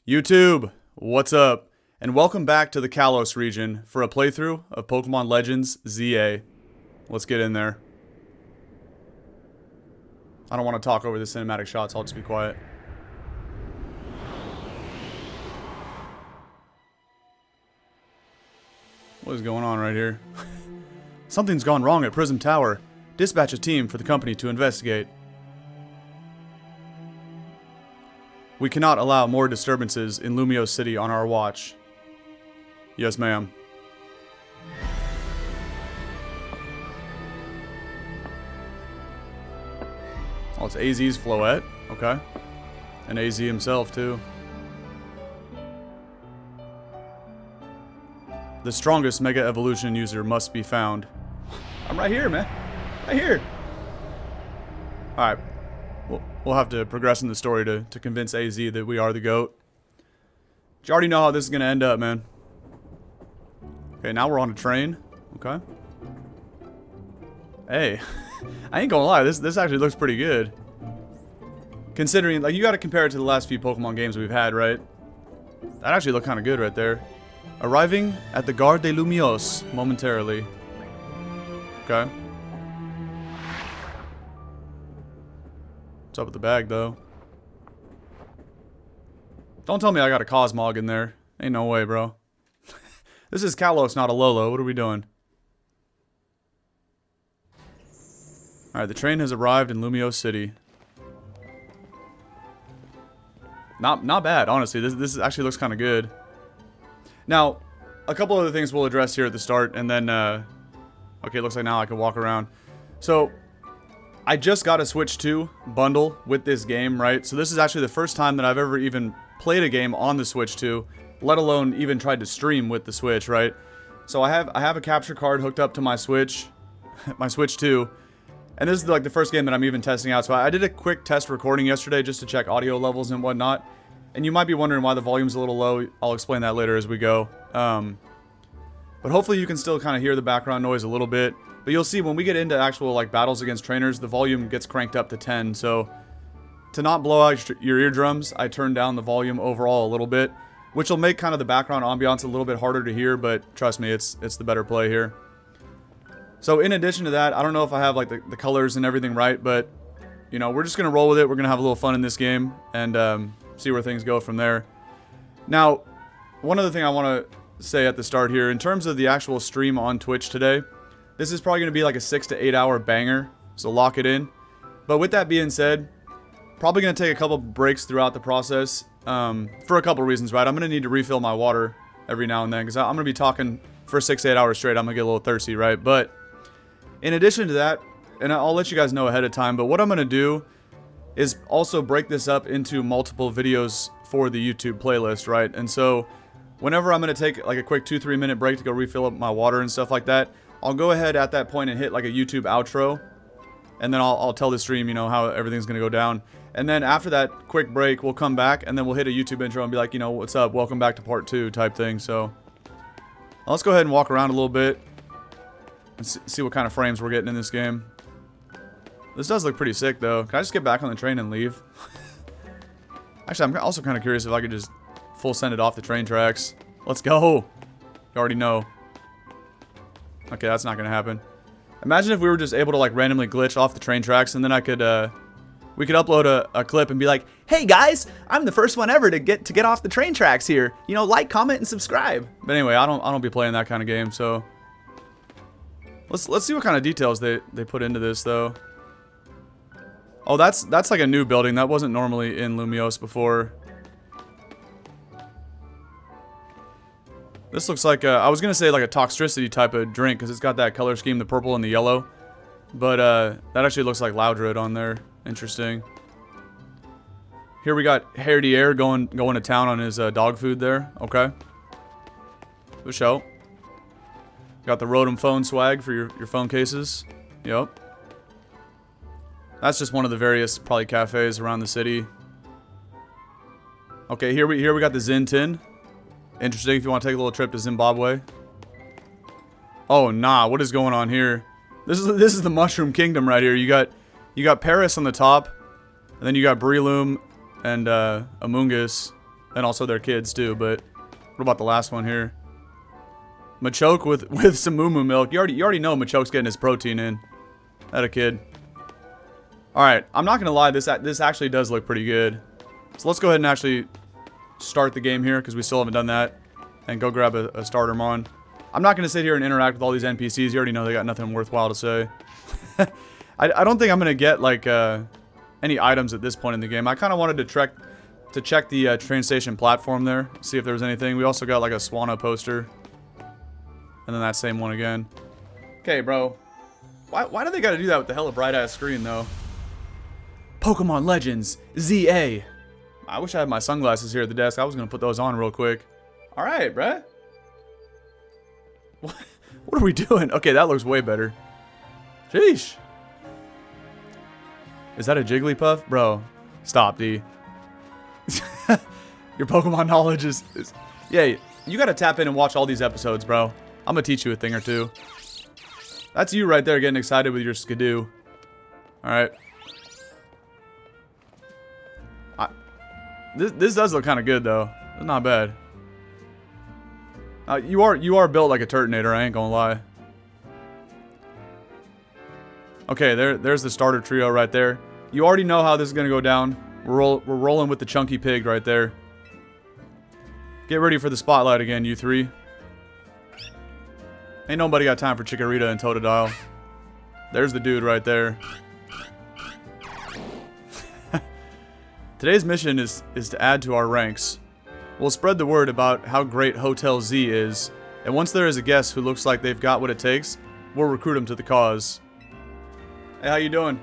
YouTube, what's up? And welcome back to the Kalos region for a playthrough of Pokémon Legends ZA. Let's get in there. I don't want to talk over the cinematic shots, I'll just be quiet. What is going on right here? Something's gone wrong at Prism Tower. Dispatch a team for the company to investigate. We cannot allow more disturbances in Lumiose City on our watch. Yes, ma'am. Oh, it's AZ's Floette. Okay. And AZ himself, too. The strongest Mega Evolution user must be found. I'm right here, man. Right here. Alright. We'll have to progress in the story to convince AZ that we are the GOAT. But you already know how this is going to end up, man. Okay, now we're on a train. Okay. Hey. I ain't gonna lie, this actually looks pretty good. Considering, like, you gotta compare it to the last few Pokemon games we've had, right? That actually looked kind of good right there. Arriving at the Gare de Lumiose momentarily. Okay. What's up with the bag, though? Don't tell me I got a Cosmog in there. Ain't no way, bro. This is Kalos, not a Lolo. What are we doing? Alright, the train has arrived in Lumiose City. Not bad, honestly. This actually looks kind of good. Now, a couple other things we'll address here at the start, and then, okay, looks like now I can walk around. So, I just got a Switch 2 bundle with this game, right? So this is actually the first time that I've ever even played a game on the Switch 2, let alone even tried to stream with the Switch, right? So I have a capture card hooked up to my Switch, my Switch 2, and this is like the first game that I'm even testing out. So I did a quick test recording yesterday just to check audio levels and whatnot. And you might be wondering why the volume's a little low. I'll explain that later as we go. But hopefully you can still kind of hear the background noise a little bit. But you'll see when we get into actual like battles against trainers, the volume gets cranked up to 10. So to not blow out your eardrums, I turned down the volume overall a little bit, which will make kind of the background ambiance a little bit harder to hear, but trust me, it's the better play here. So in addition to that, I don't know if I have like the colors and everything right, but you know, we're just gonna roll with it. We're gonna have a little fun in this game and see where things go from there. Now, one other thing I want to say at the start here, in terms of the actual stream on Twitch today, this is probably going to be like a 6 to 8 hour banger, so lock it in. But with that being said, probably going to take a couple breaks throughout the process for a couple reasons, right? I'm going to need to refill my water every now and then because I'm going to be talking for 6 to 8 hours straight. I'm going to get a little thirsty, right? But in addition to that, and I'll let you guys know ahead of time, but what I'm going to do is also break this up into multiple videos for the YouTube playlist, right? And so whenever I'm going to take like a quick 2-3 minute break to go refill up my water and stuff like that, I'll go ahead at that point and hit like a YouTube outro, and then I'll tell the stream, you know, how everything's gonna go down. And then after that quick break, we'll come back and then we'll hit a YouTube intro and be like, you know, what's up, welcome back to part 2 type thing. So let's go ahead and walk around a little bit and see what kind of frames we're getting in this game. This does look pretty sick though. Can I just get back on the train and leave? Actually, I'm also kind of curious if I could just full send it off the train tracks. Let's go. You already know. Okay, that's not gonna happen. Imagine if we were just able to like randomly glitch off the train tracks, and then I could, we could upload a clip and be like, "Hey guys, I'm the first one ever to get off the train tracks here. You know, like, comment, and subscribe." But anyway, I don't be playing that kind of game, so let's see what kind of details they put into this though. Oh, that's like a new building that wasn't normally in Lumiose before. This looks like I was gonna say like a Toxtricity type of drink because it's got that color scheme, the purple and the yellow. But that actually looks like Loudred on there. Interesting. Here we got Herdier going to town on his dog food there. Okay. The show. Got the Rotom phone swag for your phone cases. Yep. That's just one of the various probably cafes around the city. Okay, here we got the Zen Tin. Interesting if you want to take a little trip to Zimbabwe. Oh nah, what is going on here? This is the Mushroom Kingdom right here. You got Paris on the top, and then you got Breloom and Amoonguss And also their kids too, but what about the last one here? Machoke with some moo milk. You already know Machoke's getting his protein in. That a kid. Alright, I'm not gonna lie, this actually does look pretty good. So let's go ahead and actually start the game here, because we still haven't done that. And go grab a starter mon. I'm not gonna sit here and interact with all these NPCs. You already know they got nothing worthwhile to say. I don't think I'm gonna get like any items at this point in the game. I kind of wanted to check the train station platform there, see if there was anything. We also got like a Swanna poster. And then that same one again. Okay, bro. Why do they gotta do that with the hella bright ass screen though? Pokémon Legends ZA. I wish I had my sunglasses here at the desk. I was gonna put those on real quick. Alright, bruh. What are we doing? Okay, that looks way better. Sheesh. Is that a Jigglypuff? Bro, stop, D. Your Pokemon knowledge is... Yeah, you gotta tap in and watch all these episodes, bro. I'm gonna teach you a thing or two. That's you right there getting excited with your Skidoo. Alright. This does look kind of good, though. It's not bad. You are built like a Turtonator, I ain't gonna lie. Okay, there's the starter trio right there. You already know how this is gonna go down. We're rolling with the chunky pig right there. Get ready for the spotlight again, you three. Ain't nobody got time for Chikorita and Totodile. There's the dude right there. Today's mission is to add to our ranks. We'll spread the word about how great Hotel Z is, and once there is a guest who looks like they've got what it takes, we'll recruit them to the cause. Hey, how you doing?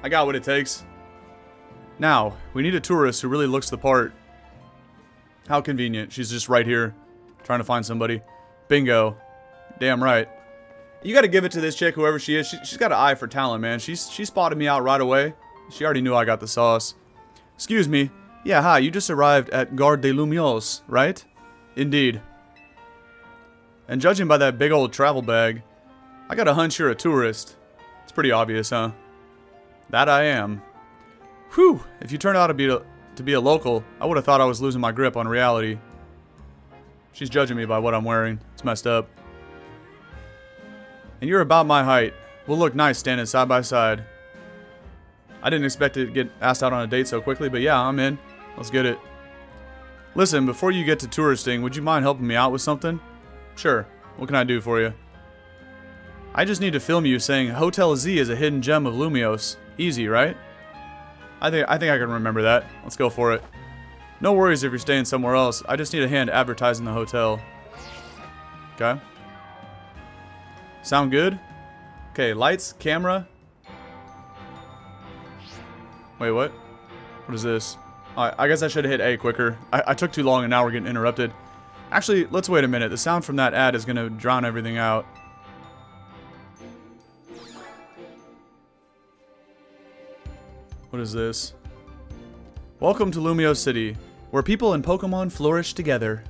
I got what it takes. Now, we need a tourist who really looks the part. How convenient. She's just right here, trying to find somebody. Bingo. Damn right. You gotta give it to this chick, whoever she is. She's got an eye for talent, man. She spotted me out right away. She already knew I got the sauce. Excuse me. Yeah, hi, you just arrived at Gare de Lumiose, right? Indeed. And judging by that big old travel bag, I got a hunch you're a tourist. It's pretty obvious, huh? That I am. Whew, if you turned out to be a local, I would have thought I was losing my grip on reality. She's judging me by what I'm wearing. It's messed up. And you're about my height. We'll look nice standing side by side. I didn't expect to get asked out on a date so quickly, but yeah, I'm in. Let's get it. Listen, before you get to touristing, would you mind helping me out with something? Sure. What can I do for you? I just need to film you saying Hotel Z is a hidden gem of Lumiose. Easy, right? I think I can remember that. Let's go for it. No worries if you're staying somewhere else. I just need a hand advertising the hotel. Okay. Sound good? Okay, lights, camera. Wait, what? What is this? I guess I should have hit A quicker. I took too long and now we're getting interrupted. Actually, let's wait a minute. The sound from that ad is going to drown everything out. What is this? Welcome to Lumiose City, where people and Pokemon flourish together.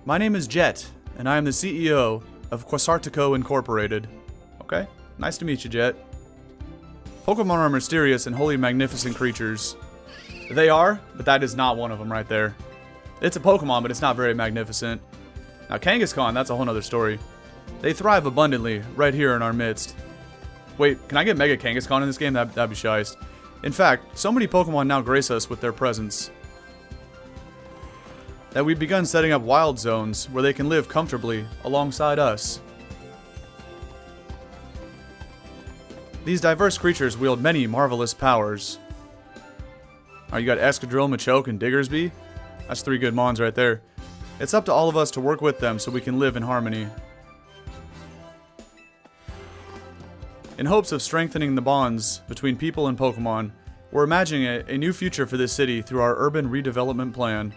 My name is Jet, and I am the CEO of Quasartico Incorporated. Okay, nice to meet you, Jet. Pokemon are mysterious and wholly magnificent creatures. They are, but that is not one of them right there. It's a Pokemon, but it's not very magnificent. Now, Kangaskhan, that's a whole nother story. They thrive abundantly right here in our midst. Wait, can I get Mega Kangaskhan in this game? That'd be shiest. In fact, so many Pokemon now grace us with their presence that we've begun setting up wild zones where they can live comfortably alongside us. These diverse creatures wield many marvelous powers. You got Escadrille, Machoke, and Diggersby? That's 3 good mons right there. It's up to all of us to work with them so we can live in harmony. In hopes of strengthening the bonds between people and Pokemon, we're imagining a new future for this city through our urban redevelopment plan.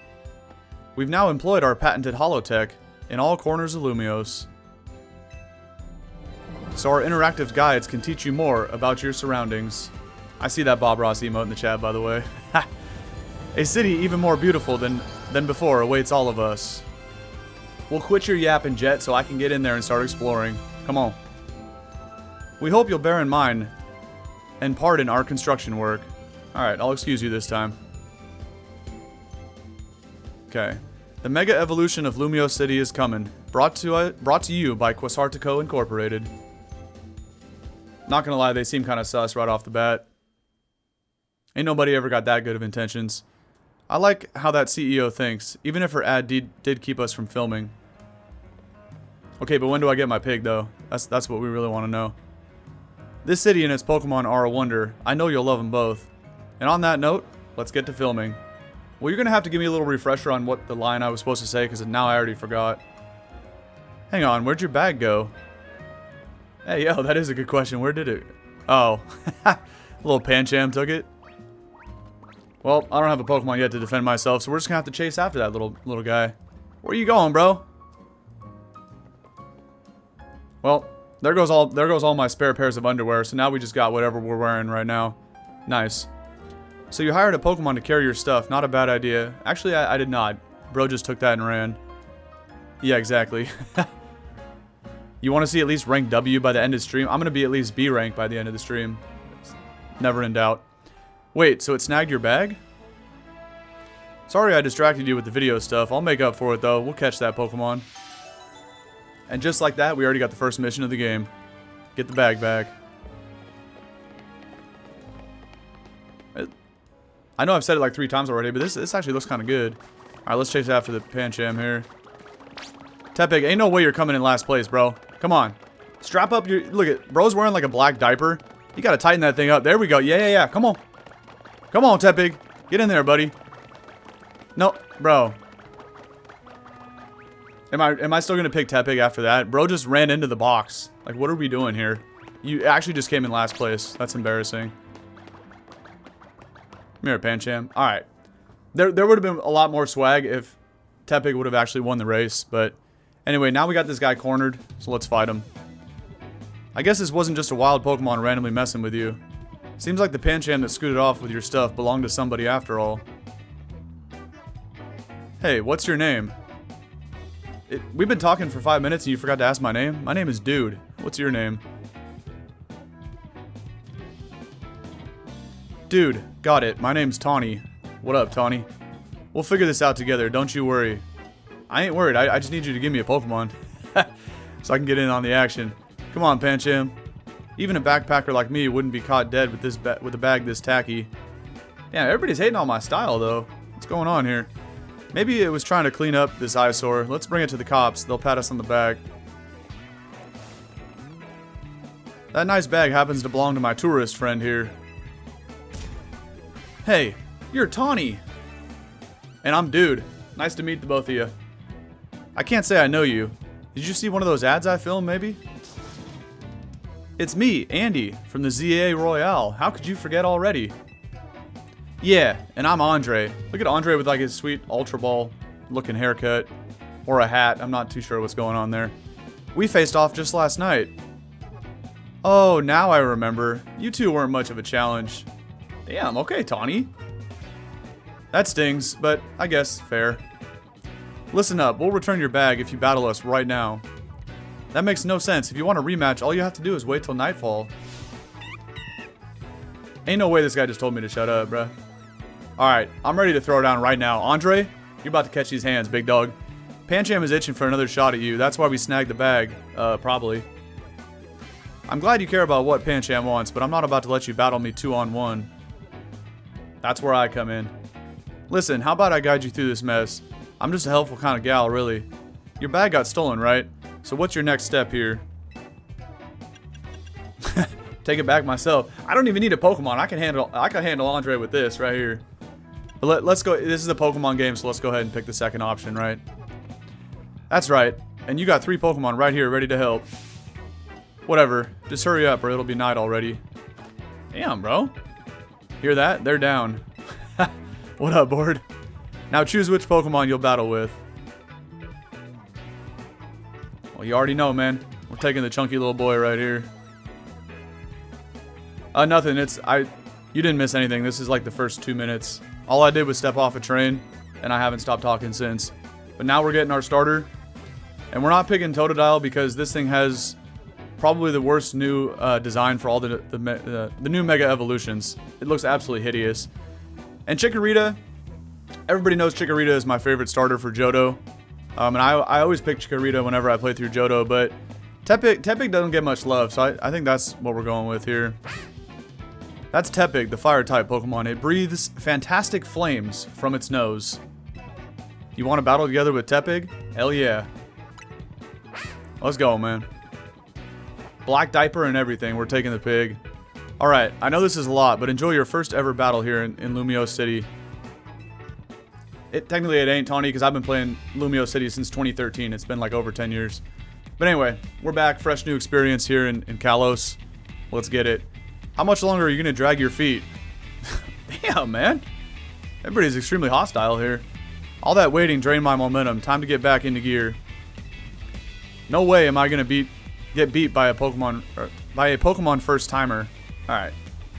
We've now employed our patented holotech in all corners of Lumiose, so our interactive guides can teach you more about your surroundings. I see that Bob Ross emote in the chat, by the way. A city even more beautiful than before awaits all of us. We'll quit your yapping, Jet, so I can get in there and start exploring. Come on. We hope you'll bear in mind and pardon our construction work. Alright, I'll excuse you this time. Okay. The Mega Evolution of Lumiose City is coming. Brought to you by Quasartico Incorporated. Not gonna lie, they seem kind of sus right off the bat. Ain't nobody ever got that good of intentions. I like how that CEO thinks, even if her ad did keep us from filming. Okay, but when do I get my pig, though? That's what we really want to know. This city and its Pokemon are a wonder. I know you'll love them both. And on that note, let's get to filming. Well, you're going to have to give me a little refresher on what the line I was supposed to say, because now I already forgot. Hang on, where'd your bag go? Hey, yo, that is a good question. Where did it... Oh. Little Pancham took it. Well, I don't have a Pokemon yet to defend myself, so we're just going to have to chase after that little guy. Where you going, bro? Well, there goes all my spare pairs of underwear, so now we just got whatever we're wearing right now. Nice. So you hired a Pokemon to carry your stuff. Not a bad idea. Actually, I did not. Bro just took that and ran. Yeah, exactly. You want to see at least rank W by the end of the stream? I'm going to be at least B rank by the end of the stream. Never in doubt. Wait, so it snagged your bag? Sorry I distracted you with the video stuff. I'll make up for it, though. We'll catch that Pokemon. And just like that, we already got the first mission of the game. Get the bag back. I know I've said it like 3 times already, but this actually looks kind of good. Alright, let's chase after the Pancham here. Tepig, ain't no way you're coming in last place, bro. Come on. Strap up your... Look at... Bro's wearing like a black diaper. You gotta tighten that thing up. There we go. Yeah. Come on. Come on, Tepig. Get in there, buddy. No, bro. Am I still gonna pick Tepig after that? Bro just ran into the box. Like, what are we doing here? You actually just came in last place. That's embarrassing. Come here, Pancham. Alright. There would have been a lot more swag if Tepig would have actually won the race, but anyway, now we got this guy cornered, so let's fight him. I guess this wasn't just a wild Pokemon randomly messing with you. Seems like the Pancham that scooted off with your stuff belonged to somebody after all. Hey, what's your name? We've been talking for 5 minutes and you forgot to ask my name? My name is Dude. What's your name? Dude, got it. My name's Taunie. What up, Taunie? We'll figure this out together, don't you worry. I ain't worried, I just need you to give me a Pokemon. So I can get in on the action. Come on, Pancham. Even a backpacker like me wouldn't be caught dead with a bag this tacky. Yeah, everybody's hating on my style, though. What's going on here? Maybe it was trying to clean up this eyesore. Let's bring it to the cops. They'll pat us on the back. That nice bag happens to belong to my tourist friend here. Hey, you're Taunie. And I'm Dude. Nice to meet the both of you. I can't say I know you. Did you see one of those ads I filmed, maybe? It's me, Andy, from the ZA Royale. How could you forget already? Yeah, and I'm Andre. Look at Andre with like his sweet Ultra Ball looking haircut. Or a hat. I'm not too sure what's going on there. We faced off just last night. Oh, now I remember. You two weren't much of a challenge. Damn, okay, Taunie. That stings, but I guess fair. Listen up, we'll return your bag if you battle us right now. That makes no sense. If you want a rematch, all you have to do is wait till nightfall. Ain't no way this guy just told me to shut up, bruh. Alright, I'm ready to throw down right now. Andre, you're about to catch these hands, big dog. Pancham is itching for another shot at you. That's why we snagged the bag. Probably. I'm glad you care about what Pancham wants, but I'm not about to let you battle me 2-on-1. That's where I come in. Listen, how about I guide you through this mess? I'm just a helpful kind of gal, really. Your bag got stolen, right? So what's your next step here? Take it back myself. I don't even need a Pokemon. I can handle Andre with this right here. But let's go. This is a Pokemon game, so let's go ahead and pick the second option, right? That's right. And you got 3 Pokemon right here ready to help. Whatever. Just hurry up or it'll be night already. Damn, bro. Hear that? They're down. What up, board? Now choose which Pokemon you'll battle with. Well, you already know, man. We're taking the chunky little boy right here. Nothing. You didn't miss anything. This is like the first 2 minutes. All I did was step off a train, and I haven't stopped talking since. But now we're getting our starter. And we're not picking Totodile because this thing has probably the worst new design for all the new Mega Evolutions. It looks absolutely hideous. And Chikorita, Everybody knows Chikorita is my favorite starter for Johto. And I always pick Chikorita whenever I play through Johto, but Tepig doesn't get much love, so I think that's what we're going with here. That's Tepig, the fire-type Pokemon. It breathes fantastic flames from its nose. You want to battle together with Tepig? Hell yeah. Let's go, man. Black diaper and everything. We're taking the pig. Alright, I know this is a lot, but enjoy your first ever battle here in Lumiose City. Technically it ain't, Taunie, because I've been playing Lumiose City since 2013. It's been like over 10 years. But anyway, we're back. Fresh new experience here in Kalos. Let's get it. How much longer are you going to drag your feet? Damn, man. Everybody's extremely hostile here. All that waiting drained my momentum. Time to get back into gear. No way am I going to get beat by a Pokemon first timer. Alright.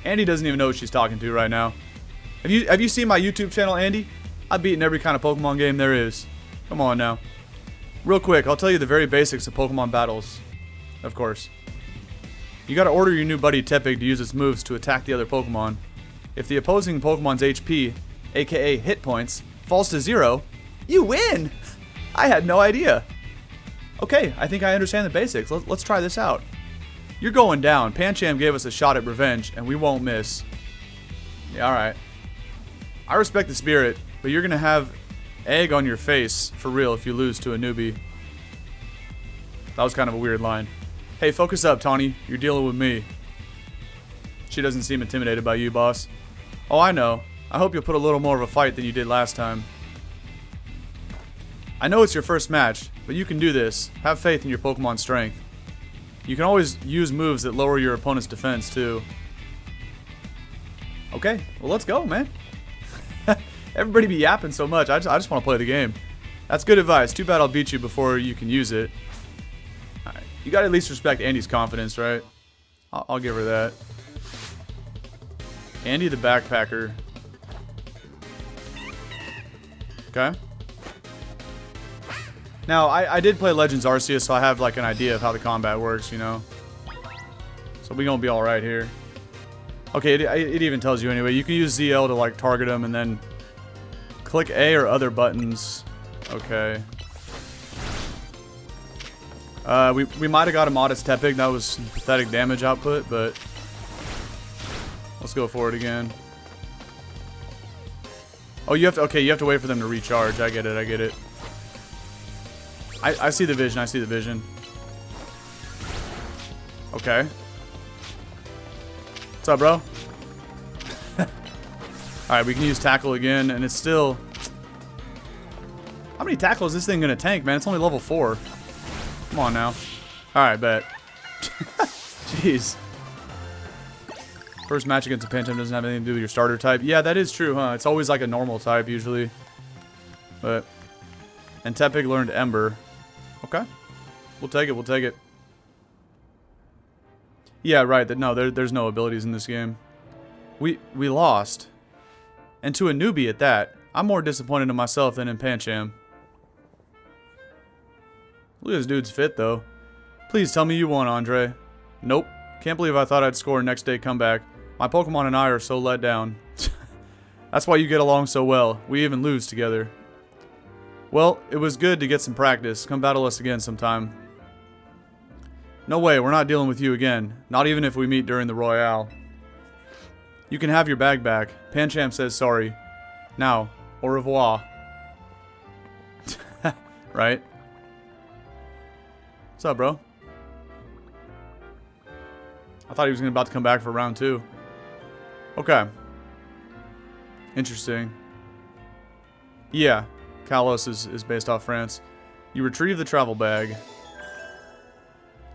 Andy doesn't even know what she's talking to right now. Have you seen my YouTube channel, Andy? I've beaten every kind of Pokemon game there is. Come on now. Real quick, I'll tell you the very basics of Pokemon battles. Of course. You gotta order your new buddy Tepig to use its moves to attack the other Pokemon. If the opposing Pokemon's HP, aka hit points, falls to 0, you win! I had no idea. Okay, I think I understand the basics. Let's try this out. You're going down. Pancham gave us a shot at revenge, and we won't miss. Yeah, alright. I respect the spirit, but you're gonna have egg on your face, for real, if you lose to a newbie. That was kind of a weird line. Hey, focus up, Taunie. You're dealing with me. She doesn't seem intimidated by you, boss. Oh, I know. I hope you'll put a little more of a fight than you did last time. I know it's your first match, but you can do this. Have faith in your Pokemon's strength. You can always use moves that lower your opponent's defense, too. Okay, well, let's go, man. Everybody be yapping so much. I just want to play the game. That's good advice. Too bad I'll beat you before you can use it. Alright. You gotta at least respect Andy's confidence, right? I'll give her that. Andy the backpacker. Okay. Now, I did play Legends Arceus, so I have like an idea of how the combat works, you know? So we gonna be alright here. Okay, it even tells you anyway. You can use ZL to like target them and then click A or other buttons. Okay. We might have got a modest Tepig. That was some pathetic damage output, but let's go for it again. Oh, you have to wait for them to recharge. I get it. I see the vision. Okay. What's up, bro? Alright, we can use Tackle again, and it's still... How many tackles is this thing gonna tank, man? It's only level 4. Come on now. Alright, bet. Jeez. First match against a Pancham doesn't have anything to do with your starter type. Yeah, that is true, huh? It's always like a normal type, usually. But... And Tepig learned Ember. Okay. We'll take it. Yeah, right. No, there's no abilities in this game. We lost. And to a newbie at that. I'm more disappointed in myself than in Pancham. Look at this dude's fit, though. Please tell me you won, Andre. Nope. Can't believe I thought I'd score a next day comeback. My Pokemon and I are so let down. That's why you get along so well. We even lose together. Well, it was good to get some practice. Come battle us again sometime. No way, we're not dealing with you again. Not even if we meet during the Royale. You can have your bag back. Pancham says sorry. Now, au revoir. Right? What's up, bro? I thought he was about to come back for round 2. Okay. Interesting. Yeah. Kalos is based off France. You retrieve the travel bag.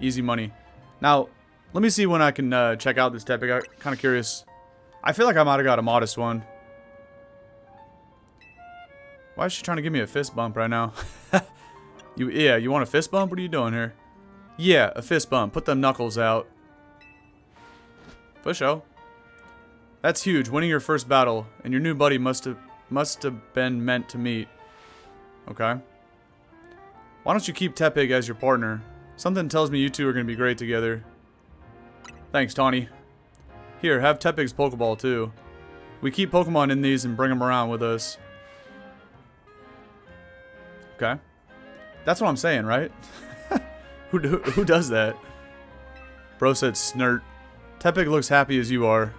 Easy money. Now, let me see when I can check out this Tepig. I'm kind of curious. I feel like I might have got a modest one. Why is she trying to give me a fist bump right now? You want a fist bump? What are you doing here? Yeah, a fist bump. Put them knuckles out. For sure. That's huge. Winning your first battle, and your new buddy must have been meant to meet. Okay. Why don't you keep Tepig as your partner? Something tells me you two are going to be great together. Thanks, Taunie. Here, have Tepig's Pokeball, too. We keep Pokemon in these and bring them around with us. Okay. That's what I'm saying, right? Who does that? Bro said snert. Tepig looks happy as you are.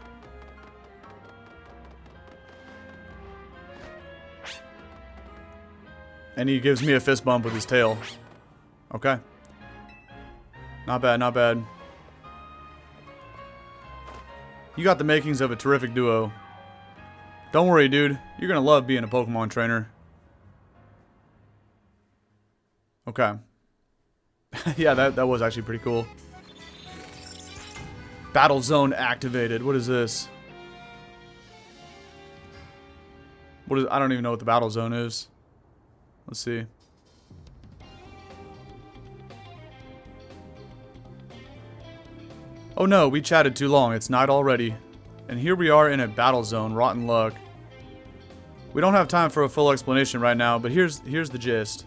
And he gives me a fist bump with his tail. Okay. Not bad, not bad. You got the makings of a terrific duo. Don't worry, dude. You're gonna love being a Pokemon trainer. Okay. Yeah, that was actually pretty cool. Battle zone activated. What is this? What is? I don't even know what the battle zone is. Let's see. Oh no, we chatted too long. It's night already. And here we are in a battle zone. Rotten luck. We don't have time for a full explanation right now, but here's the gist.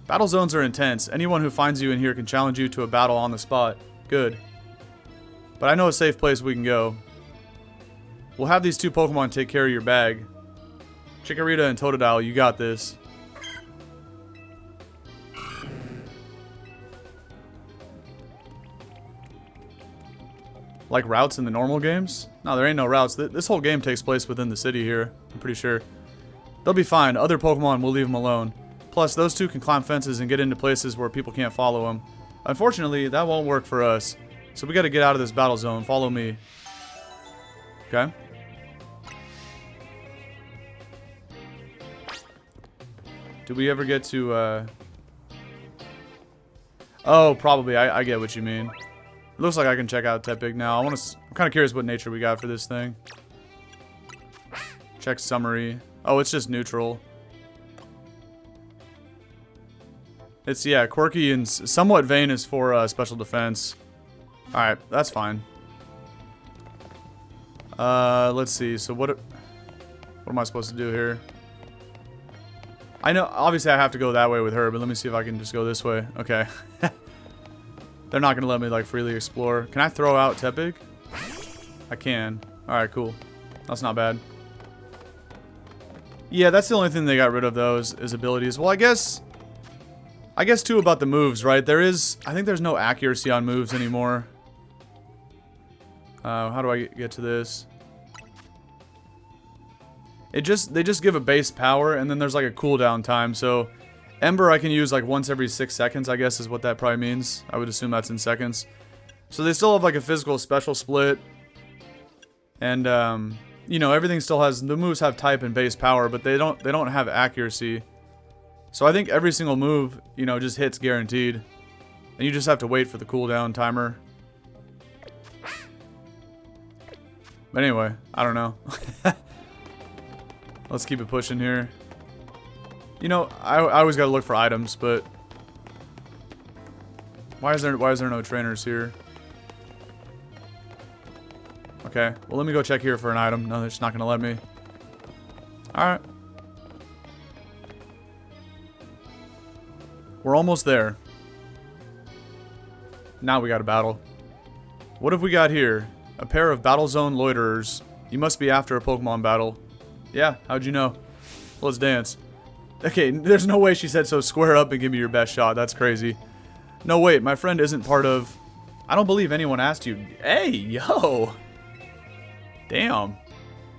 Battle zones are intense. Anyone who finds you in here can challenge you to a battle on the spot. Good. But I know a safe place we can go. We'll have these two Pokemon take care of your bag. Chikorita and Totodile, you got this. Like routes in the normal games? No, there ain't no routes. This whole game takes place within the city here. I'm pretty sure. They'll be fine. Other Pokemon will leave them alone. Plus, those two can climb fences and get into places where people can't follow them. Unfortunately, that won't work for us. So we gotta get out of this battle zone. Follow me. Okay. Do we ever get to, Oh, probably. I get what you mean. It looks like I can check out Tepig now. I'm kind of curious what nature we got for this thing. Check summary. Oh, it's just neutral. It's, yeah, quirky and somewhat vain is for special defense. Alright, that's fine. Let's see. So what am I supposed to do here? I know, obviously I have to go that way with her, but let me see if I can just go this way. Okay. They're not going to let me, like, freely explore. Can I throw out Tepig? I can. Alright, cool. That's not bad. Yeah, that's the only thing they got rid of, though, is abilities. Well, I guess too about the moves, right? I think there's no accuracy on moves anymore. How do I get to this? They just give a base power, and then there's like a cooldown time. So, Ember I can use like once every 6 seconds, I guess is what that probably means. I would assume that's in seconds. So they still have like a physical special split. And, you know, everything still has, the moves have type and base power, but they don't have accuracy. So I think every single move, you know, just hits guaranteed. And you just have to wait for the cooldown timer. But anyway, I don't know. Let's keep it pushing here. You know, I always gotta look for items, but why is there no trainers here? Okay, well let me go check here for an item. No, they're just not gonna let me. Alright. We're almost there. Now we gotta battle. What have we got here? A pair of battle zone loiterers. You must be after a Pokemon battle. Yeah, how'd you know? Let's dance. Okay, there's no way she said so. Square up and give me your best shot. That's crazy. No, wait, my friend isn't part of... I don't believe anyone asked you. Hey, yo! Damn.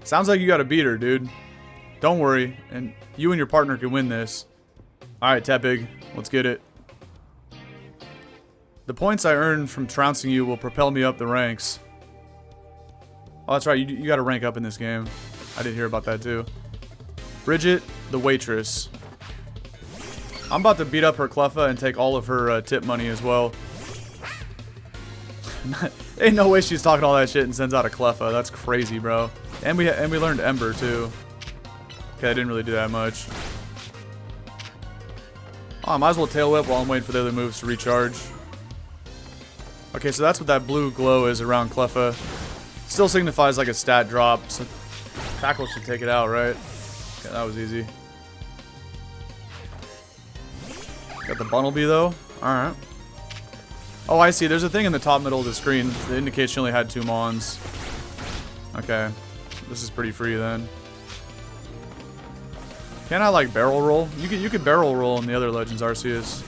Sounds like you got to beat her, dude. Don't worry, and you and your partner can win this. Alright, Tepig, let's get it. The points I earn from trouncing you will propel me up the ranks. Oh, that's right, you got to rank up in this game. I did hear about that too. Bridget, the waitress. I'm about to beat up her Cleffa and take all of her tip money as well. Ain't no way she's talking all that shit and sends out a Cleffa. That's crazy, bro. And we learned Ember too. Okay, I didn't really do that much. Oh, I might as well tail whip while I'm waiting for the other moves to recharge. Okay, so that's what that blue glow is around Cleffa. Still signifies like a stat drop, so Tackle should take it out, right? Okay, that was easy. Got the Bunnelby though. Alright. Oh, I see. There's a thing in the top middle of the screen that indicates she only had 2 Mons. Okay. This is pretty free then. Can I like barrel roll? You could barrel roll in the other Legends Arceus.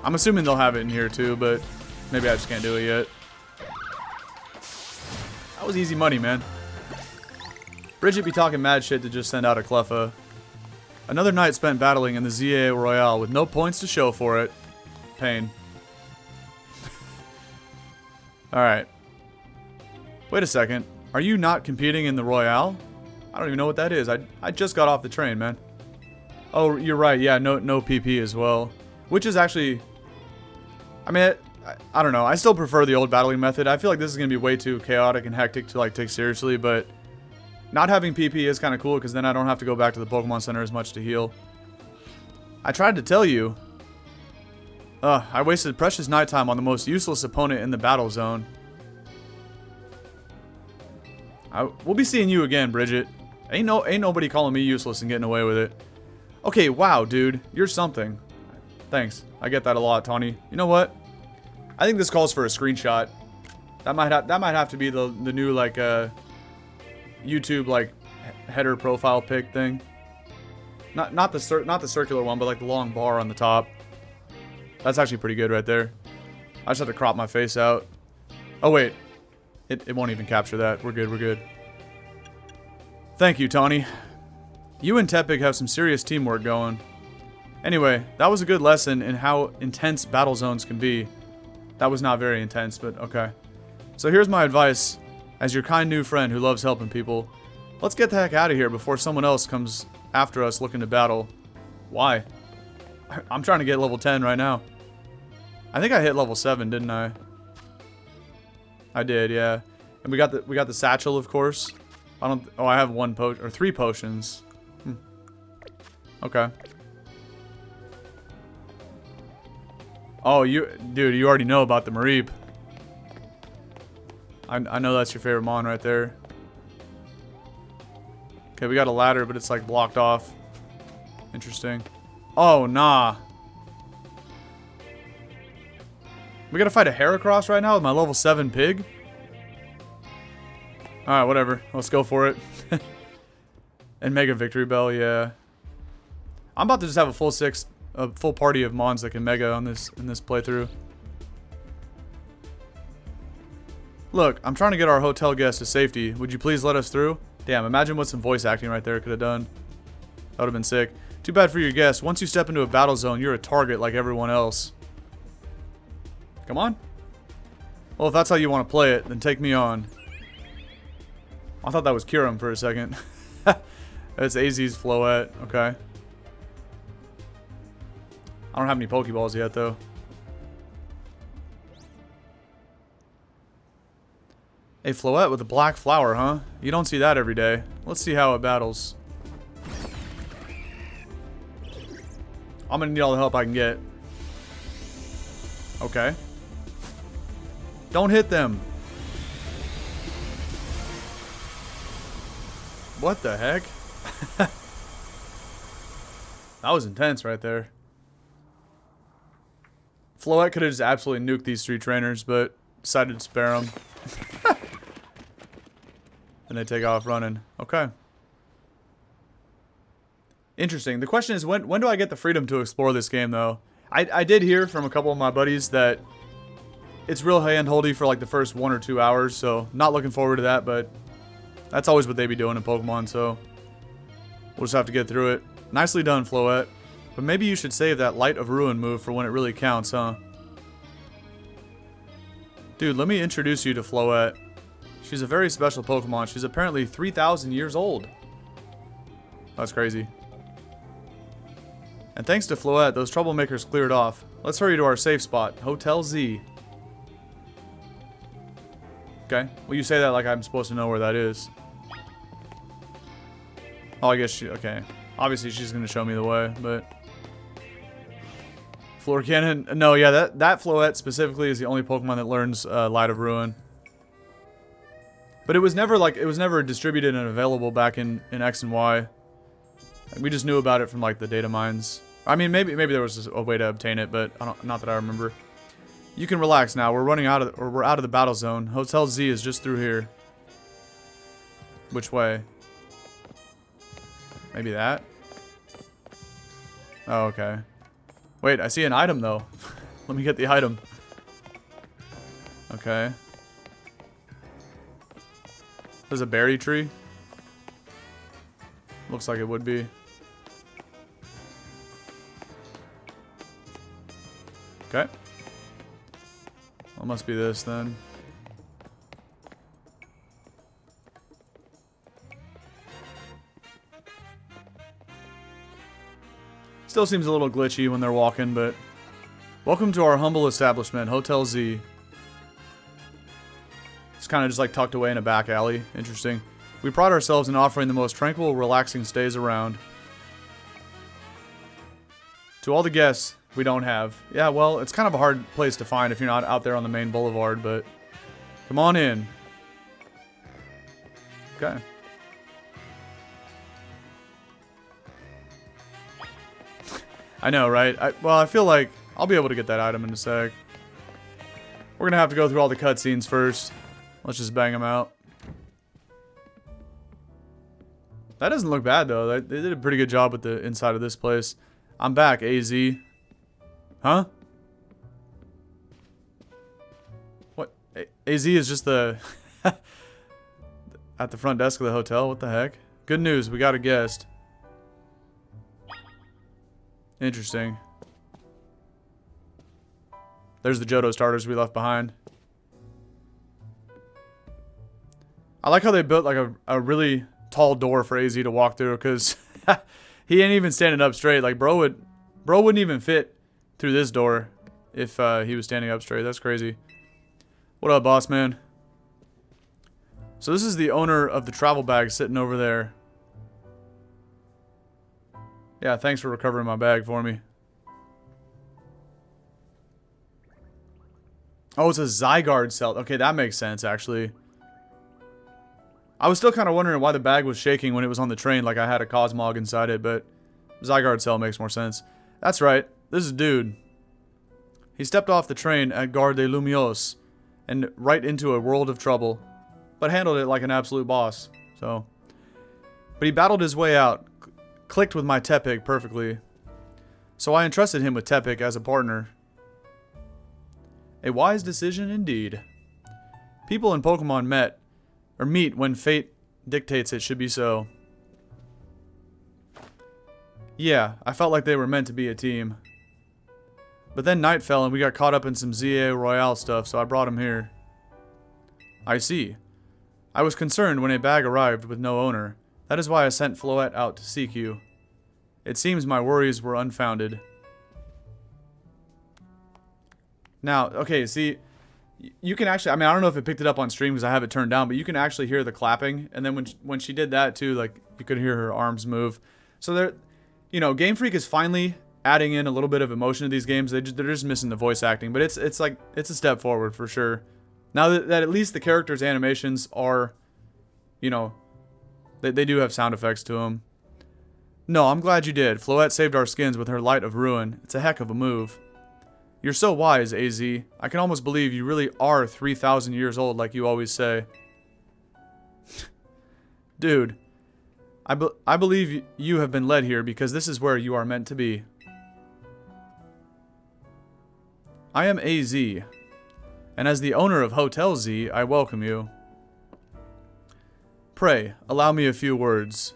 I'm assuming they'll have it in here too, but maybe I just can't do it yet. That was easy money, man. Bridget be talking mad shit to just send out a Cleffa. Another night spent battling in the ZA Royale with no points to show for it. Pain. Alright. Wait a second. Are you not competing in the Royale? I don't even know what that is. I just got off the train, man. Oh, you're right. Yeah, no PP as well. Which is actually... I mean, I don't know. I still prefer the old battling method. I feel like this is going to be way too chaotic and hectic to like take seriously, but not having PP is kind of cool because then I don't have to go back to the Pokemon Center as much to heal. I tried to tell you. I wasted precious nighttime on the most useless opponent in the battle zone. We'll be seeing you again, Bridget. Ain't nobody calling me useless and getting away with it. Okay, wow, dude. You're something. Thanks. I get that a lot, Taunie. You know what? I think this calls for a screenshot. That might have to be the new like YouTube like header profile pic thing. Not the circular one, but like the long bar on the top. That's actually pretty good right there. I just have to crop my face out. Oh wait. It won't even capture that. We're good, we're good. Thank you, Taunie. You and Tepig have some serious teamwork going. Anyway, that was a good lesson in how intense battle zones can be. That was not very intense, but okay. So here's my advice, as your kind new friend who loves helping people. Let's get the heck out of here before someone else comes after us looking to battle. Why? I'm trying to get level 10 right now. I think I hit level 7, didn't I? I did, yeah. And we got the satchel, of course. I have 3 potions. Okay. Oh, dude, you already know about the Mareep. I know that's your favorite mon right there. Okay, we got a ladder, but it's like blocked off. Interesting. Oh, nah. We gotta fight a Heracross right now with my level 7 pig? Alright, whatever. Let's go for it. And Mega Victory Bell, yeah. I'm about to just have a full party of mons that can Mega in this playthrough. Look, I'm trying to get our hotel guest to safety. Would you please let us through? Damn, imagine what some voice acting right there could have done. That would have been sick. Too bad for your guest. Once you step into a battle zone, you're a target like everyone else. Come on. Well, if that's how you want to play it, then take me on. I thought that was Kyurem for a second. That's AZ's Floette. Okay. I don't have any Pokeballs yet, though. A Floette with a black flower, huh? You don't see that every day. Let's see how it battles. I'm gonna need all the help I can get. Okay. Don't hit them. What the heck? That was intense right there. Floette could have just absolutely nuked these 3 trainers, but decided to spare them. And they take off running. Okay. Interesting. The question is, when do I get the freedom to explore this game, though? I did hear from a couple of my buddies that it's real hand-holdy for like the first 1 or 2 hours, so not looking forward to that, but that's always what they be doing in Pokemon, so we'll just have to get through it. Nicely done, Floette. But maybe you should save that Light of Ruin move for when it really counts, huh? Dude, let me introduce you to Floette. She's a very special Pokemon. She's apparently 3,000 years old. That's crazy. And thanks to Floette, those troublemakers cleared off. Let's hurry to our safe spot, Hotel Z. Okay. Well, you say that like I'm supposed to know where that is. Oh, I guess she... Okay. Obviously, she's going to show me the way, but... Floor Cannon... No, yeah, that Floette specifically is the only Pokemon that learns Light of Ruin. But it was never, like... It was never distributed and available back in X and Y. We just knew about it from, like, the data mines. I mean, maybe there was a way to obtain it, but not that I remember. You can relax now. We're out of the battle zone. Hotel Z is just through here. Which way? Maybe that? Oh, okay. Wait, I see an item, though. Let me get the item. Okay. There's a berry tree. Looks like it would be. Okay. Well, it must be this, then. Still seems a little glitchy when they're walking, but... Welcome to our humble establishment, Hotel Z. It's kind of just like tucked away in a back alley. Interesting. We pride ourselves in offering the most tranquil, relaxing stays around. To all the guests we don't have. Yeah, well, it's kind of a hard place to find if you're not out there on the main boulevard, but... Come on in. Okay. I know, right? Well, I feel like I'll be able to get that item in a sec. We're going to have to go through all the cutscenes first. Let's just bang them out. That doesn't look bad, though. They did a pretty good job with the inside of this place. I'm back, AZ. Huh? What? AZ is just the... at the front desk of the hotel? What the heck? Good news, we got a guest. Interesting. There's the Johto starters we left behind. I like how they built like a really tall door for AZ to walk through, because he ain't even standing up straight. Like bro wouldn't even fit through this door if he was standing up straight. That's crazy. What up, boss man? So this is the owner of the travel bag sitting over there. Yeah, thanks for recovering my bag for me. Oh, it's a Zygarde cell. Okay, that makes sense, actually. I was still kind of wondering why the bag was shaking when it was on the train, like I had a Cosmog inside it, but Zygarde cell makes more sense. That's right, this is dude. He stepped off the train at Gare de Lumiose and right into a world of trouble, but handled it like an absolute boss, so. But he battled his way out, clicked with my Tepig perfectly, so I entrusted him with Tepig as a partner. A wise decision indeed. People in Pokemon meet when fate dictates it should be so. Yeah, I felt like they were meant to be a team. But then night fell and we got caught up in some ZA Royale stuff, so I brought him here. I see. I was concerned when a bag arrived with no owner. That is why I sent Floette out to seek you. It seems my worries were unfounded. Now, okay, see, you can actually, I mean, I don't know if it picked it up on stream because I have it turned down, but you can actually hear the clapping, and then when she did that too, like, you could hear her arms move. So there, you know, Game Freak is finally adding in a little bit of emotion to these games. They're just missing the voice acting, but it's like, it's a step forward for sure. Now that at least the characters' animations are, you know, they do have sound effects to them. No, I'm glad you did. Floette saved our skins with her Light of Ruin. It's a heck of a move. You're so wise, AZ. I can almost believe you really are 3,000 years old like you always say. Dude, I believe you have been led here because this is where you are meant to be. I am AZ, and as the owner of Hotel Z, I welcome you. Pray, allow me a few words.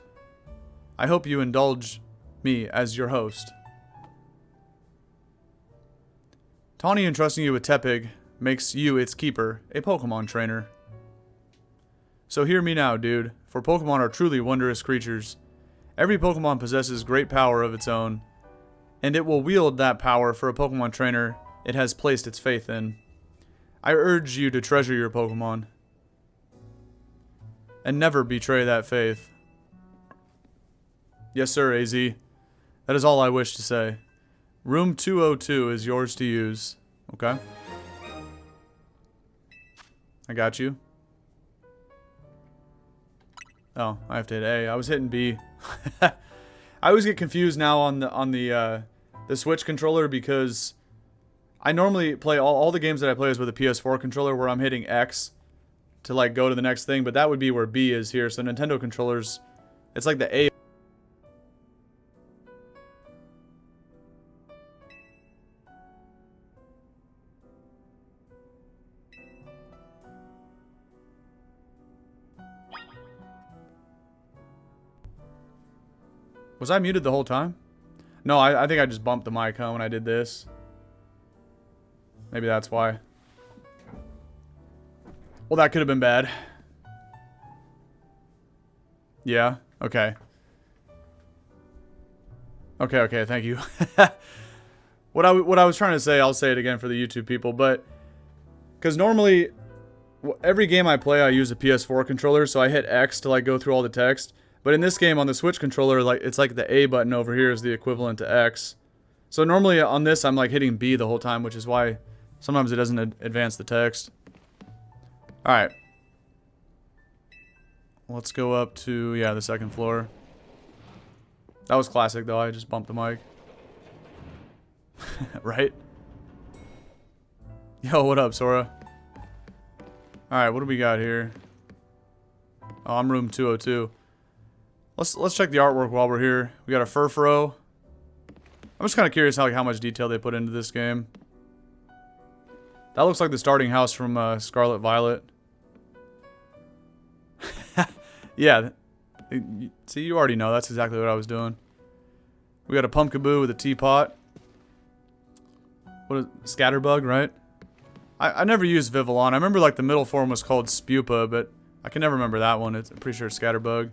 I hope you indulge me as your host. Taunie entrusting you with Tepig makes you its keeper, a Pokemon trainer. So hear me now, dude, for Pokemon are truly wondrous creatures. Every Pokemon possesses great power of its own, and it will wield that power for a Pokemon trainer it has placed its faith in. I urge you to treasure your Pokemon, and never betray that faith. Yes, sir, AZ. That is all I wish to say. Room 202 is yours to use. Okay. I got you. Oh, I have to hit A. I was hitting B. I always get confused now on the Switch controller because I normally play all the games that I play is with a PS4 controller where I'm hitting X to like go to the next thing, but that would be where B is here. So Nintendo controllers, it's like the A. Was I muted the whole time? No, I think I just bumped the mic, huh, when I did this. Maybe that's why. Well, that could have been bad. Yeah? Okay. Okay, thank you. What I was trying to say, I'll say it again for the YouTube people, but... Because normally, every game I play, I use a PS4 controller, so I hit X to, like, go through all the text. But in this game, on the Switch controller, like, it's like the A button over here is the equivalent to X. So normally on this, I'm, like, hitting B the whole time, which is why sometimes it doesn't advance the text. Alright. Let's go up to, yeah, the second floor. That was classic, though. I just bumped the mic. Right? Yo, what up, Sora? Alright, what do we got here? Oh, I'm room 202. Let's check the artwork while we're here. We got a Furfuro. I'm just kind of curious how much detail they put into this game. That looks like the starting house from Scarlet Violet. Yeah. See, you already know. That's exactly what I was doing. We got a Pumpkaboo with a teapot. What is Scatterbug, right? I never used Vivillon. I remember like the middle form was called Spupa, but I can never remember that one. I'm pretty sure it's Scatterbug.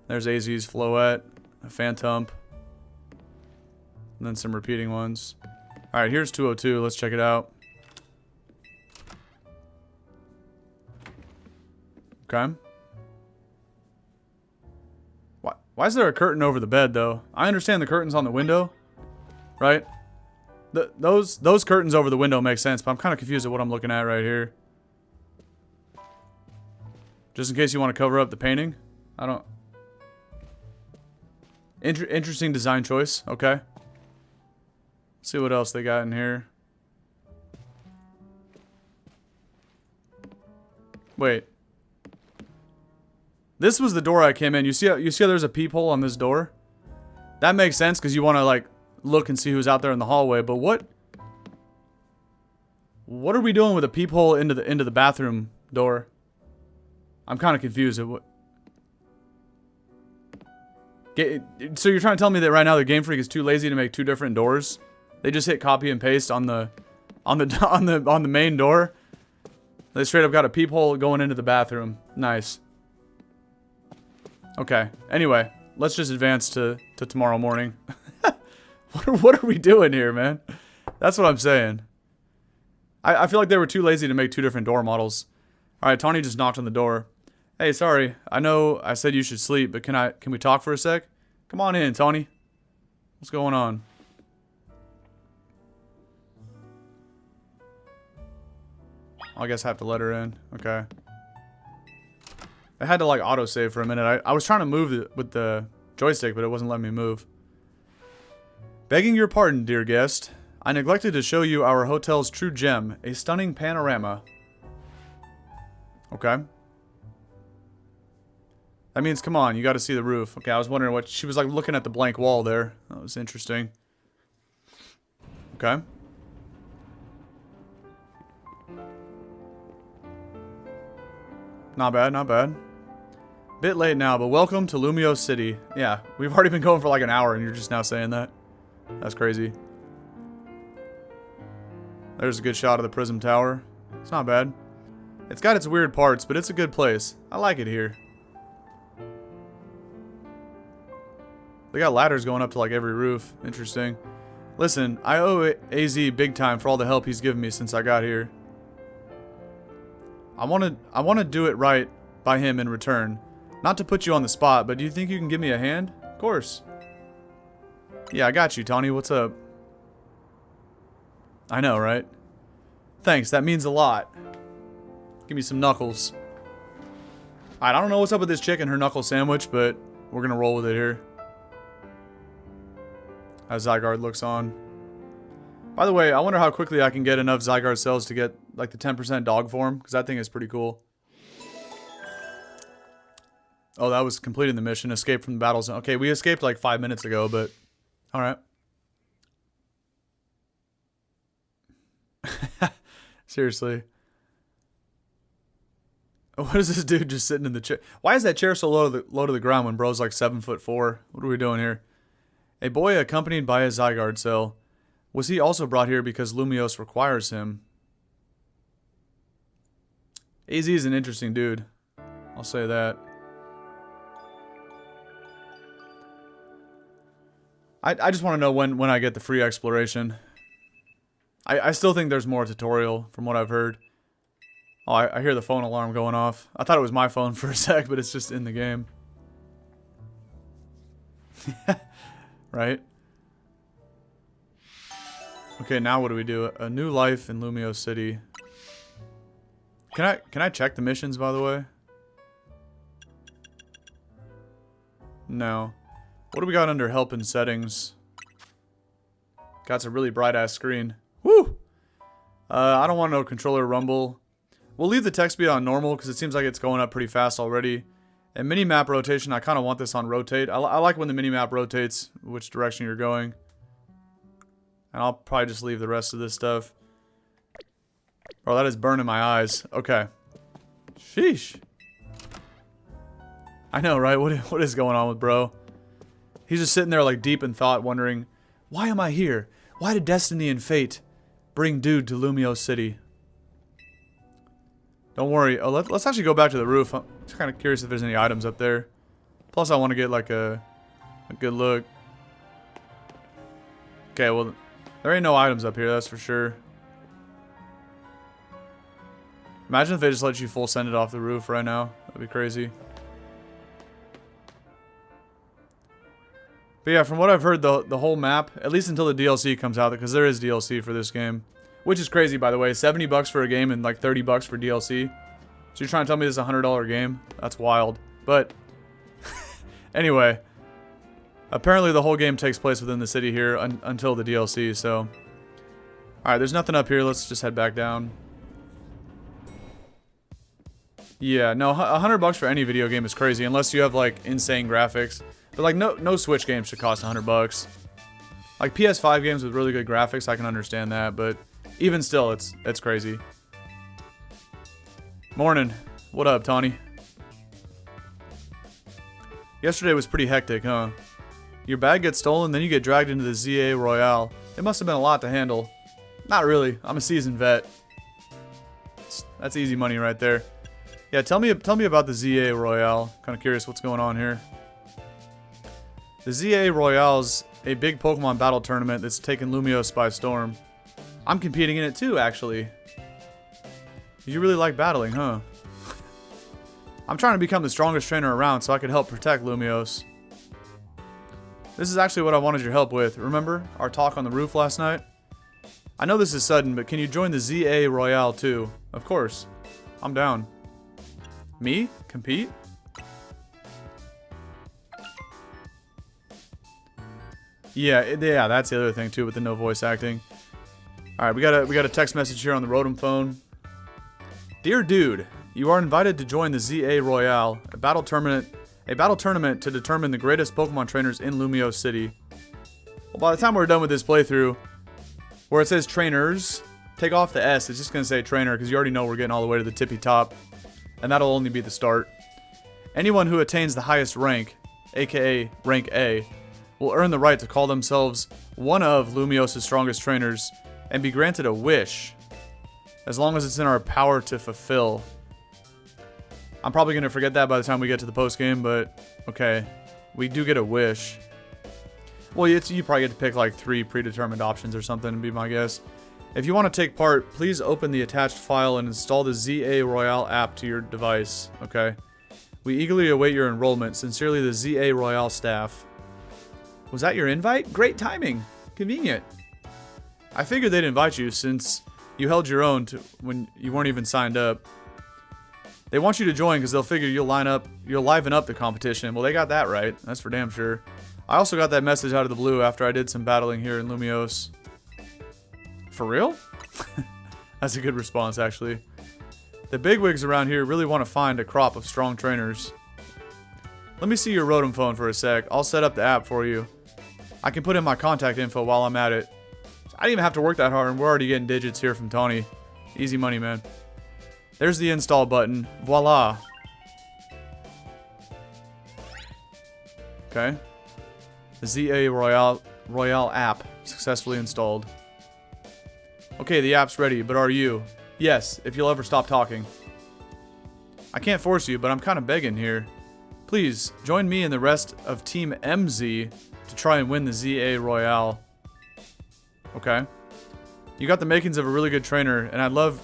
There's AZ's Floette, a Phantump, and then some repeating ones. Alright, here's 202. Let's check it out. Okay. Why is there a curtain over the bed, though? I understand the curtains on the window, right? Those curtains over the window make sense, but I'm kind of confused at what I'm looking at right here. Just in case you want to cover up the painting. I don't... Interesting design choice. Okay. Let's see what else they got in here. Wait. This was the door I came in. You see how there's a peephole on this door? That makes sense because you want to like look and see who's out there in the hallway. But what are we doing with a peephole into the bathroom door? I'm kind of confused at what. So you're trying to tell me that right now the Game Freak is too lazy to make two different doors? They just hit copy and paste on the main door. They straight up got a peephole going into the bathroom. Nice. Okay. Anyway, let's just advance to tomorrow morning. What are we doing here, man? That's what I'm saying. I feel like they were too lazy to make two different door models. All right, Taunie just knocked on the door. Hey, sorry. I know I said you should sleep, but can we talk for a sec? Come on in, Taunie. What's going on? I guess I have to let her in. Okay. I had to like autosave for a minute. I was trying to move it with the joystick, but it wasn't letting me move. Begging your pardon, dear guest. I neglected to show you our hotel's true gem, a stunning panorama. Okay. That means, come on, you got to see the roof. Okay, I was wondering what... She was, like, looking at the blank wall there. That was interesting. Okay. Not bad, not bad. Bit late now, but welcome to Lumiose City. Yeah, we've already been going for, like, an hour, and you're just now saying that. That's crazy. There's a good shot of the Prism Tower. It's not bad. It's got its weird parts, but it's a good place. I like it here. They got ladders going up to like every roof. Interesting. Listen, I owe AZ big time for all the help he's given me since I got here. I want to do it right by him in return. Not to put you on the spot, but do you think you can give me a hand? Of course. Yeah, I got you, Taunie. What's up? I know, right? Thanks, that means a lot. Give me some knuckles. Alright, I don't know what's up with this chick and her knuckle sandwich, but we're gonna roll with it here. As Zygarde looks on. By the way, I wonder how quickly I can get enough Zygarde cells to get like the 10% dog form, because that thing is pretty cool. Oh, that was completing the mission. Escape from the battle zone. Okay, we escaped like 5 minutes ago, but... Alright. Seriously. What is this dude just sitting in the chair? Why is that chair so low to the ground when bro's like 7'4"? What are we doing here? A boy accompanied by a Zygarde cell. Was he also brought here because Lumiose requires him? AZ is an interesting dude. I'll say that. I just want to know when I get the free exploration. I still think there's more tutorial from what I've heard. Oh, I hear the phone alarm going off. I thought it was my phone for a sec, but it's just in the game. Right? Okay, now what do we do? A new life in Lumiose City. Can I check the missions, by the way? No. What do we got under help and settings? Got a really bright ass screen. Woo! I don't want no controller rumble. We'll leave the text speed on normal because it seems like it's going up pretty fast already. And mini-map rotation, I kind of want this on rotate. I like when the mini-map rotates which direction you're going. And I'll probably just leave the rest of this stuff. Bro, that is burning my eyes. Okay. Sheesh. I know, right? What is going on with bro? He's just sitting there like deep in thought wondering, why am I here? Why did destiny and fate bring dude to Lumiose City? Don't worry. Oh, let's actually go back to the roof. I'm just kind of curious if there's any items up there. Plus, I want to get like a good look. Okay, well, there ain't no items up here, that's for sure. Imagine if they just let you full send it off the roof right now. That'd be crazy. But yeah, from what I've heard, the whole map, at least until the DLC comes out, because there is DLC for this game. Which is crazy, by the way. 70 bucks for a game and like 30 bucks for DLC. So you're trying to tell me this is a $100 game? That's wild. But, anyway. Apparently the whole game takes place within the city here until the DLC, so. Alright, there's nothing up here. Let's just head back down. Yeah, no, 100 bucks for any video game is crazy, unless you have like insane graphics. But like no Switch game should cost 100 bucks. Like PS5 games with really good graphics, I can understand that, but even still, it's crazy. Morning. What up, Taunie? Yesterday was pretty hectic, huh? Your bag gets stolen, then you get dragged into the ZA Royale. It must have been a lot to handle. Not really. I'm a seasoned vet. That's easy money right there. Yeah, tell me about the ZA Royale. Kind of curious what's going on here. The ZA Royale's a big Pokemon battle tournament that's taken Lumiose by storm. I'm competing in it too, actually. You really like battling, huh? I'm trying to become the strongest trainer around so I can help protect Lumiose. This is actually what I wanted your help with. Remember our talk on the roof last night? I know this is sudden, but can you join the ZA Royale too? Of course. I'm down. Me? Compete? Yeah, that's the other thing too with the no voice acting. Alright, we got a text message here on the Rotom phone. Dear dude, you are invited to join the ZA Royale, a battle tournament to determine the greatest Pokemon trainers in Lumiose City. Well, by the time we're done with this playthrough, where it says trainers, take off the S, it's just going to say trainer, because you already know we're getting all the way to the tippy top. And that'll only be the start. Anyone who attains the highest rank, aka rank A, will earn the right to call themselves one of Lumiose's strongest trainers and be granted a wish, as long as it's in our power to fulfill. I'm probably going to forget that by the time we get to the post game, but okay, we do get a wish. Well, you probably get to pick like 3 predetermined options or something, would be my guess. If you want to take part, please open the attached file and install the ZA Royale app to your device, okay? We eagerly await your enrollment. Sincerely, the ZA Royale staff. Was that your invite? Great timing. Convenient. I figured they'd invite you since you held your own when you weren't even signed up. They want you to join because they'll figure you'll liven up the competition. Well, they got that right. That's for damn sure. I also got that message out of the blue after I did some battling here in Lumiose. For real? That's a good response, actually. The bigwigs around here really want to find a crop of strong trainers. Let me see your Rotom phone for a sec. I'll set up the app for you. I can put in my contact info while I'm at it. I didn't even have to work that hard, and we're already getting digits here from Taunie. Easy money, man. There's the install button. Voila. Okay. The ZA Royale app successfully installed. Okay, the app's ready, but are you? Yes, if you'll ever stop talking. I can't force you, but I'm kind of begging here. Please, join me and the rest of Team MZ to try and win the ZA Royale. Okay. You got the makings of a really good trainer, and I'd love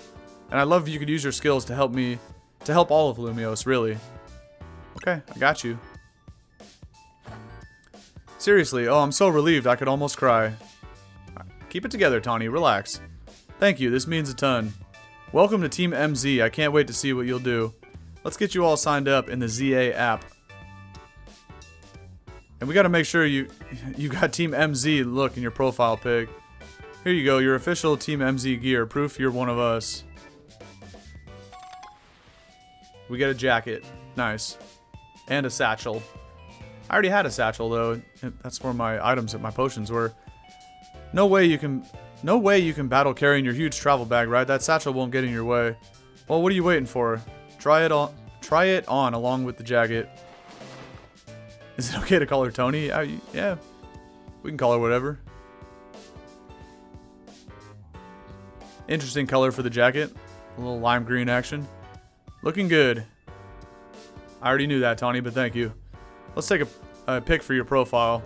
if you could use your skills to help all of Lumiose, really. Okay, I got you. Seriously, oh, I'm so relieved I could almost cry. Keep it together, Taunie, relax. Thank you, this means a ton. Welcome to Team MZ, I can't wait to see what you'll do. Let's get you all signed up in the ZA app. And we gotta make sure you got Team MZ look in your profile pic. Here you go, your official Team MZ gear, proof you're one of us. We get a jacket, nice. And a satchel. I already had a satchel though, that's where my items and my potions were. No way you can battle carrying your huge travel bag, right? That satchel won't get in your way. Well, what are you waiting for? Try it on along with the jacket. Is it okay to call her Taunie? Yeah, we can call her whatever. Interesting color for the jacket. A little lime green action. Looking good. I already knew that, Taunie, but thank you. Let's take a pic for your profile.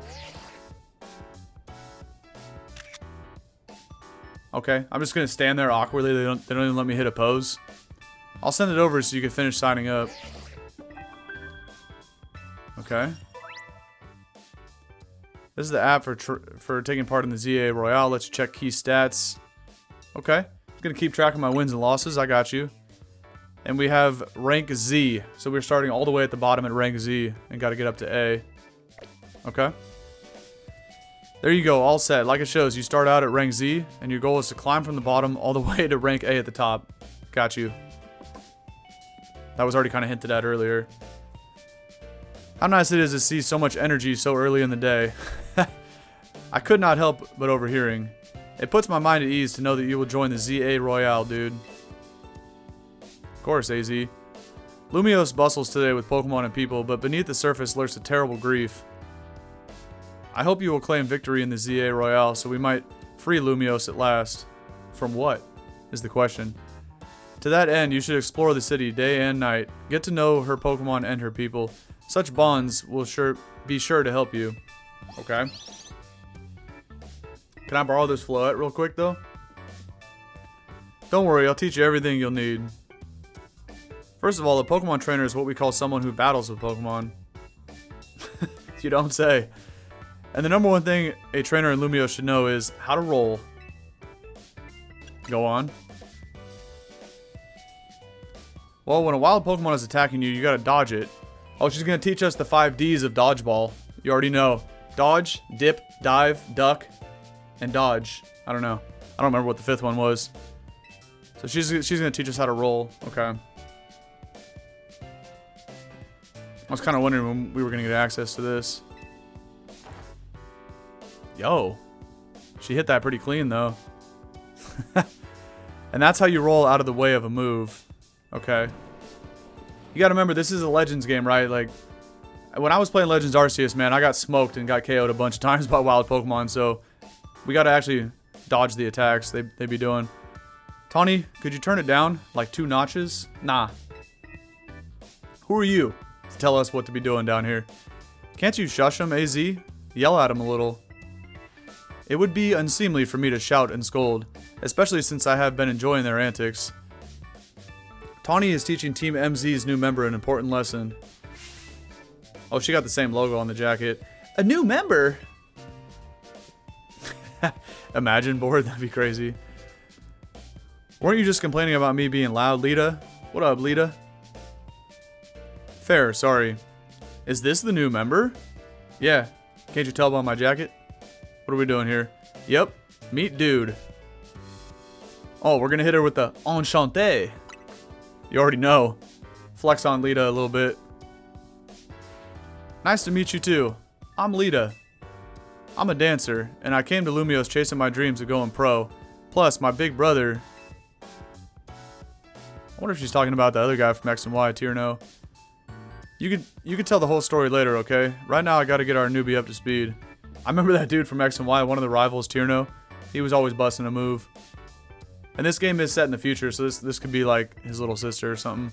Okay, I'm just gonna stand there awkwardly. They don't even let me hit a pose. I'll send it over so you can finish signing up. Okay. This is the app for taking part in the ZA Royale. Let's check key stats. Okay. I'm gonna keep track of my wins and losses. I got you. And we have rank Z. So we're starting all the way at the bottom at rank Z and got to get up to A. Okay. There you go, all set. Like it shows, you start out at rank Z, and your goal is to climb from the bottom all the way to rank A at the top. Got you. That was already kind of hinted at earlier. How nice it is to see so much energy so early in the day. I could not help but overhearing. It puts my mind at ease to know that you will join the ZA Royale, dude. Of course, AZ. Lumiose bustles today with Pokemon and people, but beneath the surface lurks a terrible grief. I hope you will claim victory in the ZA Royale so we might free Lumiose at last. From what? Is the question. To that end, you should explore the city day and night. Get to know her Pokemon and her people. Such bonds will be sure to help you. Okay. Can I borrow this Floette real quick, though? Don't worry, I'll teach you everything you'll need. First of all, a Pokemon trainer is what we call someone who battles with Pokemon. You don't say. And the number one thing a trainer in Lumiose should know is how to roll. Go on. Well, when a wild Pokemon is attacking you, you gotta dodge it. Oh, she's gonna teach us the 5 Ds of dodgeball. You already know. Dodge, dip, dive, duck, and dodge. I don't know. I don't remember what the 5th one was. So she's gonna teach us how to roll. Okay. I was kind of wondering when we were gonna get access to this. Yo. She hit that pretty clean, though. And that's how you roll out of the way of a move. Okay. You gotta remember, this is a Legends game, right? Like, when I was playing Legends Arceus, man, I got smoked and got KO'd a bunch of times by wild Pokemon, so we gotta actually dodge the attacks they be doing. Taunie, could you turn it down? Like 2 notches? Nah. Who are you to tell us what to be doing down here? Can't you shush them, AZ? Yell at them a little. It would be unseemly for me to shout and scold, especially since I have been enjoying their antics. Taunie is teaching Team MZ's new member an important lesson. Oh, she got the same logo on the jacket. A new member? Imagine bored, that'd be crazy. Weren't you just complaining about me being loud, Lida? What up, Lida? Fair, sorry. Is this the new member? Yeah. Can't you tell by my jacket? What are we doing here? Yep. Meet dude. Oh, we're gonna hit her with the enchanté. You already know. Flex on Lida a little bit. Nice to meet you too. I'm Lida. I'm a dancer, and I came to Lumiose chasing my dreams of going pro. Plus, my big brother... I wonder if she's talking about the other guy from X and Y, Tierno. You could tell the whole story later, okay? Right now I gotta get our newbie up to speed. I remember that dude from X and Y, one of the rivals, Tierno. He was always busting a move. And this game is set in the future, so this could be like his little sister or something.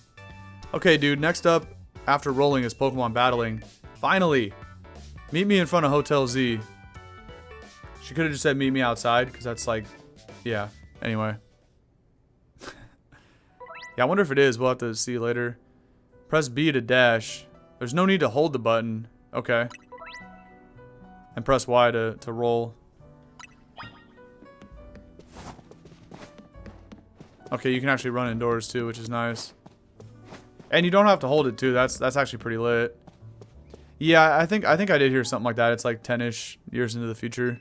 Okay, dude, next up, after rolling, is Pokemon battling. Finally! Meet me in front of Hotel Z. She could have just said meet me outside, because that's like, yeah. Anyway. Yeah, I wonder if it is. We'll have to see later. Press B to dash. There's no need to hold the button. Okay. And press Y to roll. Okay, you can actually run indoors too, which is nice. And you don't have to hold it too. That's actually pretty lit. Yeah, I think I did hear something like that. It's like 10-ish years into the future.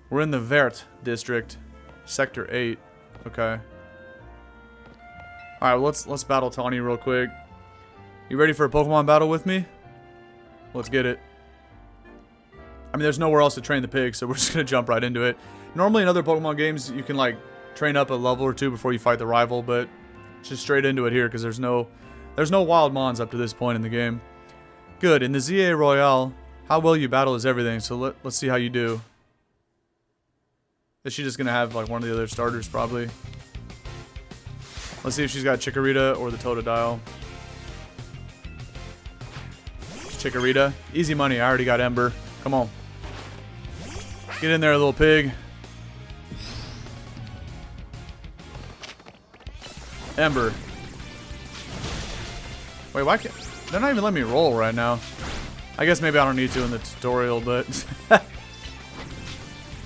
We're in the Vert district, sector 8. Okay. All right, well, let's battle Taunie real quick. You ready for a Pokemon battle with me? Let's get it. I mean, there's nowhere else to train the pig, so we're just gonna jump right into it. Normally in other Pokemon games, you can like train up a level or two before you fight the rival, but just straight into it here because there's no wild mons up to this point in the game. Good. In the ZA Royale, how well you battle is everything. So let's see how you do. Is she just gonna have like one of the other starters probably? Let's see if she's got Chikorita or the Totodile. Chikorita. Easy money. I already got Ember. Come on. Get in there, little pig. Ember. Wait, why can't... They're not even letting me roll right now. I guess maybe I don't need to in the tutorial, but...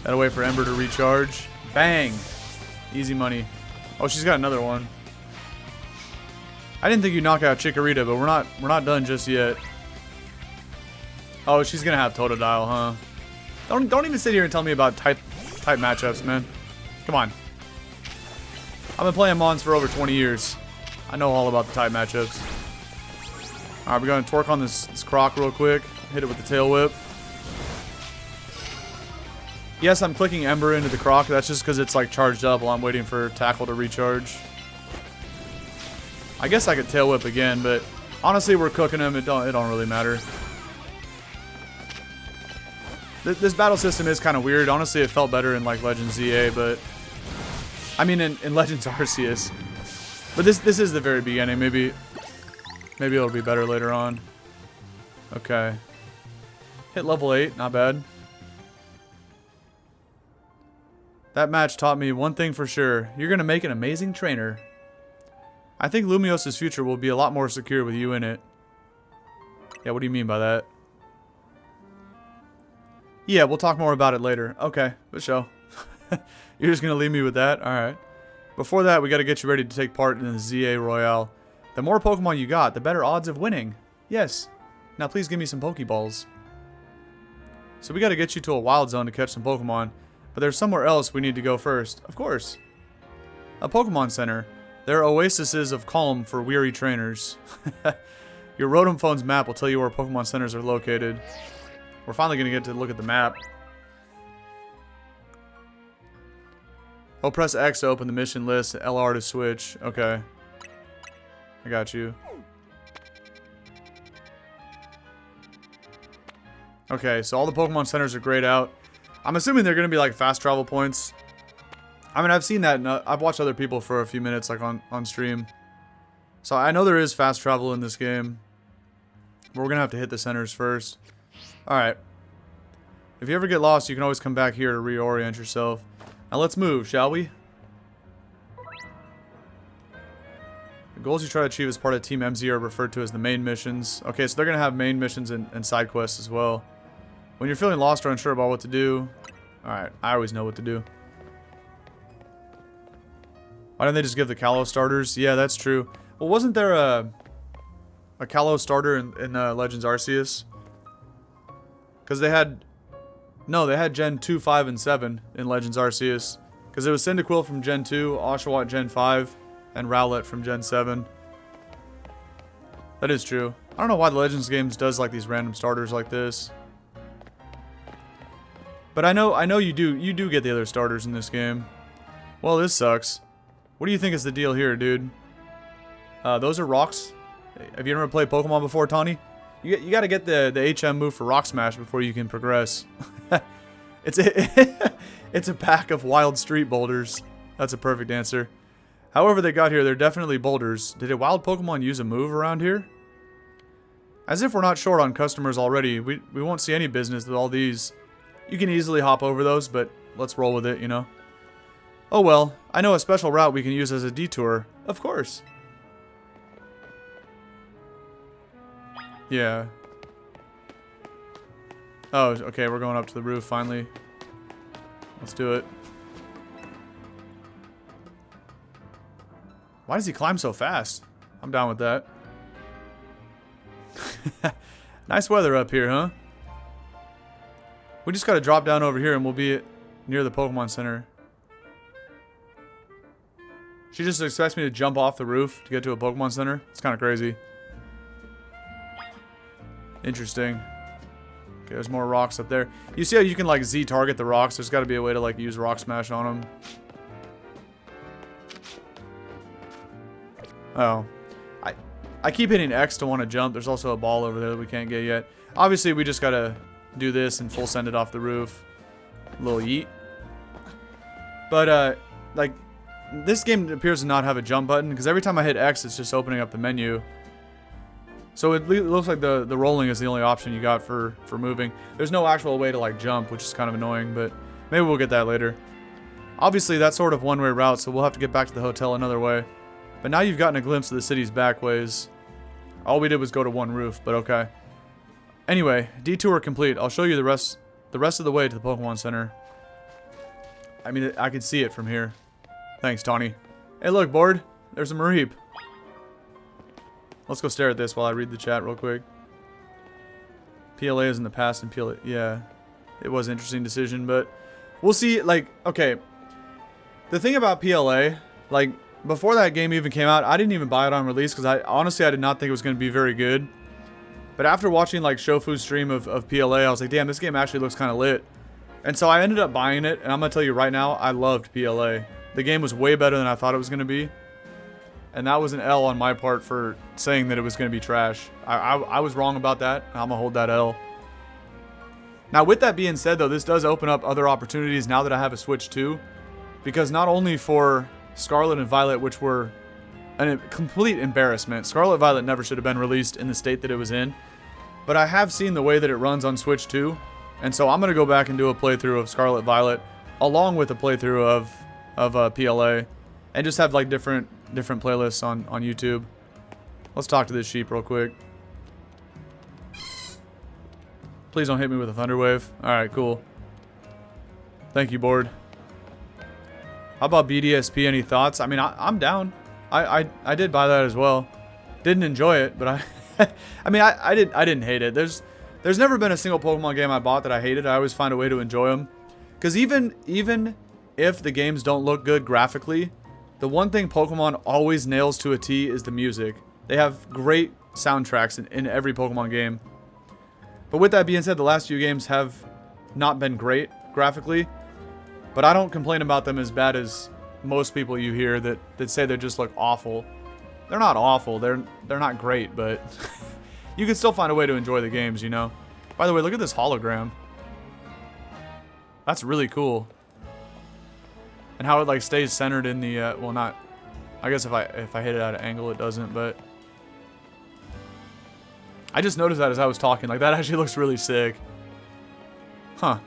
Gotta wait for Ember to recharge. Bang! Easy money. Oh, she's got another one. I didn't think you'd knock out Chikorita, but we're not done just yet. Oh, she's gonna have Totodile, huh? Don't even sit here and tell me about type matchups, man. Come on. I've been playing Mons for over 20 years. I know all about the type matchups. Alright, we're gonna twerk on this Croc real quick. Hit it with the Tail Whip. Yes, I'm clicking Ember into the Croc. That's just because it's like charged up while I'm waiting for Tackle to recharge. I guess I could Tail Whip again, but honestly, we're cooking him. It don't really matter. This battle system is kind of weird. Honestly, it felt better in like Legends ZA, but I mean in Legends Arceus. But this is the very beginning. Maybe it'll be better later on. Okay. Hit level 8, not bad. That match taught me one thing for sure. You're gonna make an amazing trainer. I think Lumiose's future will be a lot more secure with you in it. Yeah, what do you mean by that? Yeah, we'll talk more about it later. Okay, for sure. You're just gonna leave me with that? Alright. Before that, we gotta get you ready to take part in the ZA Royale. The more Pokemon you got, the better odds of winning. Yes. Now please give me some Pokeballs. So we gotta get you to a wild zone to catch some Pokemon. But there's somewhere else we need to go first. Of course. A Pokemon Center. There are oases of calm for weary trainers. Your Rotom phone's map will tell you where Pokemon Centers are located. We're finally gonna get to look at the map. Oh, press X to open the mission list, LR to switch. Okay. I got you. Okay, so all the Pokemon Centers are grayed out. I'm assuming they're going to be like fast travel points. I mean, I've seen that. And I've watched other people for a few minutes like on stream. So I know there is fast travel in this game. But we're going to have to hit the centers first. Alright. If you ever get lost, you can always come back here to reorient yourself. Now let's move, shall we? The goals you try to achieve as part of Team MZ are referred to as the main missions. Okay, so they're going to have main missions and side quests as well. When you're feeling lost or unsure about what to do... Alright, I always know what to do. Why didn't they just give the Kalos starters? Yeah, that's true. Well, wasn't there a Kalos starter in Legends Arceus? Because they had... No, they had Gen 2, 5, and 7 in Legends Arceus. Because it was Cyndaquil from Gen 2, Oshawott Gen 5, and Rowlet from Gen 7. That is true. I don't know why the Legends games does like these random starters like this. But I know you do get the other starters in this game. Well, this sucks. What do you think is the deal here, dude? Those are rocks. Have you ever played Pokemon before, Taunie? You got to get the HM move for Rock Smash before you can progress. It's a pack of wild street boulders. That's a perfect answer. However they got here, they're definitely boulders. Did a wild Pokemon use a move around here? As if we're not short on customers already. We won't see any business with all these. You can easily hop over those, but let's roll with it, you know? Oh well, I know a special route we can use as a detour. Of course. Yeah. Oh, okay, we're going up to the roof finally. Let's do it. Why does he climb so fast? I'm down with that. Nice weather up here, huh? We just gotta drop down over here and we'll be near the Pokemon Center. She just expects me to jump off the roof to get to a Pokemon Center? It's kind of crazy. Interesting. Okay, there's more rocks up there. You see how you can like Z target the rocks? There's got to be a way to like use Rock Smash on them. Oh. I keep hitting X to want to jump. There's also a ball over there that we can't get yet. Obviously, we just got to do this and full send it off the roof. A little yeet. But, like, this game appears to not have a jump button because every time I hit X, it's just opening up the menu. So it looks like the rolling is the only option you got for moving. There's no actual way to like jump, which is kind of annoying, but maybe we'll get that later. Obviously, that's sort of one-way route, so we'll have to get back to the hotel another way. But now you've gotten a glimpse of the city's back ways. All we did was go to one roof, but okay. Anyway, detour complete. I'll show you the rest of the way to the Pokemon Center. I mean, I can see it from here. Thanks, Taunie. Hey, look, bored. There's a Mareep. Let's go stare at this while I read the chat real quick. PLA is in the past and PLA... Yeah. It was an interesting decision, but... We'll see, like... Okay. The thing about PLA... Like, before that game even came out, I didn't even buy it on release, because honestly, I did not think it was going to be very good. But after watching, like, Shofu's stream of PLA, I was like, damn, this game actually looks kind of lit. And so I ended up buying it, and I'm going to tell you right now, I loved PLA. The game was way better than I thought it was going to be. And that was an L on my part for saying that it was going to be trash. I was wrong about that. I'm going to hold that L. Now, with that being said, though, this does open up other opportunities now that I have a Switch 2. Because not only for Scarlet and Violet, which were a complete embarrassment. Scarlet Violet never should have been released in the state that it was in. But I have seen the way that it runs on Switch 2. And so I'm going to go back and do a playthrough of Scarlet Violet along with a playthrough of PLA. And just have like different playlists on YouTube. Let's talk to this sheep real quick. Please don't hit me with a Thunder Wave. Alright, cool. Thank you, board. How about BDSP? Any thoughts? I mean, I'm down. I did buy that as well. Didn't enjoy it, but I mean, I didn't hate it. There's never been a single Pokemon game I bought that I hated. I always find a way to enjoy them. Because even if the games don't look good graphically, the one thing Pokemon always nails to a T is the music. They have great soundtracks in every Pokemon game. But with that being said, the last few games have not been great graphically. But I don't complain about them as bad as most people you hear that say they just look awful. They're not awful. They're not great, but you can still find a way to enjoy the games, you know. By the way, look at this hologram. That's really cool. And how it like stays centered in the well, not. I guess if I hit it at an angle, it doesn't. But I just noticed that as I was talking. Like that actually looks really sick. Huh.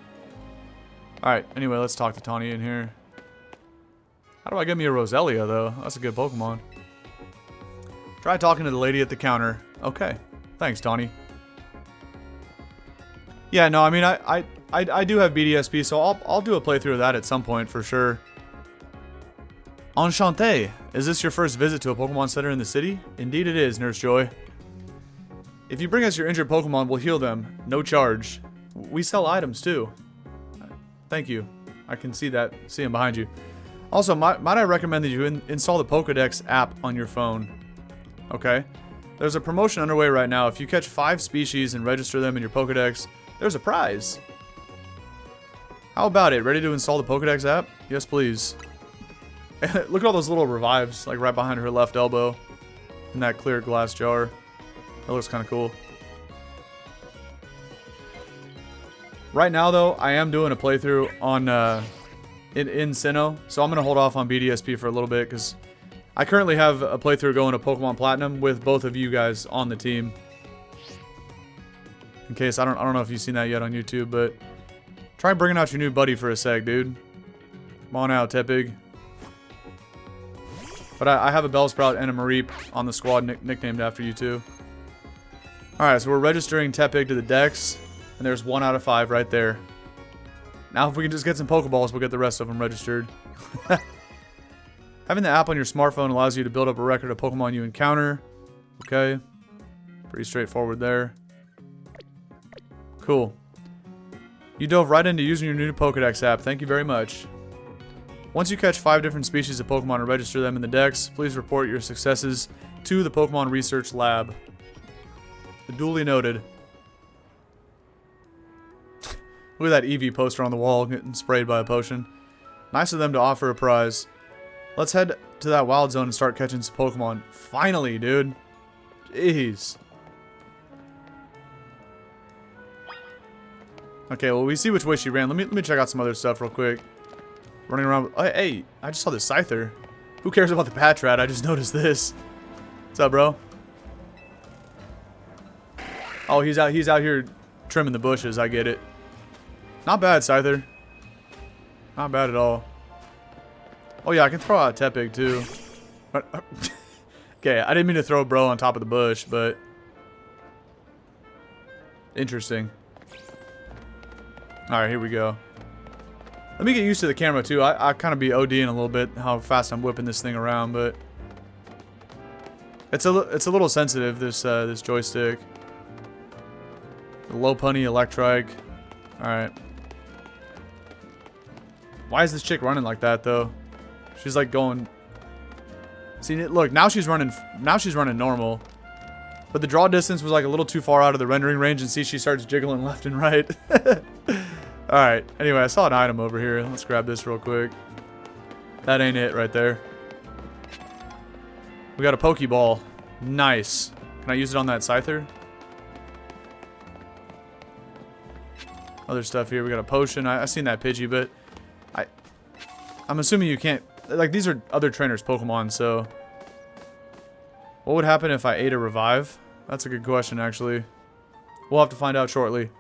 All right. Anyway, let's talk to Taunie in here. How do I get me a Roselia though? That's a good Pokemon. Try talking to the lady at the counter. Okay. Thanks, Taunie. Yeah. No. I mean, I do have BDSP, so I'll do a playthrough of that at some point for sure. Enchanté! Is this your first visit to a Pokemon Center in the city? Indeed it is, Nurse Joy. If you bring us your injured Pokemon, we'll heal them. No charge. We sell items too. Thank you. I can see them behind you. Also, might I recommend that you install the Pokédex app on your phone. Okay? There's a promotion underway right now. If you catch 5 species and register them in your Pokédex, there's a prize. How about it? Ready to install the Pokédex app? Yes, please. Look at all those little revives, like right behind her left elbow. In that clear glass jar. That looks kind of cool. Right now, though, I am doing a playthrough on in Sinnoh, so I'm going to hold off on BDSP for a little bit, because I currently have a playthrough going to Pokemon Platinum with both of you guys on the team. In case, I don't know if you've seen that yet on YouTube, but try bringing out your new buddy for a sec, dude. Come on out, Tepig. But I have a Bellsprout and a Mareep on the squad nicknamed after you two. Alright, so we're registering Tepig to the Dex, and there's 1 out of 5 right there. Now if we can just get some Pokeballs, we'll get the rest of them registered. Having the app on your smartphone allows you to build up a record of Pokemon you encounter. Okay. Pretty straightforward there. Cool. You dove right into using your new Pokedex app. Thank you very much. Once you catch 5 different species of Pokemon and register them in the Dex, please report your successes to the Pokemon Research Lab. Duly noted. Look at that Eevee poster on the wall getting sprayed by a potion. Nice of them to offer a prize. Let's head to that wild zone and start catching some Pokemon. Finally, dude. Jeez. Okay, well, we see which way she ran. Let me check out some other stuff real quick. Running around. Oh, hey, I just saw this Scyther. Who cares about the Patrat? I just noticed this. What's up, bro? Oh, he's out here trimming the bushes. I get it. Not bad, Scyther. Not bad at all. Oh yeah, I can throw out Tepig too. Okay, I didn't mean to throw bro on top of the bush, but interesting. All right, here we go. Let me get used to the camera too. I kind of be ODing a little bit how fast I'm whipping this thing around, but it's a little sensitive, this this joystick. The Lopunny, Electrike. All right. Why is this chick running like that though? She's like going. See, look, now she's running. Now she's running normal. But the draw distance was like a little too far out of the rendering range, and see, she starts jiggling left and right. Alright, anyway, I saw an item over here. Let's grab this real quick. That ain't it right there. We got a Pokeball. Nice. Can I use it on that Scyther? Other stuff here. We got a potion. I seen that Pidgey, but I'm assuming you can't. Like, these are other trainers' Pokemon, so what would happen if I ate a revive? That's a good question, actually. We'll have to find out shortly.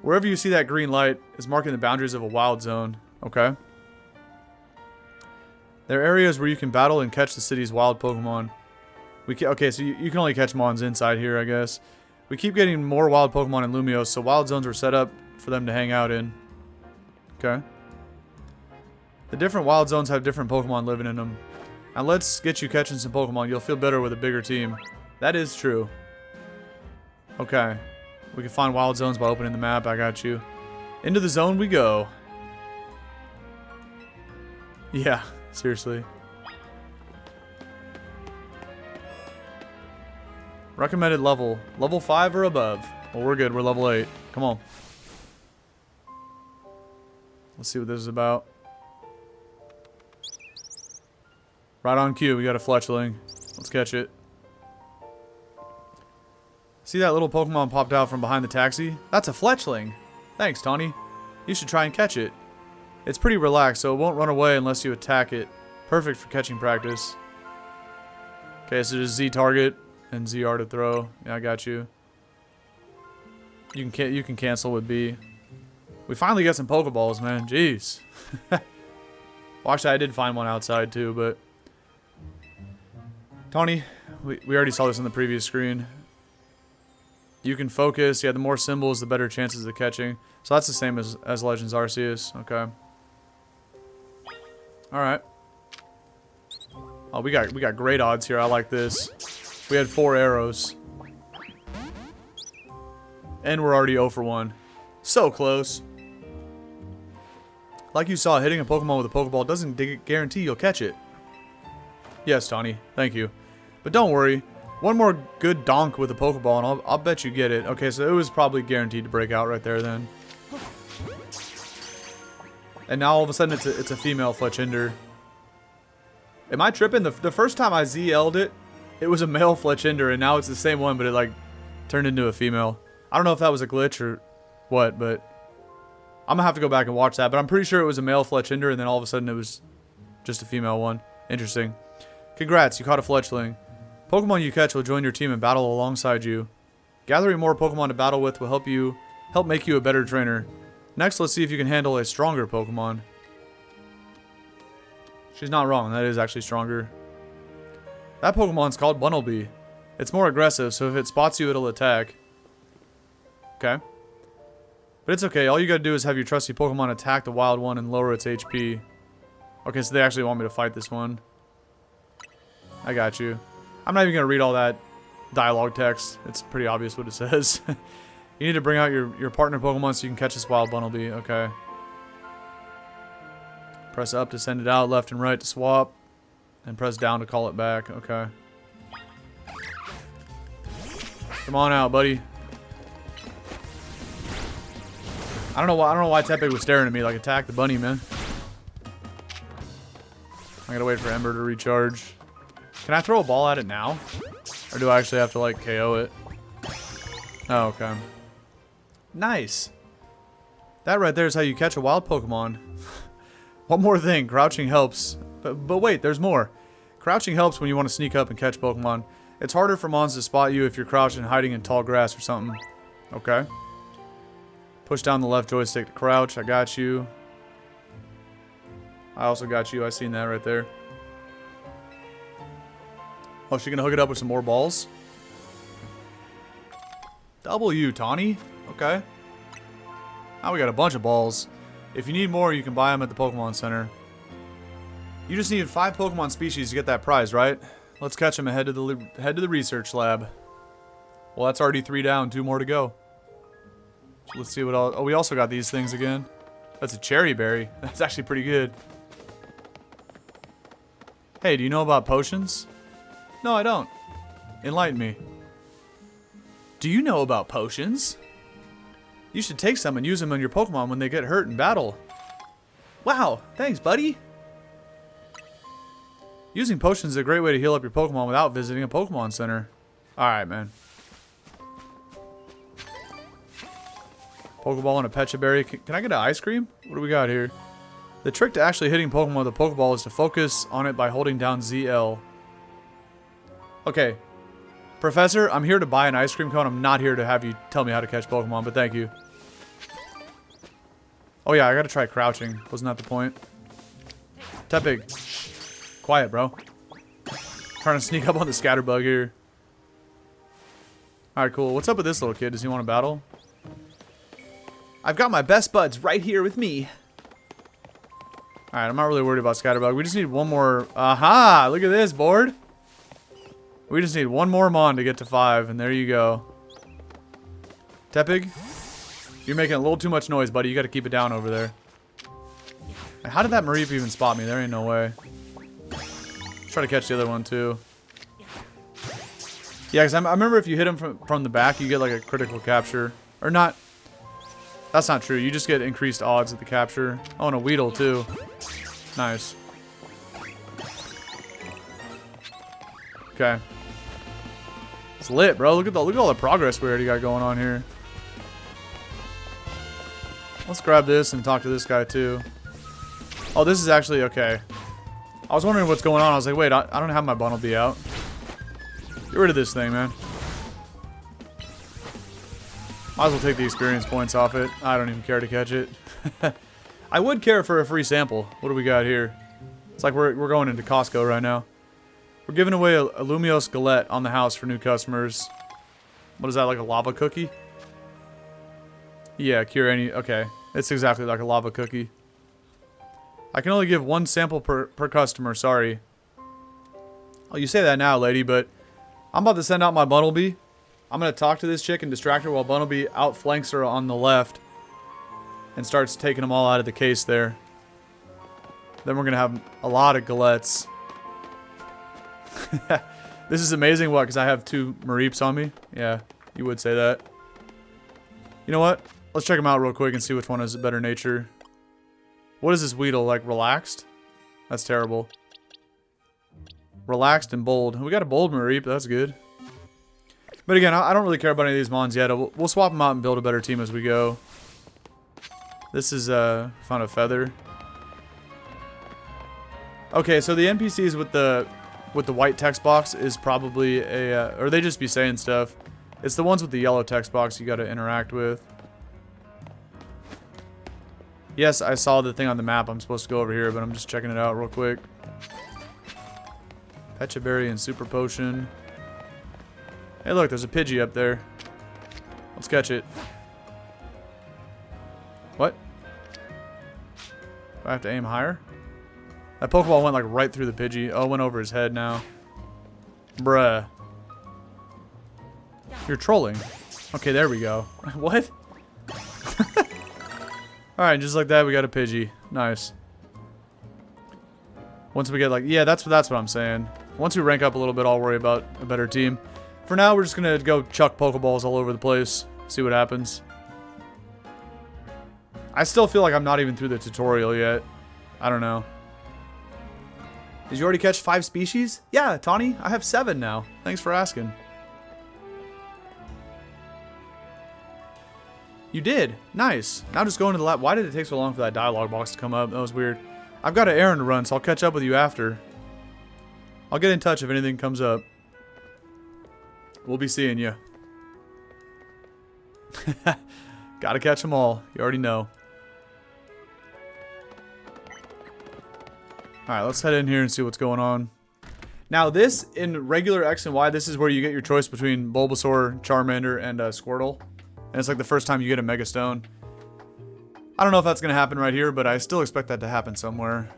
Wherever you see that green light is marking the boundaries of a wild zone. Okay. There are areas where you can battle and catch the city's wild Pokemon. Okay, so you can only catch Mons inside here, I guess. We keep getting more wild Pokemon in Lumiose, so wild zones are set up for them to hang out in. Okay. The different wild zones have different Pokemon living in them. Now let's get you catching some Pokemon. You'll feel better with a bigger team. That is true. Okay. We can find wild zones by opening the map. I got you. Into the zone we go. Yeah, seriously. Recommended level. Level 5 or above. Well, we're good. We're level 8. Come on. Let's see what this is about. Right on cue. We got a Fletchling. Let's catch it. See that little Pokemon popped out from behind the taxi? That's a Fletchling. Thanks, Taunie. You should try and catch it. It's pretty relaxed, so it won't run away unless you attack it. Perfect for catching practice. Okay, so just Z target and ZR to throw. Yeah, I got you. You can cancel with B. We finally got some Pokeballs, man. Jeez. Well, actually, I did find one outside too, but Taunie, we already saw this on the previous screen. You can focus. Yeah, the more symbols, the better chances of catching. So that's the same as Legends Arceus. Okay. All right. Oh, we got great odds here. I like this. We had 4 arrows, and we're already 0 for 1. So close. Like you saw, hitting a Pokemon with a Pokeball doesn't guarantee you'll catch it. Yes, Taunie. Thank you. But don't worry. One more good donk with a Pokeball, and I'll bet you get it. Okay, so it was probably guaranteed to break out right there then. And now all of a sudden it's a female Fletchinder. Am I tripping? The first time I ZL'd it, it was a male Fletchinder, and now it's the same one, but it like turned into a female. I don't know if that was a glitch or what, but I'm gonna have to go back and watch that. But I'm pretty sure it was a male Fletchinder, and then all of a sudden it was just a female one. Interesting. Congrats, you caught a fletchling. Pokemon you catch will join your team and battle alongside you. Gathering more Pokemon to battle with will help make you a better trainer. Next, let's see if you can handle a stronger Pokemon. She's not wrong, that is actually stronger. That Pokemon's called Bunnelby. It's more aggressive, so if it spots you, it'll attack. Okay. But it's okay, all you gotta do is have your trusty Pokemon attack the wild one and lower its HP. Okay, so they actually want me to fight this one. I got you. I'm not even gonna read all that dialogue text. It's pretty obvious what it says. You need to bring out your partner Pokemon so you can catch this wild Bunnelby. Okay. Press up to send it out, left and right to swap. And press down to call it back. Okay. Come on out, buddy. I don't know why Tepig was staring at me like attack the bunny, man. I gotta wait for Ember to recharge. Can I throw a ball at it now? Or do I actually have to like KO it? Oh, okay. Nice. That right there is how you catch a wild Pokemon. One more thing, crouching helps. But wait, there's more. Crouching helps when you want to sneak up and catch Pokemon. It's harder for Mons to spot you if you're crouched and hiding in tall grass or something. Okay. Push down the left joystick to crouch. I got you. I also got you. I seen that right there. Oh, she gonna hook it up with some more balls? W, Taunie. Okay. Now we got a bunch of balls. If you need more, you can buy them at the Pokemon Center. You just needed 5 Pokemon species to get that prize, right? Let's catch them and head to the research lab. Well, that's already 3 down, 2 more to go. So let's see what else. Oh, we also got these things again. That's a cherry berry. That's actually pretty good. Hey, do you know about potions? No, I don't. Enlighten me. Do you know about potions? You should take some and use them on your Pokemon when they get hurt in battle. Wow, thanks, buddy. Using potions is a great way to heal up your Pokemon without visiting a Pokemon Center. Alright, man. Pokeball and a Pecha Berry. Can I get an ice cream? What do we got here? The trick to actually hitting Pokemon with a Pokeball is to focus on it by holding down ZL. Okay. Professor, I'm here to buy an ice cream cone. I'm not here to have you tell me how to catch Pokemon, but thank you. Oh yeah, I gotta try crouching. Wasn't that the point? Tepig. Quiet, bro. Trying to sneak up on the Scatterbug here. Alright, cool. What's up with this little kid? Does he want to battle? I've got my best buds right here with me. Alright, I'm not really worried about Scatterbug. We just need one more. Aha! Look at this, board. We just need one more Mon to get to 5, and there you go. Tepig, you're making a little too much noise, buddy. You gotta keep it down over there. How did that Mareep even spot me? There ain't no way. Let's try to catch the other one, too. Yeah, because I remember if you hit him from the back, you get like a critical capture. Or not. That's not true. You just get increased odds at the capture. Oh, and a Weedle, too. Nice. Okay. It's lit, bro. Look at all the progress we already got going on here. Let's grab this and talk to this guy, too. Oh, this is actually okay. I was wondering what's going on. I was like, wait, I don't have my Bunnelby out. Get rid of this thing, man. Might as well take the experience points off it. I don't even care to catch it. I would care for a free sample. What do we got here? It's like we're going into Costco right now. We're giving away a Lumiose Galette on the house for new customers. What is that, like a lava cookie? Yeah, cure any... Okay. It's exactly like a lava cookie. I can only give 1 sample per customer, sorry. Oh, you say that now, lady, but... I'm about to send out my Bunnelby. I'm going to talk to this chick and distract her while Bunnelby outflanks her on the left. And starts taking them all out of the case there. Then we're going to have a lot of Galettes. This is amazing, what? Because I have 2 Mareeps on me? Yeah, you would say that. You know what? Let's check them out real quick and see which one has a better nature. What is this Weedle? Like, relaxed? That's terrible. Relaxed and bold. We got a bold Mareep. That's good. But again, I don't really care about any of these mons yet. We'll swap them out and build a better team as we go. This is, found a feather. Okay, so the NPCs with the white text box is probably a, or they just be saying stuff. It's the ones with the yellow text box you gotta interact with. Yes, I saw the thing on the map. I'm supposed to go over here, but I'm just checking it out real quick. Pecha Berry and Super Potion. Hey, look, there's a Pidgey up there. Let's catch it. What? Do I have to aim higher? That Pokeball went like right through the Pidgey. Oh, it went over his head now. Bruh. You're trolling. Okay, there we go. What? Alright, just like that, we got a Pidgey. Nice. Once we get like... Yeah, that's what I'm saying. Once we rank up a little bit, I'll worry about a better team. For now, we're just going to go chuck Pokeballs all over the place. See what happens. I still feel like I'm not even through the tutorial yet. I don't know. Did you already catch 5 species? Yeah, Taunie, I have 7 now. Thanks for asking. You did. Nice. Now just go into the lab. Why did it take so long for that dialogue box to come up? That was weird. I've got an errand to run, so I'll catch up with you after. I'll get in touch if anything comes up. We'll be seeing you. Gotta catch them all. You already know. Alright, let's head in here and see what's going on. Now this, in regular X and Y, this is where you get your choice between Bulbasaur, Charmander, and Squirtle. And it's like the first time you get a Mega Stone. I don't know if that's going to happen right here, but I still expect that to happen somewhere.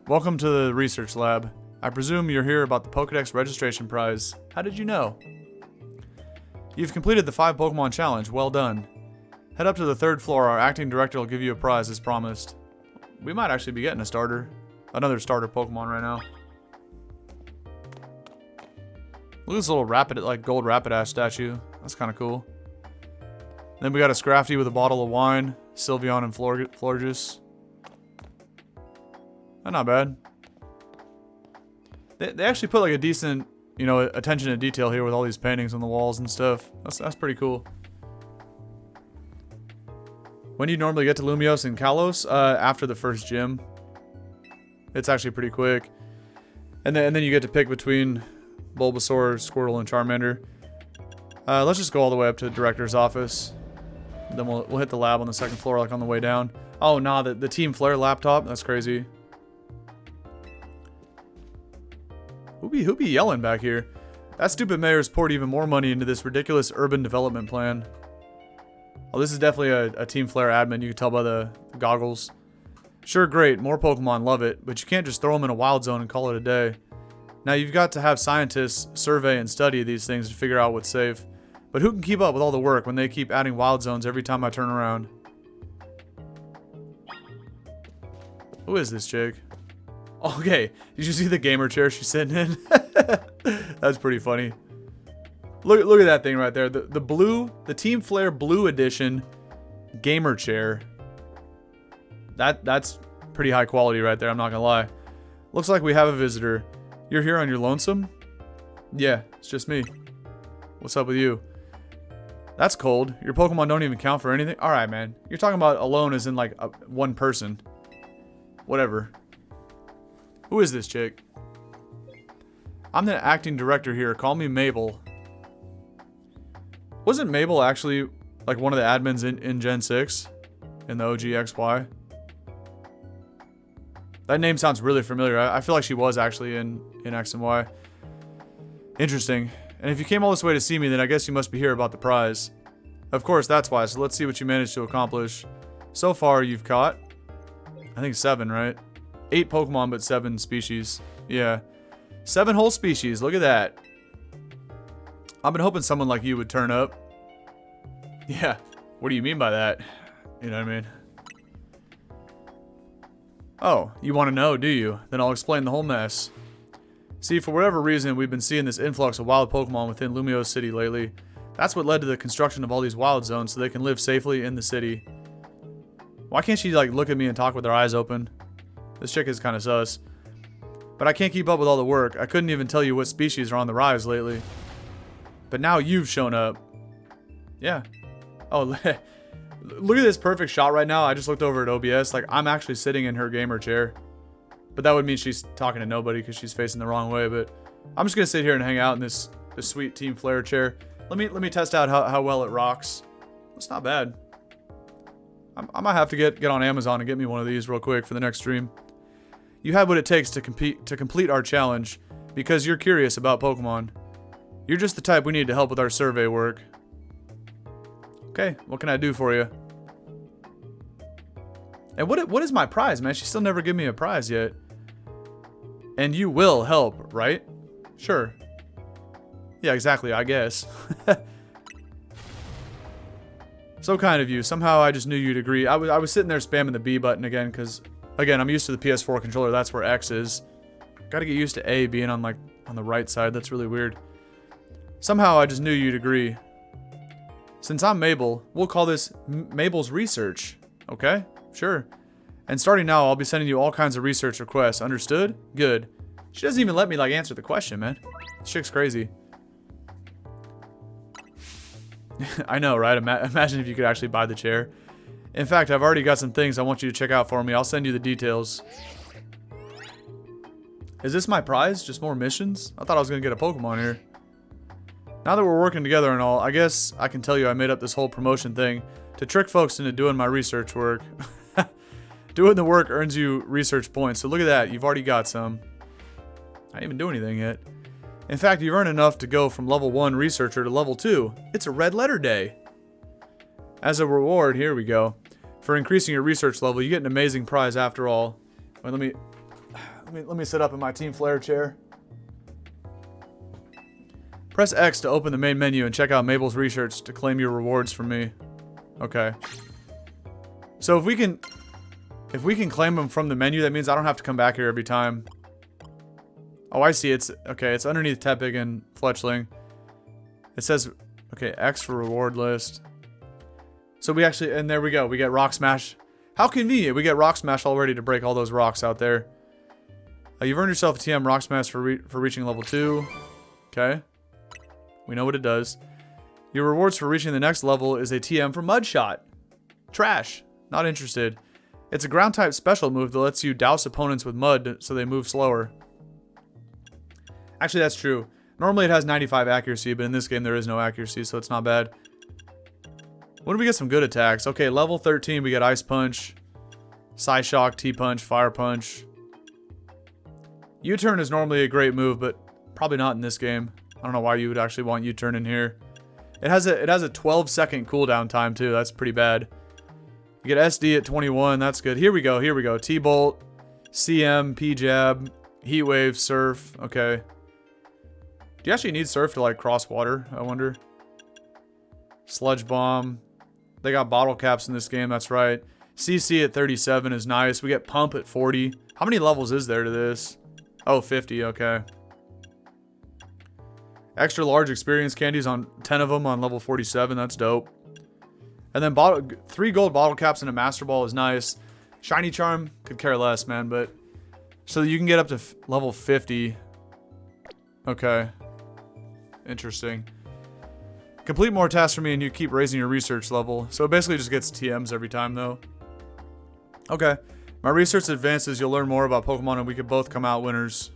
Welcome to the research lab. I presume you're here about the Pokedex registration prize. How did you know? You've completed the 5 Pokemon challenge. Well done. Head up to the 3rd floor. Our acting director will give you a prize as promised. We might actually be getting a starter. Another starter Pokemon right now. Look at this little like gold Rapidash statue. That's kind of cool. Then we got a Scrafty with a bottle of wine. Sylveon and Florges. Not bad. They actually put like a decent, you know, attention to detail here with all these paintings on the walls and stuff. That's pretty cool. When do you normally get to Lumiose and Kalos? After the first gym. It's actually pretty quick. And then you get to pick between Bulbasaur, Squirtle, and Charmander. Let's just go all the way up to the director's office. Then we'll hit the lab on the 2nd floor, like on the way down. Oh, nah, the Team Flare laptop. That's crazy. Who be yelling back here? That stupid mayor's poured even more money into this ridiculous urban development plan. Oh, this is definitely a Team Flare admin. You can tell by the goggles. Sure, great. More Pokemon, love it. But you can't just throw them in a wild zone and call it a day. Now, you've got to have scientists survey and study these things to figure out what's safe. But who can keep up with all the work when they keep adding wild zones every time I turn around? Who is this chick? Okay, did you see the gamer chair she's sitting in? That's pretty funny. Look at that thing right there. The blue, the Team Flare Blue Edition gamer chair. That's pretty high quality right there, I'm not gonna lie. Looks like we have a visitor. You're here on your lonesome? Yeah, it's just me. What's up with you? That's cold. Your Pokemon don't even count for anything? Alright, man. You're talking about alone as in like one person. Whatever. Who is this chick? I'm the acting director here. Call me Mabel. Wasn't Mabel actually like one of the admins in Gen 6? In the OG XY? That name sounds really familiar. I feel like she was actually in X and Y. Interesting. And if you came all this way to see me, then I guess you must be here about the prize. Of course, that's why. So let's see what you managed to accomplish. So far, you've caught, I think 7, right? 8 Pokemon, but 7 species. Yeah. 7 whole species. Look at that. I've been hoping someone like you would turn up. Yeah. What do you mean by that? You know what I mean? Oh, you want to know, do you? Then I'll explain the whole mess. See, for whatever reason, we've been seeing this influx of wild Pokemon within Lumiose City lately. That's what led to the construction of all these wild zones so they can live safely in the city. Why can't she, like, look at me and talk with her eyes open? This chick is kind of sus. But But I can't keep up with all the work. I couldn't even tell you what species are on the rise lately. But now you've shown up. Yeah. Oh, look at this perfect shot right now. I just looked over at OBS. Like, I'm actually sitting in her gamer chair. But that would mean she's talking to nobody because she's facing the wrong way. But I'm just going to sit here and hang out in this sweet Team Flare chair. Let me test out how well it rocks. It's not bad. I might have to get on Amazon and get me one of these real quick for the next stream. You have what it takes to complete our challenge because you're curious about Pokemon. You're just the type we need to help with our survey work. Okay, what can I do for you? And what is my prize, man? She still never gave me a prize yet. And you will help, right? Sure. Yeah, exactly, I guess. So kind of you. Somehow I just knew you'd agree. I was sitting there spamming the B button again because, again, I'm used to the PS4 controller. That's where X is. Gotta get used to A being on the right side. That's really weird. Somehow I just knew you'd agree. Since I'm Mabel, we'll call this Mabel's Research. Okay? Sure. And starting now, I'll be sending you all kinds of research requests. Understood? Good. She doesn't even let me, like, answer the question, man. This chick's crazy. I know, right? Imagine if you could actually buy the chair. In fact, I've already got some things I want you to check out for me. I'll send you the details. Is this my prize? Just more missions? I thought I was going to get a Pokemon here. Now that we're working together and all, I guess I can tell you I made up this whole promotion thing to trick folks into doing my research work. Doing the work earns you research points. So look at that. You've already got some. I didn't even do anything yet. In fact, you've earned enough to go from level 1 researcher to level 2. It's a red letter day. As a reward, here we go. For increasing your research level, you get an amazing prize after all. Wait, let me sit up in my Team Flare chair. Press X to open the main menu and check out Mabel's research to claim your rewards from me. Okay. So if we can claim them from the menu, that means I don't have to come back here every time. Oh, I see. It's underneath Tepig and Fletchling. It says, okay, X for reward list. So we actually, and there we go. We get Rock Smash. How convenient. We get Rock Smash all ready to break all those rocks out there. You've earned yourself a TM Rock Smash for reaching level 2. Okay. We know what it does. Your rewards for reaching the next level is a TM for Mud Shot. Trash. Not interested. It's a ground type special move that lets you douse opponents with mud so they move slower. Actually, that's true. Normally it has 95 accuracy, but in this game there is no accuracy, so it's not bad. When do we get some good attacks? Okay, level 13 we get Ice Punch, Psyshock, T-Punch, Fire Punch. U-Turn is normally a great move, but probably not in this game. I don't know why you would actually want U-Turn in here. It has a 12-second cooldown time too. That's pretty bad. You get SD at 21. That's good. Here we go. Here we go. T-Bolt, CM, P-Jab, Heat Wave, Surf. Okay. Do you actually need Surf to, like, cross water, I wonder? Sludge Bomb. They got bottle caps in this game, that's right. CC at 37 is nice. We get Pump at 40. How many levels is there to this? Oh, 50, okay. Extra large experience candies on 10 of them on level 47, that's dope. And then 3 gold bottle caps and a Master Ball is nice. Shiny Charm, could care less, man, but... So you can get up to level 50. Okay. Interesting. Complete more tasks for me and you keep raising your research level. So it basically just gets TMs every time though. Okay. My research advances, you'll learn more about Pokemon and we could both come out winners.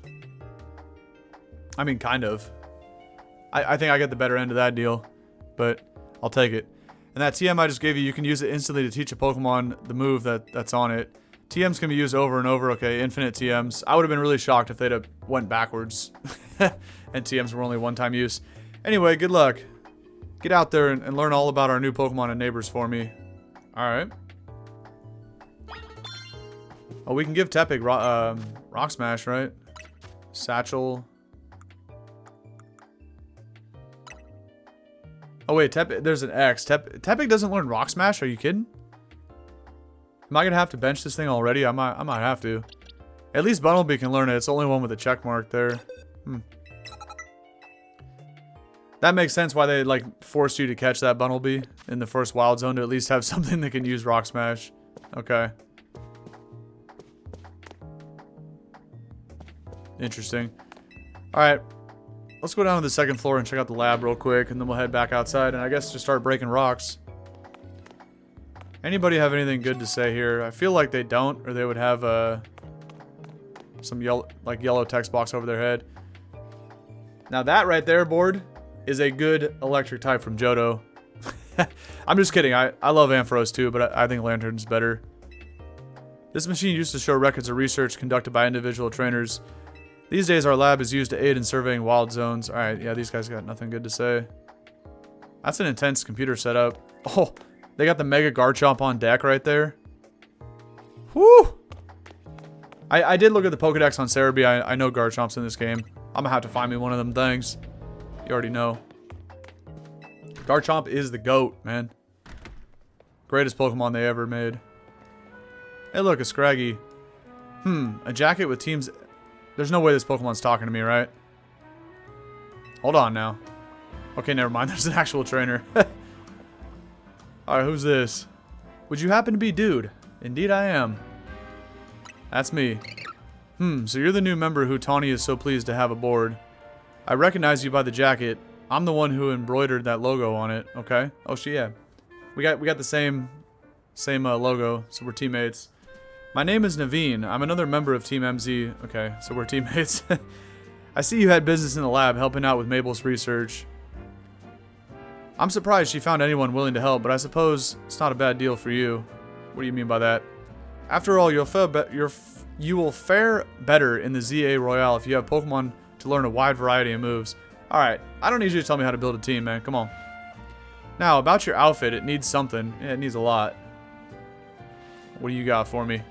I mean, kind of. I think I get the better end of that deal. But I'll take it. And that TM I just gave you, you can use it instantly to teach a Pokemon the move that's on it. TMs can be used over and over. Okay, infinite TMs. I would have been really shocked if they'd have went backwards. And TMs were only one-time use. Anyway, good luck. Get out there and learn all about our new Pokemon and neighbors for me. Alright. Oh, we can give Tepig Rock Smash, right? Satchel. Oh, wait, Tepig, there's an X. Tepig doesn't learn Rock Smash? Are you kidding? Am I going to have to bench this thing already? I might have to. At least Bunnelby can learn it. It's the only one with a check mark there. That makes sense why they, like, forced you to catch that Bunnelby in the first Wild Zone to at least have something that can use Rock Smash. Okay. Interesting. Alright. Let's go down to the second floor and check out the lab real quick, and then we'll head back outside and I guess just start breaking rocks. Anybody have anything good to say here? I feel like they don't, or they would have some yellow text box over their head. Now that right there, board, is a good electric type from Johto. I'm just kidding. I love Ampharos too, but I think Lantern's better. This machine used to show records of research conducted by individual trainers. These days, our lab is used to aid in surveying wild zones. Alright, yeah, these guys got nothing good to say. That's an intense computer setup. Oh, they got the Mega Garchomp on deck right there. Whew! I did look at the Pokedex on Cerebi. I know Garchomp's in this game. I'm gonna have to find me one of them things. You already know. Garchomp is the GOAT, man. Greatest Pokemon they ever made. Hey, look, a Scraggy. A jacket with teams... There's no way this Pokemon's talking to me, right? Hold on now. Okay, never mind. There's an actual trainer. Alright, who's this? Would you happen to be Dude? Indeed I am. That's me. So you're the new member who Taunie is so pleased to have aboard. I recognize you by the jacket. I'm the one who embroidered that logo on it, okay? Oh, yeah. We got the same logo, so we're teammates. My name is Naveen. I'm another member of Team MZ. Okay, so we're teammates. I see you had business in the lab helping out with Mabel's research. I'm surprised she found anyone willing to help, but I suppose it's not a bad deal for you. What do you mean by that? After all, you will fare better in the ZA Royale if you have Pokemon to learn a wide variety of moves. Alright, I don't need you to tell me how to build a team, man. Come on. Now, about your outfit, it needs something. Yeah, it needs a lot. What do you got for me?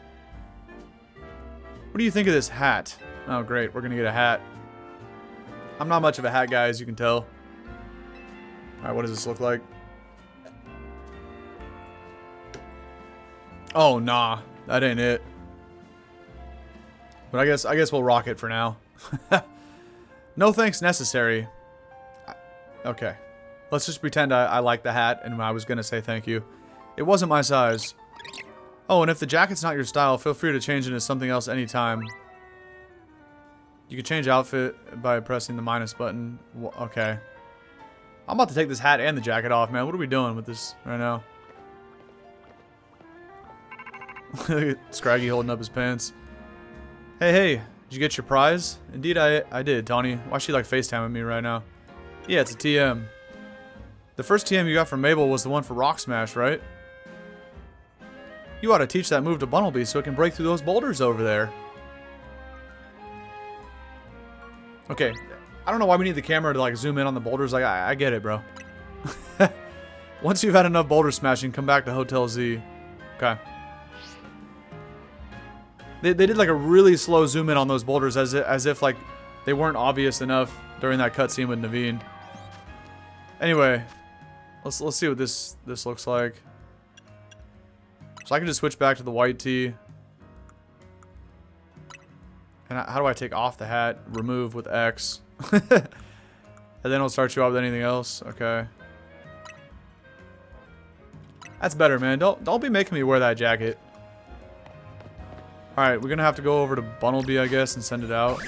What do you think of this hat? Oh, great. We're going to get a hat. I'm not much of a hat guy, as you can tell. Alright, what does this look like? Oh, nah. That ain't it. But I guess we'll rock it for now. No thanks necessary. Okay. Let's just pretend I like the hat and I was going to say thank you. It wasn't my size. Oh, and if the jacket's not your style, feel free to change it into something else anytime. You can change outfit by pressing the minus button. Okay. I'm about to take this hat and the jacket off, man. What are we doing with this right now? Scraggy holding up his pants. Hey, did you get your prize? Indeed, I did, Taunie. Why is she like FaceTiming me right now? Yeah, it's a TM. The first TM you got from Mabel was the one for Rock Smash, right? You ought to teach that move to Bunnelby so it can break through those boulders over there. Okay, I don't know why we need the camera to like zoom in on the boulders. Like, I get it, bro. Once you've had enough boulder smashing, come back to Hotel Z. Okay. They did like a really slow zoom in on those boulders as if like they weren't obvious enough during that cutscene with Naveen. Anyway, let's see what this looks like. So I can just switch back to the white tee. And how do I take off the hat? Remove with X. And then it'll start you off with anything else. Okay. That's better, man. Don't be making me wear that jacket. Alright, we're gonna have to go over to Bunnelby, I guess, and send it out.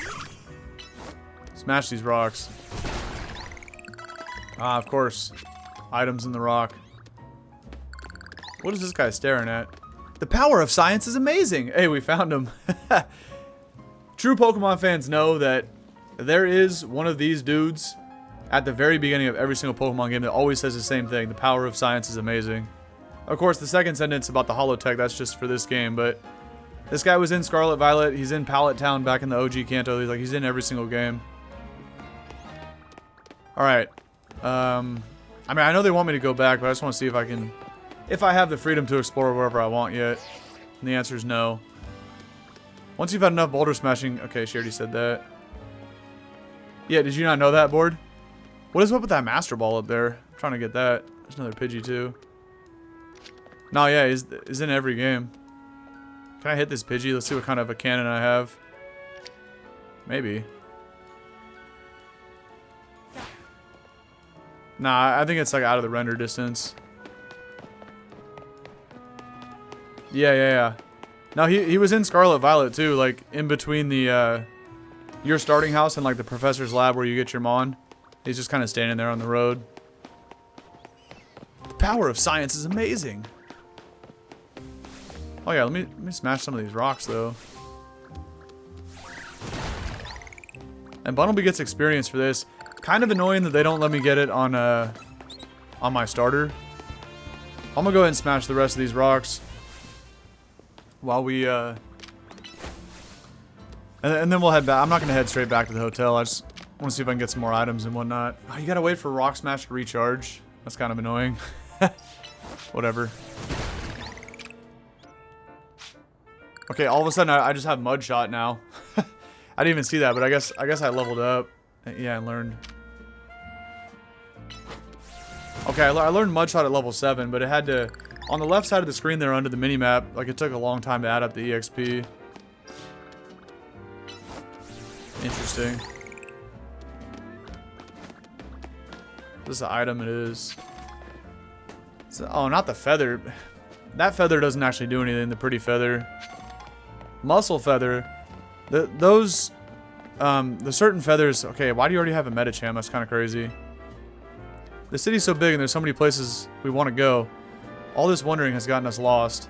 Smash these rocks. Ah, of course. Items in the rock. What is this guy staring at? The power of science is amazing! Hey, we found him. True Pokemon fans know that there is one of these dudes at the very beginning of every single Pokemon game that always says the same thing. The power of science is amazing. Of course, the second sentence about the Holotech, that's just for this game, but this guy was in Scarlet Violet. He's in Pallet Town back in the OG Kanto. He's in every single game. Alright. I mean, I know they want me to go back, but I just want to see if I can... If I have the freedom to explore wherever I want yet. And the answer is no. Once you've had enough boulder smashing... Okay, she already said that. Yeah, did you not know that, board? What is up with that Master Ball up there? I'm trying to get that. There's another Pidgey, too. No, yeah, he's in every game. Can I hit this Pidgey? Let's see what kind of a cannon I have. Maybe. Nah, I think it's like out of the render distance. Yeah. No, he was in Scarlet Violet too, like in between the your starting house and like the professor's lab where you get your Mon. He's just kind of standing there on the road. The power of science is amazing. Oh yeah, let me smash some of these rocks though. And Bunnelby gets experience for this. Kind of annoying that they don't let me get it on my starter. I'm gonna go ahead and smash the rest of these rocks while we and then we'll head back. I'm not gonna head straight back to the hotel. I just want to see if I can get some more items and whatnot. Oh, you gotta wait for Rock Smash to recharge. That's kind of annoying. Whatever. Okay, all of a sudden I just have Mud Shot now. I didn't even see that, but I guess I leveled up. Yeah, I learned. Okay, I learned Mud Shot at level 7, but it had to, on the left side of the screen there under the minimap, like it took a long time to add up the EXP. Interesting. This is the item it is. Oh, not the feather. That feather doesn't actually do anything, the pretty feather. Muscle feather. The certain feathers. Okay, why do you already have a Medicham? That's kind of crazy. The city's so big and there's so many places we want to go. All this wandering has gotten us lost.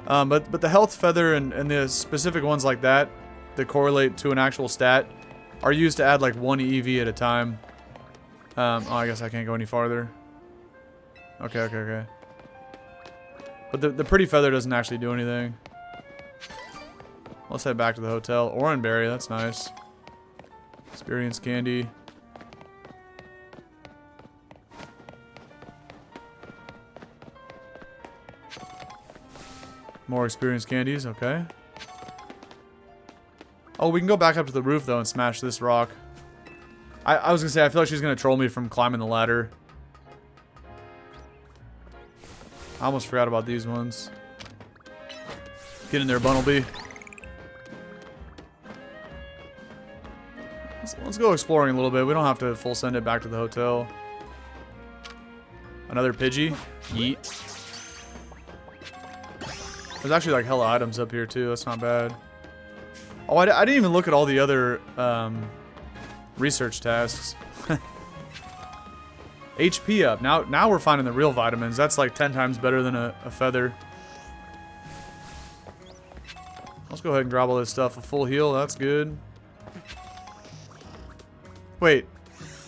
But the health feather and the specific ones like that correlate to an actual stat are used to add like 1 EV at a time. Oh, I guess I can't go any farther. Okay. But the pretty feather doesn't actually do anything. Let's head back to the hotel. Oranberry, that's nice. Experience candy. More experience candies, okay. Oh, we can go back up to the roof though and smash this rock. I was gonna say, I feel like she's gonna troll me from climbing the ladder. I almost forgot about these ones. Get in there, Bunnelby. Let's go exploring a little bit. We don't have to full send it back to the hotel. Another Pidgey. Yeet. There's actually like hella items up here too. That's not bad. Oh, I didn't even look at all the other research tasks. HP up. Now we're finding the real vitamins. That's like 10 times better than a feather. Let's go ahead and grab all this stuff. A full heal. That's good. Wait.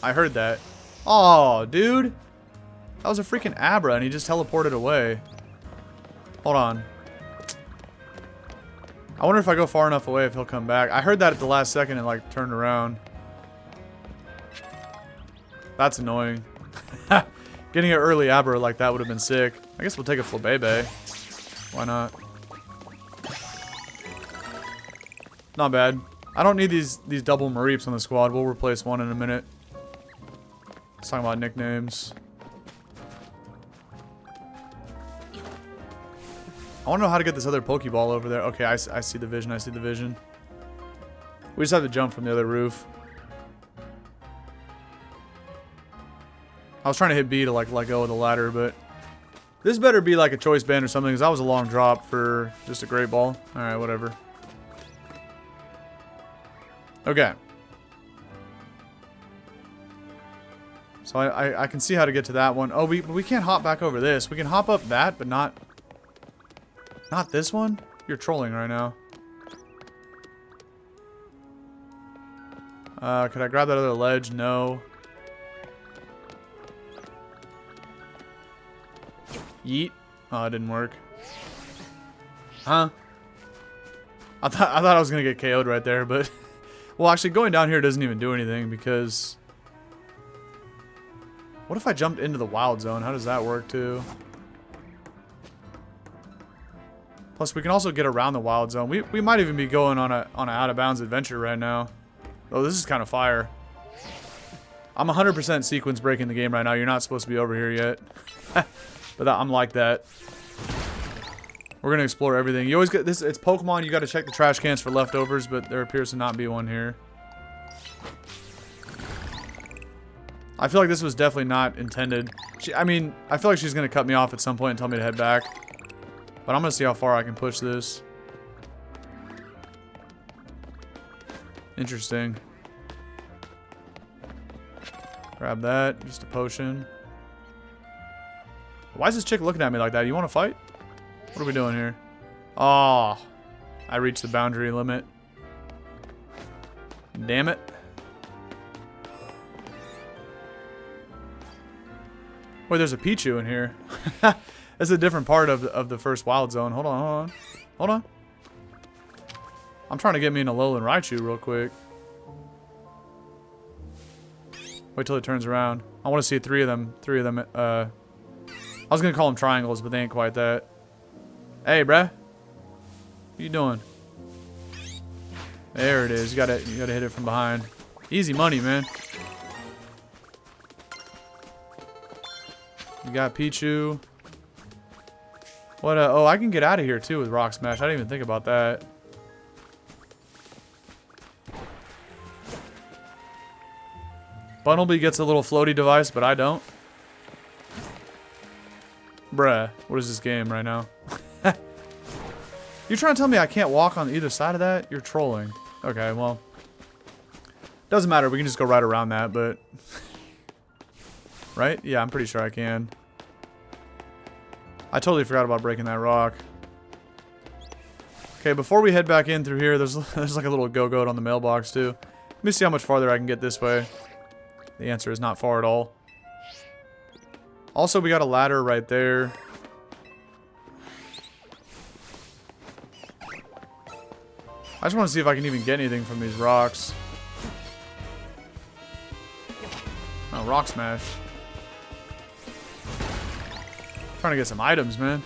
I heard that. Oh, dude. That was a freaking Abra and he just teleported away. Hold on. I wonder if I go far enough away if he'll come back. I heard that at the last second and like turned around. That's annoying. Getting an early Abra like that would have been sick. I guess we'll take a Flabébé. Why not? Not bad. I don't need these double Mareeps on the squad. We'll replace one in a minute. Let's talk about nicknames. I want to know how to get this other Pokeball over there. Okay, I see the vision. I see the vision. We just have to jump from the other roof. I was trying to hit B to like let go of the ladder, but this better be like a choice band or something, because that was a long drop for just a great ball. Alright, whatever. Okay. So I can see how to get to that one. Oh, we can't hop back over this. We can hop up that, but not this one? You're trolling right now. Could I grab that other ledge? No. Yeet. Oh, it didn't work. Huh? I thought I was gonna get KO'd right there, but well, actually going down here doesn't even do anything because what if I jumped into the wild zone? How does that work too? Plus, we can also get around the wild zone. We might even be going on an out of bounds adventure right now. Oh, this is kind of fire. I'm 100% sequence breaking the game right now. You're not supposed to be over here yet. But I'm like that. We're gonna explore everything. You always get this. It's Pokemon. You got to check the trash cans for leftovers, but there appears to not be one here. I feel like this was definitely not intended. I mean, I feel like she's gonna cut me off at some point and tell me to head back. But I'm gonna see how far I can push this. Interesting. Grab that. Just a potion. Why is this chick looking at me like that? You want to fight? What are we doing here? Oh, I reached the boundary limit. Damn it. Wait, there's a Pichu in here. That's a different part of the first wild zone. Hold on, hold on. Hold on. I'm trying to get me an Alolan Raichu real quick. Wait till it turns around. I want to see three of them. I was going to call them triangles, but they ain't quite that. Hey, bruh. What you doing? There it is. You gotta hit it from behind. Easy money, man. You got Pichu. What? Oh, I can get out of here too with Rock Smash. I didn't even think about that. Bunnelby gets a little floaty device, but I don't. Bruh, what is this game right now? You're trying to tell me I can't walk on either side of that? You're trolling. Okay, well. Doesn't matter. We can just go right around that, but... Right? Yeah, I'm pretty sure I can. I totally forgot about breaking that rock. Okay, before we head back in through here, there's like a little go-goat on the mailbox, too. Let me see how much farther I can get this way. The answer is not far at all. Also, we got a ladder right there. I just want to see if I can even get anything from these rocks. Oh, Rock Smash. Trying to get some items, man.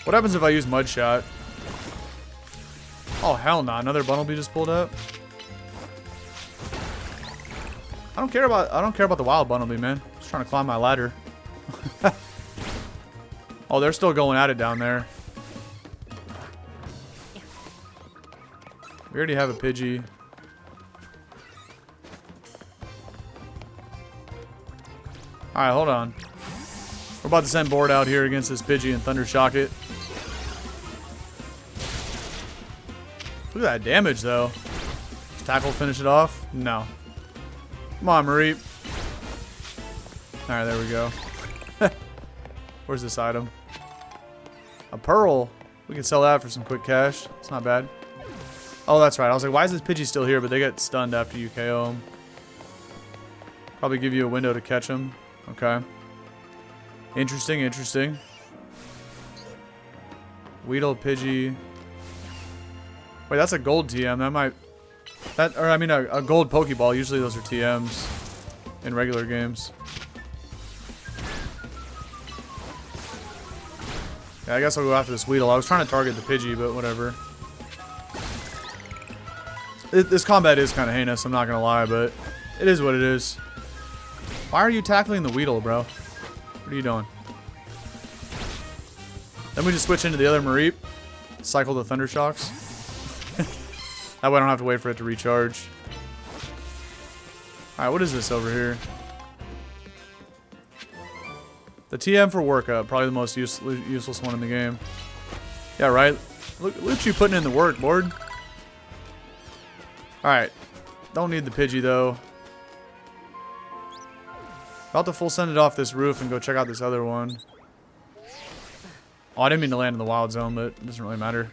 What happens if I use Mud Shot? Oh, hell no. Another Bunnelby just pulled up. I don't care about the wild Bunnelby, man. Just trying to climb my ladder. Oh, they're still going at it down there. We already have a Pidgey. Alright, hold on. We're about to send Board out here against this Pidgey and Thunder Shock it. Look at that damage, though. Does Tackle finish it off? No. Come on, Mareep. Alright, there we go. Where's this item? A Pearl. We can sell that for some quick cash. It's not bad. Oh, that's right. I was like, why is this Pidgey still here? But they get stunned after you KO him. Probably give you a window to catch him. Okay. Interesting, interesting. Weedle, Pidgey. Wait, that's a gold TM. That might... Or, I mean, a gold Pokeball. Usually those are TMs in regular games. Yeah, I guess I'll go after this Weedle. I was trying to target the Pidgey, but whatever. This combat is kind of heinous, I'm not going to lie, but it is what it is. Why are you tackling the Weedle, bro? What are you doing? Then we just switch into the other Mareep. Cycle the Thunder Shocks. That way I don't have to wait for it to recharge. Alright, what is this over here? The TM for Workup. Probably the most useless one in the game. Yeah, right? Look at you putting in the work, Board. Alright. Don't need the Pidgey, though. About to full send it off this roof and go check out this other one. Oh, I didn't mean to land in the wild zone, but it doesn't really matter.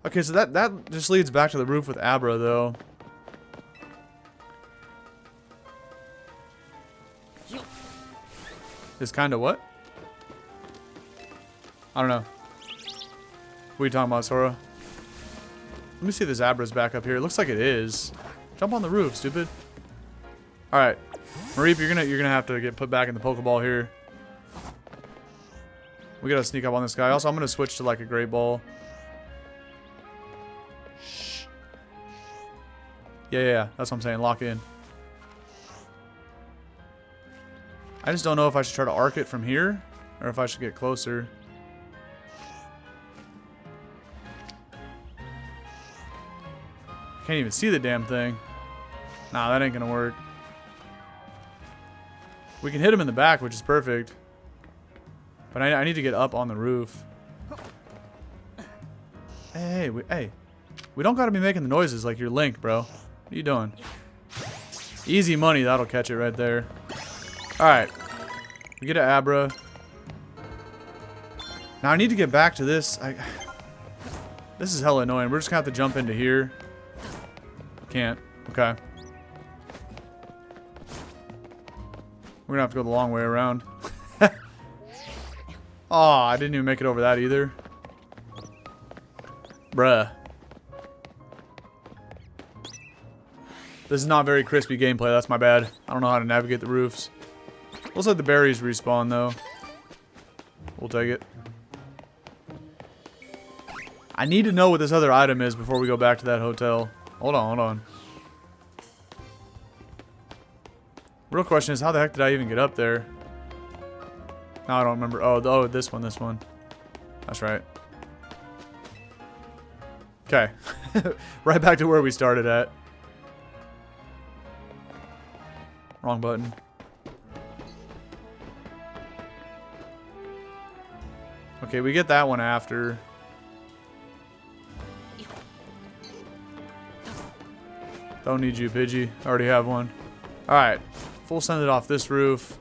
Okay, so that just leads back to the roof with Abra, though. Is kind of what? I don't know. What are you talking about, Sora? Let me see if this Abra's back up here. It looks like it is. Jump on the roof, stupid. Alright. Mareep, you're gonna have to get put back in the Pokeball here. We gotta sneak up on this guy. Also, I'm gonna switch to like a Great Ball. Shh. Yeah. That's what I'm saying. Lock in. I just don't know if I should try to arc it from here or if I should get closer. Can't even see the damn thing. Nah, that ain't gonna work. We can hit him in the back, which is perfect. But I need to get up on the roof. Hey, we We don't gotta be making the noises like you're Link, bro. What are you doing? Easy money, that'll catch it right there. Alright. We get an Abra. Now I need to get back to this. This is hella annoying. We're just gonna have to jump into here. Can't. Okay. We're gonna have to go the long way around. Oh, I didn't even make it over that either. Bruh. This is not very crispy gameplay. That's my bad. I don't know how to navigate the roofs. Looks like the berries respawn, though. We'll take it. I need to know what this other item is before we go back to that hotel. Hold on, hold on. Real question is, how the heck did I even get up there? No, I don't remember. Oh, this one, this one. That's right. Okay. Right back to where we started at. Wrong button. Okay, we get that one after. Don't need you, Pidgey. Already have one. Alright. Full send it off this roof.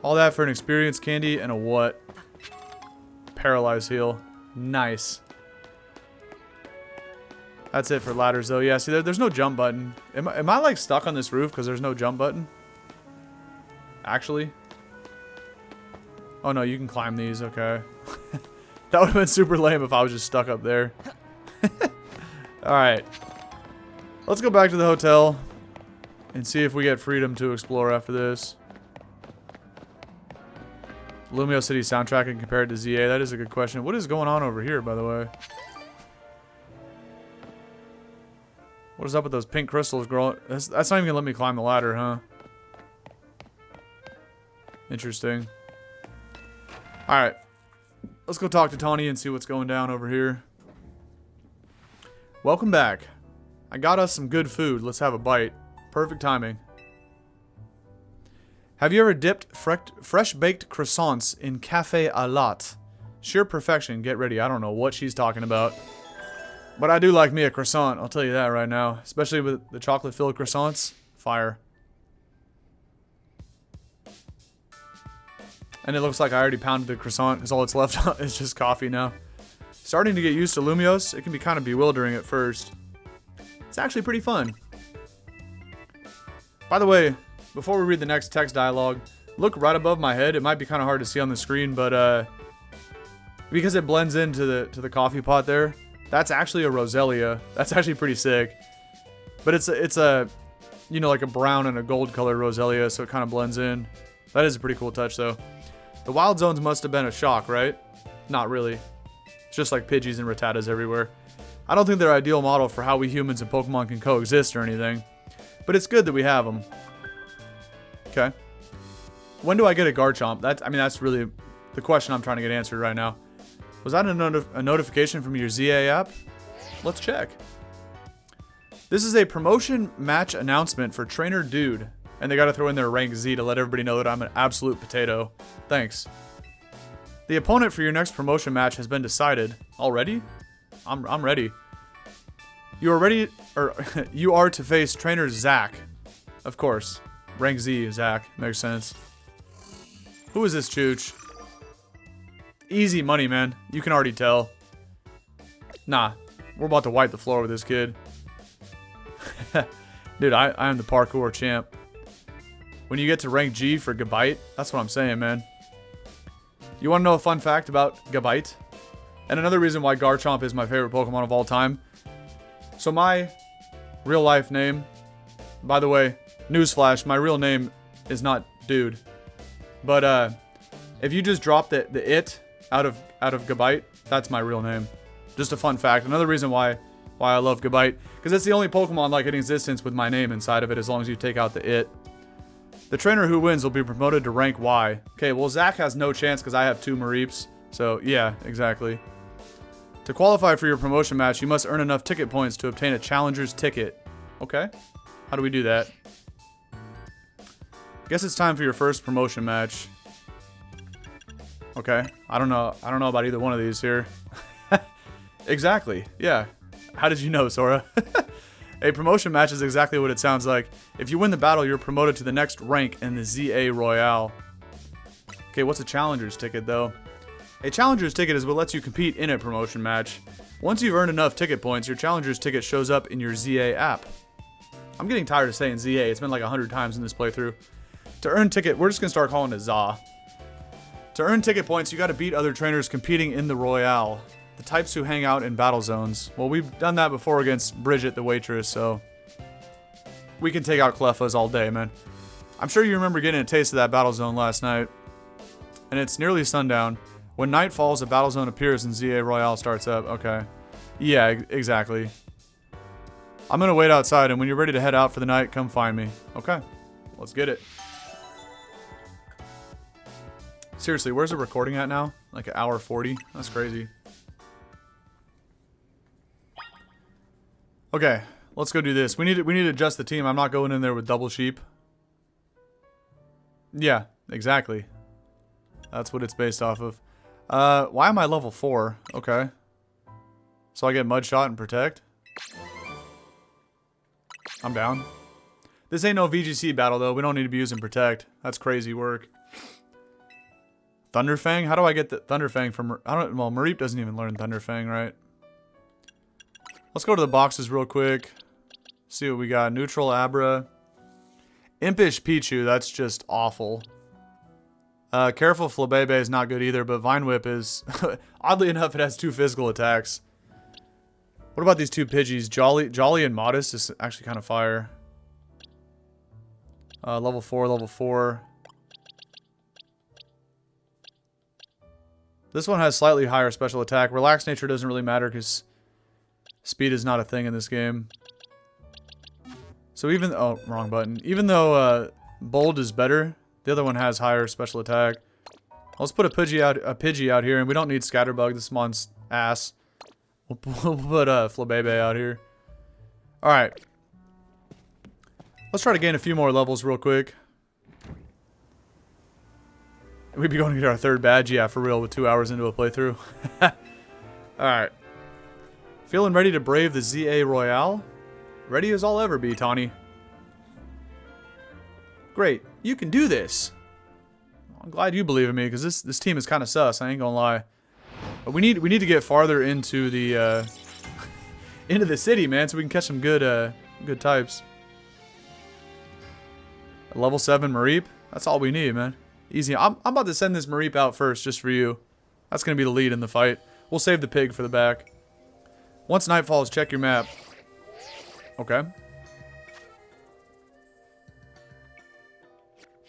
All that for an experience candy and a what? Paralyze heal. Nice. That's it for ladders, though. Yeah, see, there's no jump button. Am I like, stuck on this roof because there's no jump button? Actually? Oh, no, you can climb these. Okay. That would have been super lame if I was just stuck up there. Alright. Let's go back to the hotel and see if we get freedom to explore after this. Lumiose City soundtrack and compare it to ZA. That is a good question. What is going on over here, by the way? What is up with those pink crystals growing? That's not even gonna let me climb the ladder, huh? Interesting. Alright. Let's go talk to Taunie and see what's going down over here. Welcome back. I got us some good food. Let's have a bite. Perfect timing. Have you ever dipped fresh-baked croissants in cafe à latte? Sheer perfection. Get ready. I don't know what she's talking about. But I do like me a croissant. I'll tell you that right now. Especially with the chocolate-filled croissants. Fire. And it looks like I already pounded the croissant because all it's left is just coffee now. Starting to get used to Lumiose. It can be kind of bewildering at first. It's actually pretty fun. By the way, before we read the next text dialogue, look right above my head. It might be kind of hard to see on the screen, but because it blends into the coffee pot there, that's actually a Roselia. That's actually pretty sick. But it's a you know, like a brown and a gold colored Roselia, so it kind of blends in. That is a pretty cool touch, though. The wild zones must have been a shock, right? Not really. It's just like Pidgeys and Rattatas everywhere. I don't think they're ideal model for how we humans and Pokemon can coexist or anything. But it's good that we have them. Okay. When do I get a Garchomp? That's really the question I'm trying to get answered right now. Was that a notification from your ZA app? Let's check. This is a promotion match announcement for Trainer Dude. And they gotta throw in their rank Z to let everybody know that I'm an absolute potato. Thanks. The opponent for your next promotion match has been decided. Already? I'm ready. You are ready, or you are to face Trainer Zach. Of course. Rank Z, Zach. Makes sense. Who is this chooch? Easy money, man. You can already tell. Nah. We're about to wipe the floor with this kid. Dude, I am the parkour champ. When you get to rank G for Gabite, that's what I'm saying, man. You want to know a fun fact about Gabite? And another reason why Garchomp is my favorite Pokemon of all time. So my real life name, by the way, newsflash, my real name is not Dude. But if you just drop the it out of Gabite, that's my real name. Just a fun fact. Another reason why I love Gabite, because it's the only Pokemon like in existence with my name inside of it, as long as you take out the it. The trainer who wins will be promoted to rank Y. Okay, well Zach has no chance because I have 2 Mareeps. So yeah, exactly. To qualify for your promotion match, you must earn enough ticket points to obtain a challenger's ticket. Okay. How do we do that? Guess it's time for your first promotion match. Okay. I don't know about either one of these here. Exactly. Yeah. How did you know, Sora? A promotion match is exactly what it sounds like. If you win the battle, you're promoted to the next rank in the ZA Royale. Okay, what's a challenger's ticket, though? A challenger's ticket is what lets you compete in a promotion match. Once you've earned enough ticket points, your challenger's ticket shows up in your ZA app. I'm getting tired of saying ZA. It's been like 100 times in this playthrough. To earn ticket, we're just going to start calling it ZA. To earn ticket points, you got to beat other trainers competing in the Royale. The types who hang out in battle zones. Well, we've done that before against Bridget, the waitress, so we can take out Clefas all day, man. I'm sure you remember getting a taste of that battle zone last night. And it's nearly sundown. When night falls, a battle zone appears and ZA Royale starts up. Okay. Yeah, exactly. I'm going to wait outside, and when you're ready to head out for the night, come find me. Okay. Let's get it. Seriously, where's the recording at now? Like an hour 40? That's crazy. Okay, let's go do this. We need to adjust the team. I'm not going in there with double sheep. Yeah, exactly. That's what it's based off of. Why am I level 4? Okay. So I get mud shot and protect? I'm down. This ain't no VGC battle though. We don't need to be using protect. That's crazy work. Thunderfang? How do I get the Thunderfang from... well, Mareep doesn't even learn Thunderfang, right? Let's go to the boxes real quick. See what we got. Neutral Abra. Impish Pichu. That's just awful. Careful Flabebe is not good either, but Vine Whip is... oddly enough, it has 2 physical attacks. What about these 2 Pidgeys? Jolly and Modest is actually kind of fire. Level 4, level 4. This one has slightly higher special attack. Relaxed Nature doesn't really matter because speed is not a thing in this game. So even... oh, wrong button. Even though Bold is better, the other one has higher special attack. Let's put a Pidgey out here, and we don't need Scatterbug. This mon's ass. We'll put Flabebe out here. Alright. Let's try to gain a few more levels real quick. We'd be going to get our 3rd badge, yeah, for real, with 2 hours into a playthrough. Alright. Feeling ready to brave the ZA Royale? Ready as I'll ever be, Taunie. Great, you can do this. I'm glad you believe in me, because this team is kind of sus, I ain't gonna lie. But we need to get farther into the into the city, man, so we can catch some good good types. A level 7 Mareep? That's all we need, man. Easy. I'm about to send this Mareep out first, just for you. That's going to be the lead in the fight. We'll save the pig for the back. Once night falls, check your map. Okay.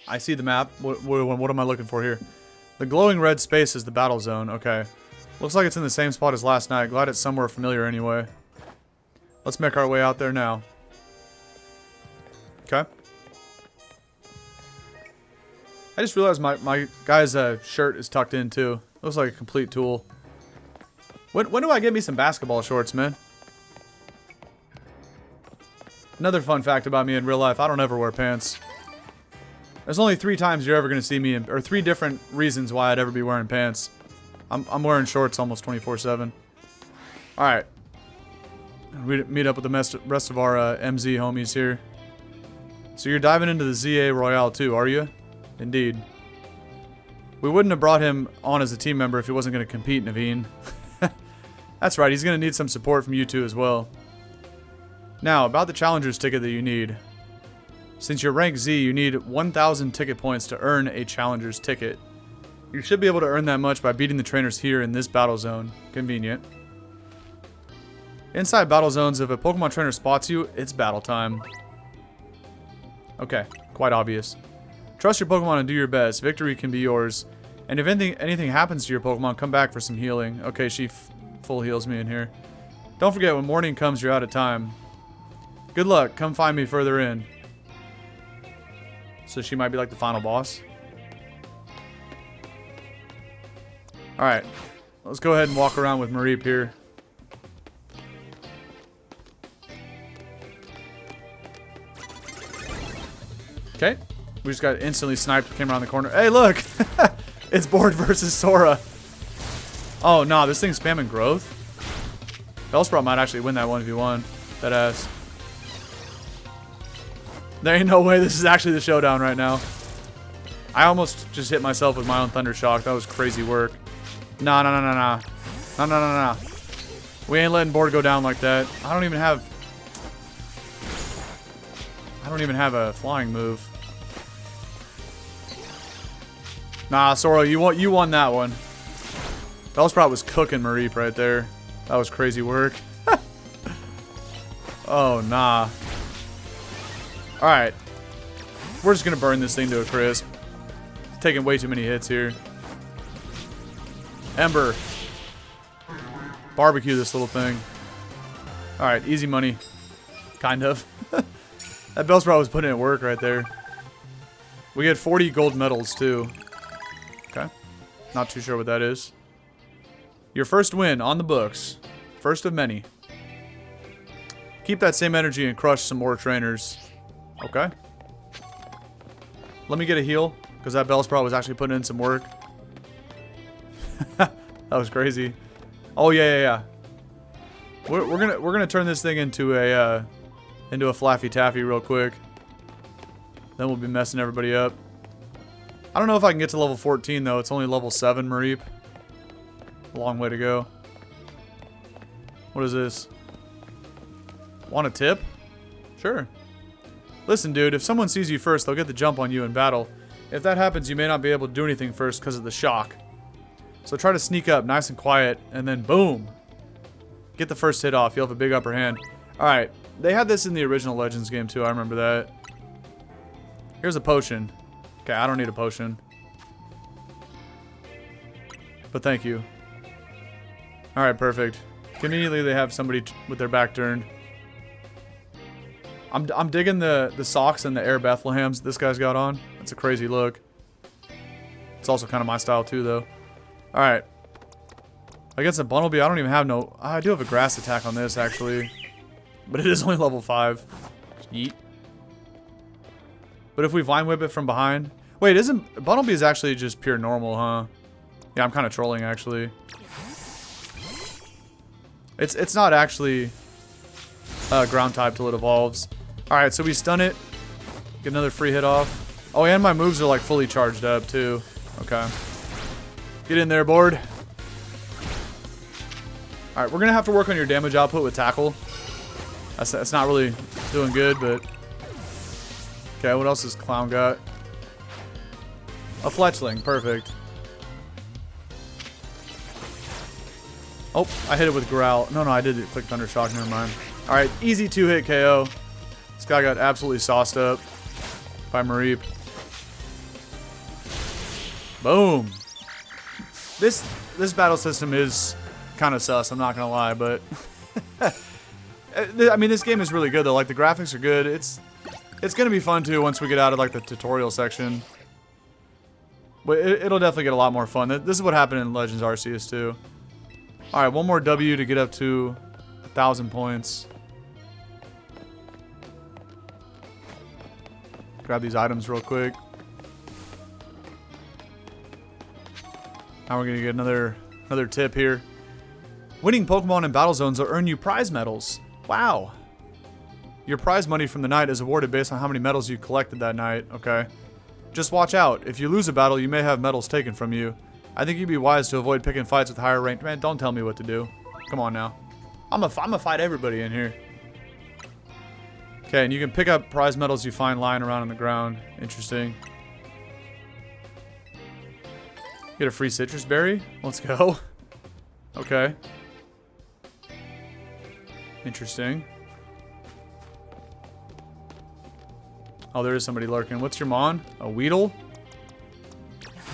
I see the map. What am I looking for here? The glowing red space is the battle zone. Okay. Looks like it's in the same spot as last night. Glad it's somewhere familiar anyway. Let's make our way out there now. Okay. I just realized my guy's shirt is tucked in too. Looks like a complete tool. When do I get me some basketball shorts, man? Another fun fact about me in real life, I don't ever wear pants. There's only 3 times you're ever going to see me in, or 3 different reasons why I'd ever be wearing pants. I'm wearing shorts almost 24/7. Alright. We meet up with the rest of our MZ homies here. So you're diving into the ZA Royale too, are you? Indeed. We wouldn't have brought him on as a team member if he wasn't going to compete, Naveen. That's right, he's going to need some support from you two as well. Now, about the Challenger's ticket that you need. Since you're rank Z, you need 1,000 ticket points to earn a Challenger's ticket. You should be able to earn that much by beating the trainers here in this battle zone. Convenient. Inside battle zones, if a Pokemon trainer spots you, it's battle time. Okay, quite obvious. Trust your Pokemon and do your best. Victory can be yours. And if anything happens to your Pokemon, come back for some healing. Okay, she full heals me in here. Don't forget, when morning comes, you're out of time. Good luck. Come find me further in. So she might be like the final boss. Alright. Let's go ahead and walk around with Mareep here. Okay. We just got instantly sniped. Came around the corner. Hey, look! It's Board versus Sora. Oh, no. This thing's spamming growth? Bellsprout might actually win that 1v1. That ass. There ain't no way this is actually the showdown right now. I almost just hit myself with my own Thunder Shock. That was crazy work. Nah. Nah. We ain't letting board go down like that. I don't even have a flying move. Nah, Sora, you won that one. Bellsprout was cooking Mareep right there. That was crazy work. Oh, nah. Alright. We're just gonna burn this thing to a crisp. It's taking way too many hits here. Ember. Barbecue this little thing. Alright, easy money. Kind of. That Bellsprout was putting in work right there. We get 40 gold medals too. Okay. Not too sure what that is. Your first win on the books. First of many. Keep that same energy and crush some more trainers. Okay. Let me get a heal, because that Bellsprout was actually putting in some work. That was crazy. Oh yeah. We're gonna turn this thing into a Flaffy Taffy real quick. Then we'll be messing everybody up. I don't know if I can get to level 14 though. It's only level 7 Mareep. A long way to go. What is this? Want a tip? Sure. Listen, dude, if someone sees you first, they'll get the jump on you in battle. If that happens, you may not be able to do anything first because of the shock. So try to sneak up nice and quiet, and then boom. Get the first hit off. You'll have a big upper hand. Alright, they had this in the original Legends game too. I remember that. Here's a potion. Okay, I don't need a potion. But thank you. Alright, perfect. Conveniently, they have somebody with their back turned. I'm digging the socks and the Air Bethlehems this guy's got on. It's a crazy look. It's also kind of my style too, though. Alright. Against a Bunnelby, I don't even have no... I do have a grass attack on this, actually. But it is only level 5. Yeet. But if we Vine Whip it from behind... Wait, isn't... Bunnelby is actually just pure normal, huh? Yeah, I'm kind of trolling, actually. It's not actually... ground type till it evolves. Alright, so we stun it. Get another free hit off. Oh, and my moves are like fully charged up too. Okay. Get in there, board. Alright, we're gonna have to work on your damage output with tackle. That's not really doing good, but... Okay, what else has Clown got? A Fletchling, perfect. Oh, I hit it with Growl. No, I did click Thunder Shock, never mind. Alright, easy 2-hit KO. This guy got absolutely sauced up by Mareep. Boom. This battle system is kind of sus, I'm not gonna lie, but... I mean, this game is really good, though. Like, the graphics are good. It's gonna be fun, too, once we get out of, like, the tutorial section. But it'll definitely get a lot more fun. This is what happened in Legends Arceus, too. Alright, one more W to get up to 1,000 points. Grab these items real quick. Now we're gonna get another tip here. Winning Pokemon in battle zones will earn you prize medals. Wow. Your prize money from the night is awarded based on how many medals you collected that night. Okay. Just watch out. If you lose a battle, you may have medals taken from you. I think you'd be wise to avoid picking fights with higher ranked. Man, don't tell me what to do. Come on now. I'm gonna fight everybody in here. Okay, and you can pick up prize medals you find lying around on the ground. Interesting. Get a free citrus berry. Let's go. Okay. Interesting. Oh, there is somebody lurking. What's your mon? A Weedle?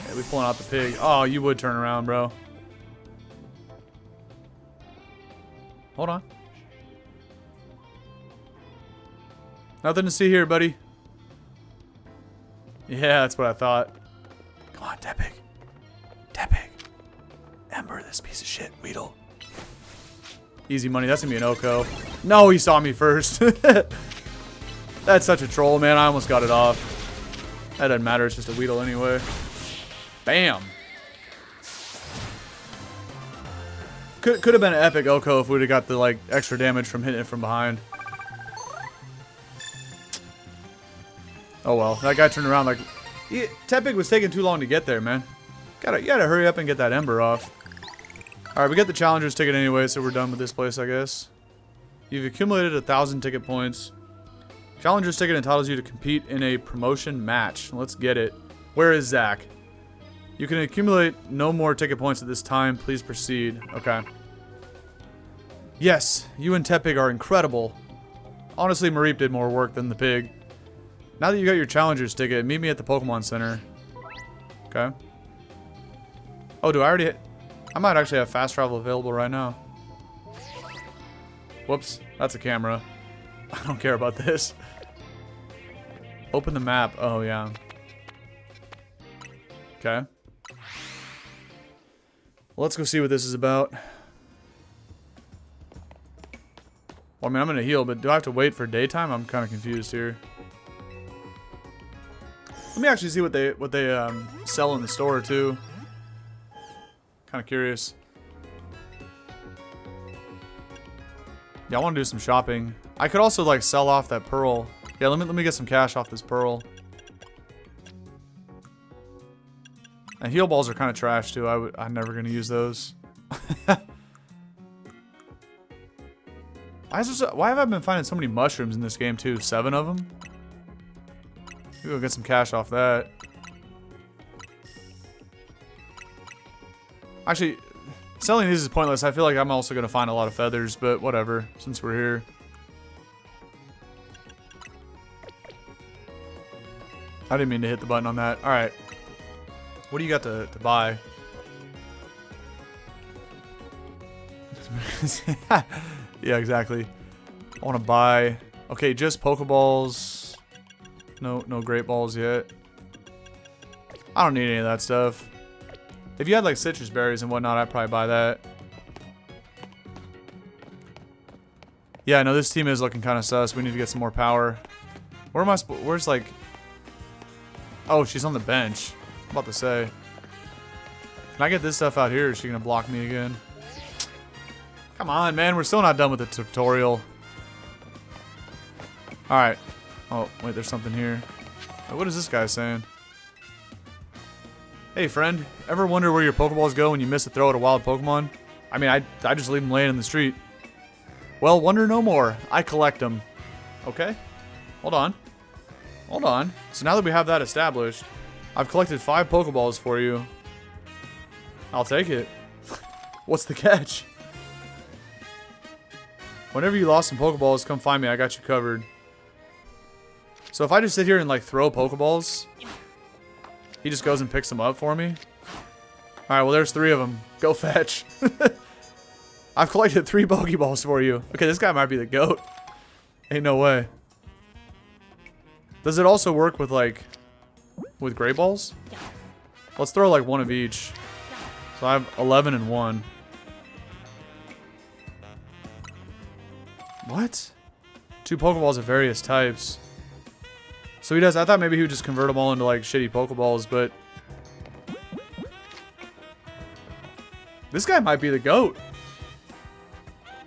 Yeah, we pulling out the pig. Oh, you would turn around, bro. Hold on. Nothing to see here, buddy. Yeah, that's what I thought. Come on, Tepig. Tepig. Ember, this piece of shit, Weedle. Easy money. That's gonna be an Oko. No, he saw me first. That's such a troll, man. I almost got it off. That doesn't matter. It's just a Weedle anyway. Bam. Could have been an epic Oko if we'd have got the like extra damage from hitting it from behind. Oh well, that guy turned around like... Tepig was taking too long to get there, man. You gotta hurry up and get that Ember off. Alright, we get the Challenger's ticket anyway, so we're done with this place, I guess. You've accumulated 1,000 ticket points. Challenger's ticket entitles you to compete in a promotion match. Let's get it. Where is Zach? You can accumulate no more ticket points at this time. Please proceed. Okay. Yes, you and Tepig are incredible. Honestly, Mareep did more work than the pig. Now that you got your Challenger's ticket, meet me at the Pokemon Center. Okay. Oh, do I already... I might actually have fast travel available right now. Whoops. That's a camera. I don't care about this. Open the map. Oh, yeah. Okay. Well, let's go see what this is about. Well, I mean, I'm going to heal, but do I have to wait for daytime? I'm kind of confused here. Let me actually see what they sell in the store, too. Kind of curious. Yeah, I want to do some shopping. I could also like sell off that pearl. Yeah, let me get some cash off this pearl. And heal balls are kind of trash too. I'm never gonna use those. Why have I been finding so many mushrooms in this game too? 7 of them. We'll go get some cash off that. Actually, selling these is pointless. I feel like I'm also gonna find a lot of feathers, but whatever. Since we're here. I didn't mean to hit the button on that. Alright. What do you got to buy? Yeah, exactly. I want to buy... Okay, just Pokeballs. No Great Balls yet. I don't need any of that stuff. If you had like citrus berries and whatnot, I'd probably buy that. Yeah, no, this team is looking kind of sus. We need to get some more power. Where am I where's like... Oh, she's on the bench. I'm about to say. Can I get this stuff out here? Or is she going to block me again? Come on, man. We're still not done with the tutorial. Alright. Oh, wait. There's something here. Wait, what is this guy saying? Hey, friend. Ever wonder where your Pokeballs go when you miss a throw at a wild Pokemon? I mean, I just leave them laying in the street. Well, wonder no more. I collect them. Okay. Hold on. Hold on. So now that we have that established, I've collected 5 Pokeballs for you. I'll take it. What's the catch? Whenever you lost some Pokeballs, come find me. I got you covered. So if I just sit here and like throw Pokeballs, he just goes and picks them up for me? Alright, well there's 3 of them. Go fetch. I've collected 3 Pokeballs for you. Okay, this guy might be the GOAT. Ain't no way. Does it also work with like... with Great Balls? Let's throw like 1 of each. So I have 11 and 1. What? 2 Pokeballs of various types. So he does... I thought maybe he would just convert them all into like shitty Pokeballs, but... This guy might be the GOAT.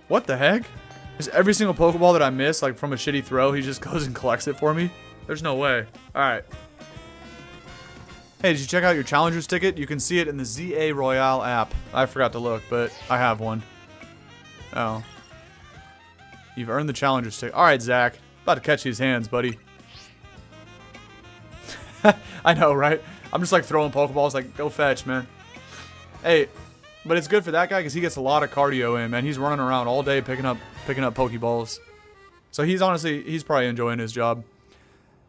What the heck? Is every single Pokeball that I miss, like from a shitty throw, he just goes and collects it for me? There's no way. Alright. Hey, did you check out your Challenger's ticket? You can see it in the ZA Royale app. I forgot to look, but I have one. Oh. You've earned the Challenger's ticket. Alright, Zach. About to catch these hands, buddy. I know, right? I'm just like throwing Pokeballs, like, go fetch, man. Hey, but it's good for that guy because he gets a lot of cardio in, man. He's running around all day picking up Pokeballs. So he's probably enjoying his job.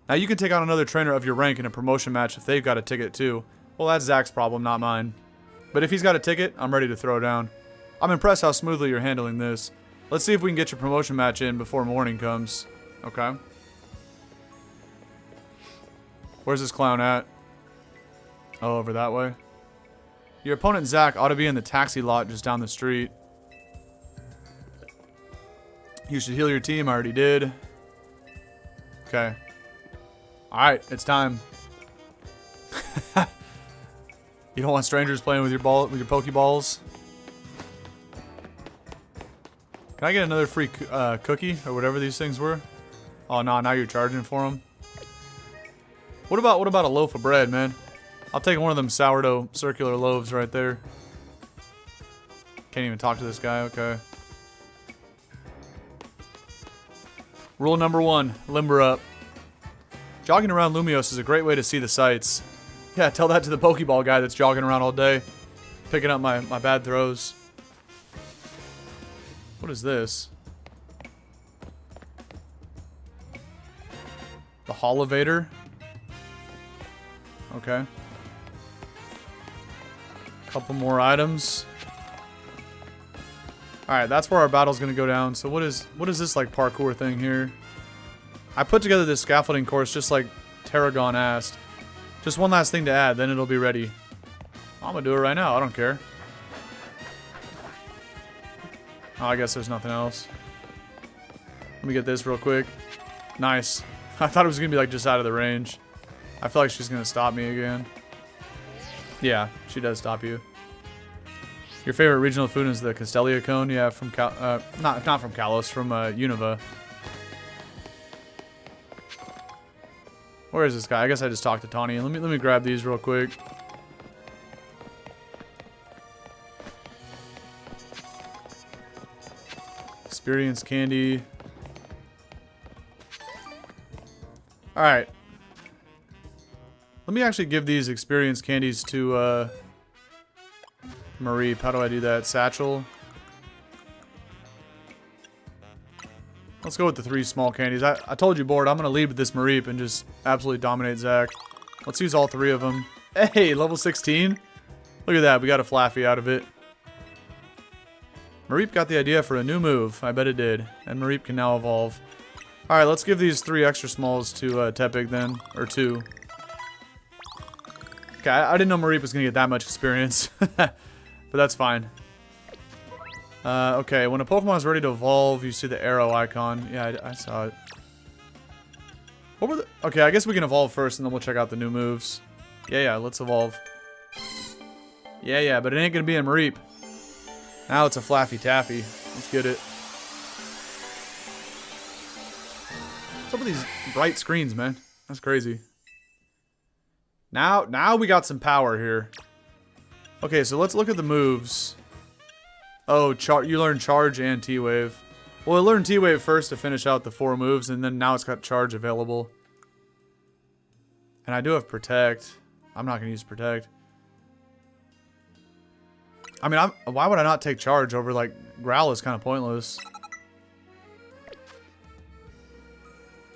Now you can take on another trainer of your rank in a promotion match if they've got a ticket too. Well, that's Zach's problem, not mine. But if he's got a ticket, I'm ready to throw down. I'm impressed how smoothly you're handling this. Let's see if we can get your promotion match in before morning comes. Okay. Where's this clown at? Oh, over that way. Your opponent, Zach, ought to be in the taxi lot just down the street. You should heal your team. I already did. Okay. Alright, it's time. You don't want strangers playing with your Pokeballs? Can I get another free cookie or whatever these things were? Oh no, now you're charging for them. What about a loaf of bread, man? I'll take one of them sourdough circular loaves right there. Can't even talk to this guy. Okay. Rule number 1: limber up. Jogging around Lumiose is a great way to see the sights. Yeah, tell that to the Pokeball guy that's jogging around all day, picking up my bad throws. What is this? The Holovator? Okay. Couple more items. Alright, that's where our battle's gonna go down. So what is this like parkour thing here? I put together this scaffolding course just like Tarragon asked. Just one last thing to add, then it'll be ready. I'm gonna do it right now, I don't care. Oh, I guess there's nothing else. Let me get this real quick. Nice. I thought it was gonna be like just out of the range. I feel like she's gonna stop me again. Yeah, she does stop you. Your favorite regional food is the Castelia cone? Yeah, from not from Kalos, from Unova. Where is this guy? I guess I just talked to Taunie. Let me grab these real quick. Experience candy. Alright. Let me actually give these experience candies to Mareep. How do I do that? Satchel. Let's go with the 3 small candies. I told you, Board, I'm going to lead with this Mareep and just absolutely dominate Zach. Let's use all 3 of them. Hey, level 16? Look at that. We got a Flaffy out of it. Mareep got the idea for a new move. I bet it did. And Mareep can now evolve. Alright, let's give these 3 extra smalls to Tepig then. Or 2. Okay, I didn't know Mareep was going to get that much experience. But that's fine. Okay, when a Pokemon is ready to evolve, you see the arrow icon. Yeah, I saw it. What were the... Okay, I guess we can evolve first, and then we'll check out the new moves. Yeah, let's evolve. Yeah, but it ain't gonna be a Mareep. Now it's a Flaffy Taffy. Let's get it. What's up with these bright screens, man? That's crazy. Now we got some power here. Okay, so let's look at the moves. Oh, you learn Charge and T-Wave. Well, I learned T-Wave first to finish out the 4 moves, and then now it's got Charge available. And I do have Protect. I'm not going to use Protect. I mean, why would I not take Charge over, like, Growl is kind of pointless.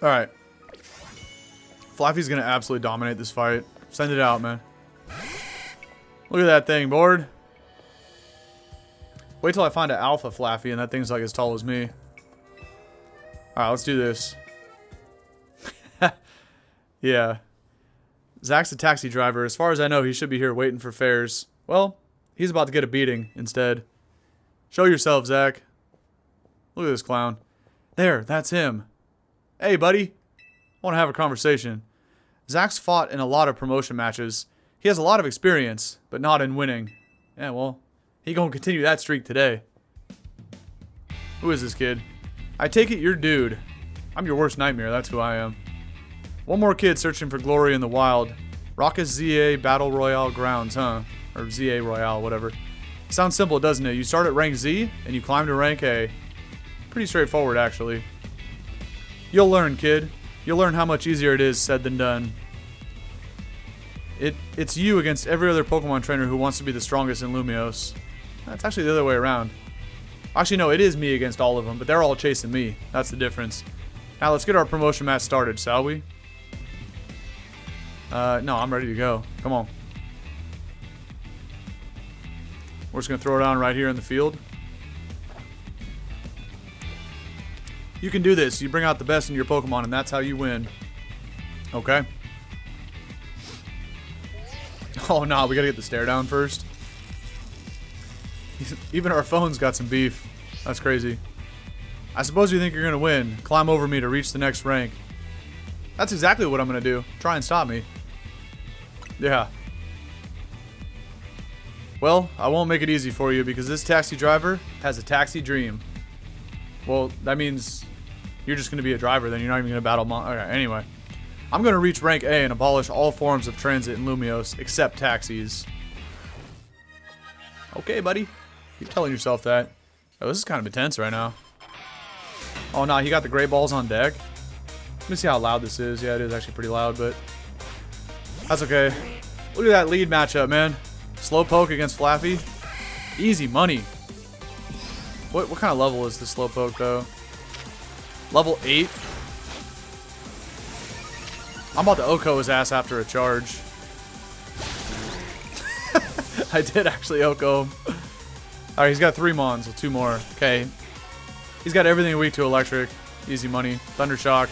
Alright. Flaffy's going to absolutely dominate this fight. Send it out, man. Look at that thing, Board. Wait till I find an Alpha Flaffy and that thing's like as tall as me. Alright, let's do this. Yeah. Zach's a taxi driver. As far as I know, he should be here waiting for fares. Well, he's about to get a beating instead. Show yourself, Zach. Look at this clown. There, that's him. Hey, buddy. I want to have a conversation. Zach's fought in a lot of promotion matches. He has a lot of experience, but not in winning. Yeah, well, he gonna continue that streak today. Who is this kid? I take it you're dude. I'm your worst nightmare, that's who I am. One more kid searching for glory in the wild. Raucous ZA Battle Royale grounds, huh? Or ZA Royale, whatever. Sounds simple, doesn't it? You start at rank Z, and you climb to rank A. Pretty straightforward, actually. You'll learn, kid. You'll learn how much easier it is said than done. It's you against every other Pokemon trainer who wants to be the strongest in Lumiose. That's actually the other way around. Actually, no, it is me against all of them, but they're all chasing me. That's the difference. Now, let's get our promotion match started, shall we? No, I'm ready to go. Come on. We're just going to throw it on right here in the field. You can do this. You bring out the best in your Pokemon, and that's how you win. Okay? Oh, no, we got to get the stare down first. Even our phone's got some beef. That's crazy. I suppose you think you're going to win. Climb over me to reach the next rank. That's exactly what I'm going to do. Try and stop me. Yeah. Well, I won't make it easy for you because this taxi driver has a taxi dream. Well, that means you're just going to be a driver then. You're not even going to battle Okay, anyway. I'm going to reach rank A and abolish all forms of transit in Lumiose, except taxis. Okay, buddy. Keep telling yourself that. Oh, this is kind of intense right now. Oh, no, he got the gray balls on deck. Let me see how loud this is. Yeah, it is actually pretty loud, but that's okay. Look at that lead matchup, man. Slowpoke against Flaffy. Easy money. What kind of level is the Slowpoke, though? Level 8? I'm about to Oko his ass after a charge. I did actually Oko him. Alright, he's got 3 Mons, so 2 more. Okay. He's got everything weak to electric. Easy money. Thundershock.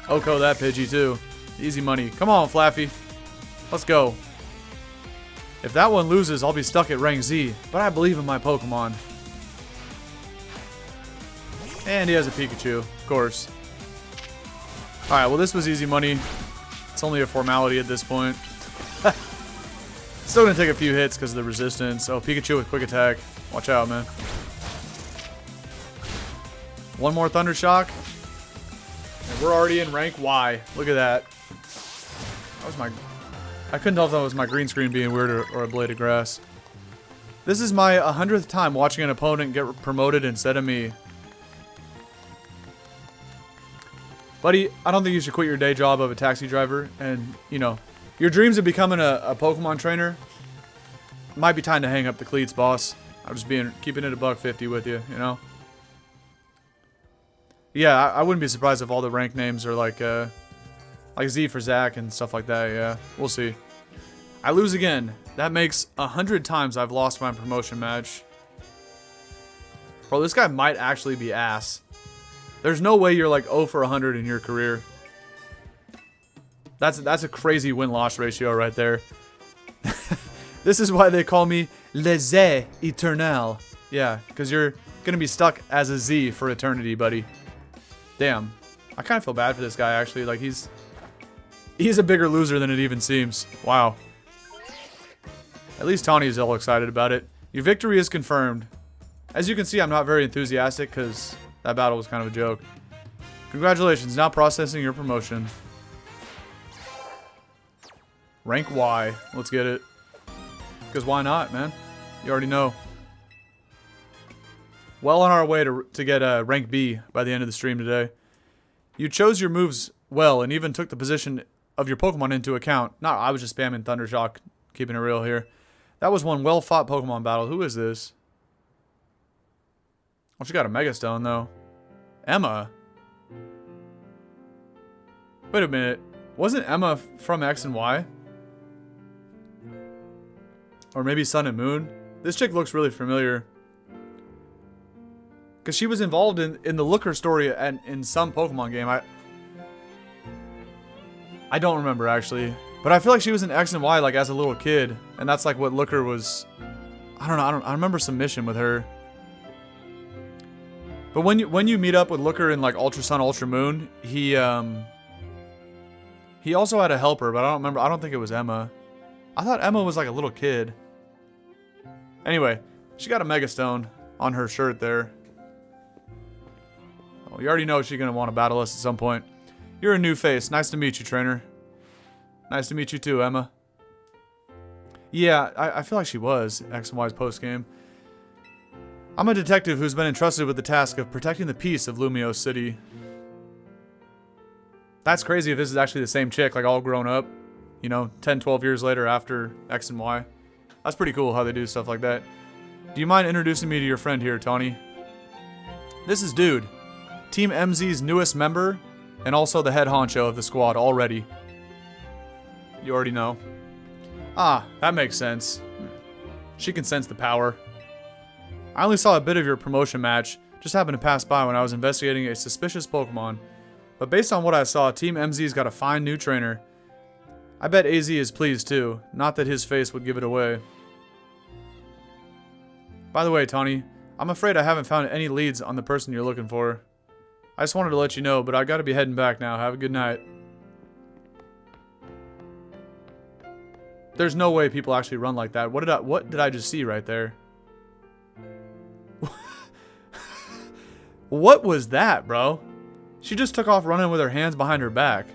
Oko that Pidgey, too. Easy money. Come on, Flaffy. Let's go. If that one loses, I'll be stuck at rank Z. But I believe in my Pokemon. And he has a Pikachu, of course. Alright, well this was easy money. It's only a formality at this point. Still gonna take a few hits because of the resistance. Oh, Pikachu with quick attack. Watch out, man. One more Thunder Shock. And we're already in rank Y. Look at that. That was my... I couldn't tell if that was my green screen being weird or a blade of grass. This is my 100th time watching an opponent get promoted instead of me. Buddy, I don't think you should quit your day job of a taxi driver and, you know, your dreams of becoming a Pokemon trainer. Might be time to hang up the cleats, boss. I'm just keeping it a $1.50 with you, you know? Yeah, I wouldn't be surprised if all the rank names are like Z for Zach and stuff like that, yeah. We'll see. I lose again. That makes 100 times I've lost my promotion match. Bro, this guy might actually be ass. There's no way you're like 0 for 100 in your career. That's a crazy win-loss ratio right there. This is why they call me Le Z Eternal. Yeah, because you're going to be stuck as a Z for eternity, buddy. Damn. I kind of feel bad for this guy, actually. Like, he's a bigger loser than it even seems. Wow. At least Taunie is all excited about it. Your victory is confirmed. As you can see, I'm not very enthusiastic because that battle was kind of a joke. Congratulations, now processing your promotion. Rank Y. Let's get it. Because why not, man? You already know. Well on our way to get rank B by the end of the stream today. You chose your moves well and even took the position of your Pokemon into account. No, I was just spamming Thundershock, keeping it real here. That was one well-fought Pokemon battle. Who is this? Oh, she got a Mega Stone, though. Emma? Wait a minute. Wasn't Emma from X and Y? Or maybe Sun and Moon? This chick looks really familiar. Because she was involved in the Looker story and in some Pokemon game. I don't remember, actually. But I feel like she was in X and Y, like, as a little kid. And that's, like, what Looker was... I don't know. I remember some mission with her. But when you meet up with Looker in, like, Ultra Sun, Ultra Moon, he also had a helper, but I don't remember. I don't think it was Emma. I thought Emma was, like, a little kid. Anyway, she got a Mega Stone on her shirt there. Oh, you already know she's going to want to battle us at some point. You're a new face. Nice to meet you, trainer. Nice to meet you too, Emma. Yeah, I feel like she was X and Y's post-game. I'm a detective who's been entrusted with the task of protecting the peace of Lumiose City. That's crazy if this is actually the same chick, like all grown up. You know, 10, 12 years later after X and Y. That's pretty cool how they do stuff like that. Do you mind introducing me to your friend here, Taunie? This is Dude. Team MZ's newest member, and also the head honcho of the squad already. You already know. Ah, that makes sense. She can sense the power. I only saw a bit of your promotion match, just happened to pass by when I was investigating a suspicious Pokemon. But based on what I saw, Team MZ's got a fine new trainer. I bet AZ is pleased too, not that his face would give it away. By the way, Taunie, I'm afraid I haven't found any leads on the person you're looking for. I just wanted to let you know, but I gotta be heading back now. Have a good night. There's no way people actually run like that. What did I just see right there? What was that, bro? She just took off running with her hands behind her back.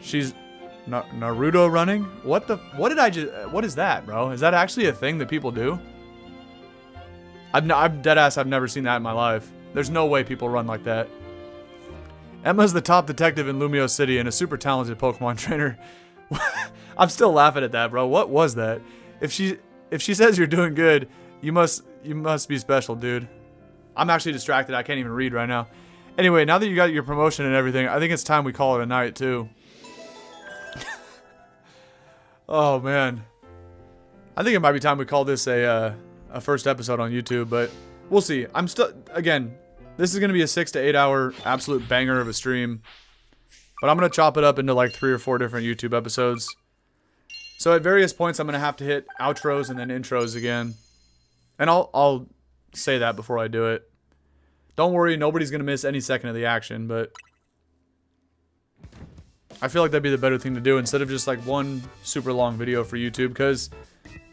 She's Naruto running? What is that, bro? Is that actually a thing that people do? I'm dead ass, I've never seen that in my life. There's no way people run like that. Emma's the top detective in Lumiose City and a super talented Pokemon trainer. I'm still laughing at that, bro. What was that? If she says you're doing good, you must be special, dude. I'm actually distracted. I can't even read right now. Anyway, now that you got your promotion and everything, I think it's time we call it a night, too. Oh, man. I think it might be time we call this a first episode on YouTube, but we'll see. I'm still, again, this is going to be a 6 to 8 hour absolute banger of a stream, but I'm going to chop it up into like 3 or 4 different YouTube episodes. So at various points, I'm going to have to hit outros and then intros again. And I'll say that before I do it. Don't worry, nobody's going to miss any second of the action, but I feel like that'd be the better thing to do instead of just like one super long video for YouTube, because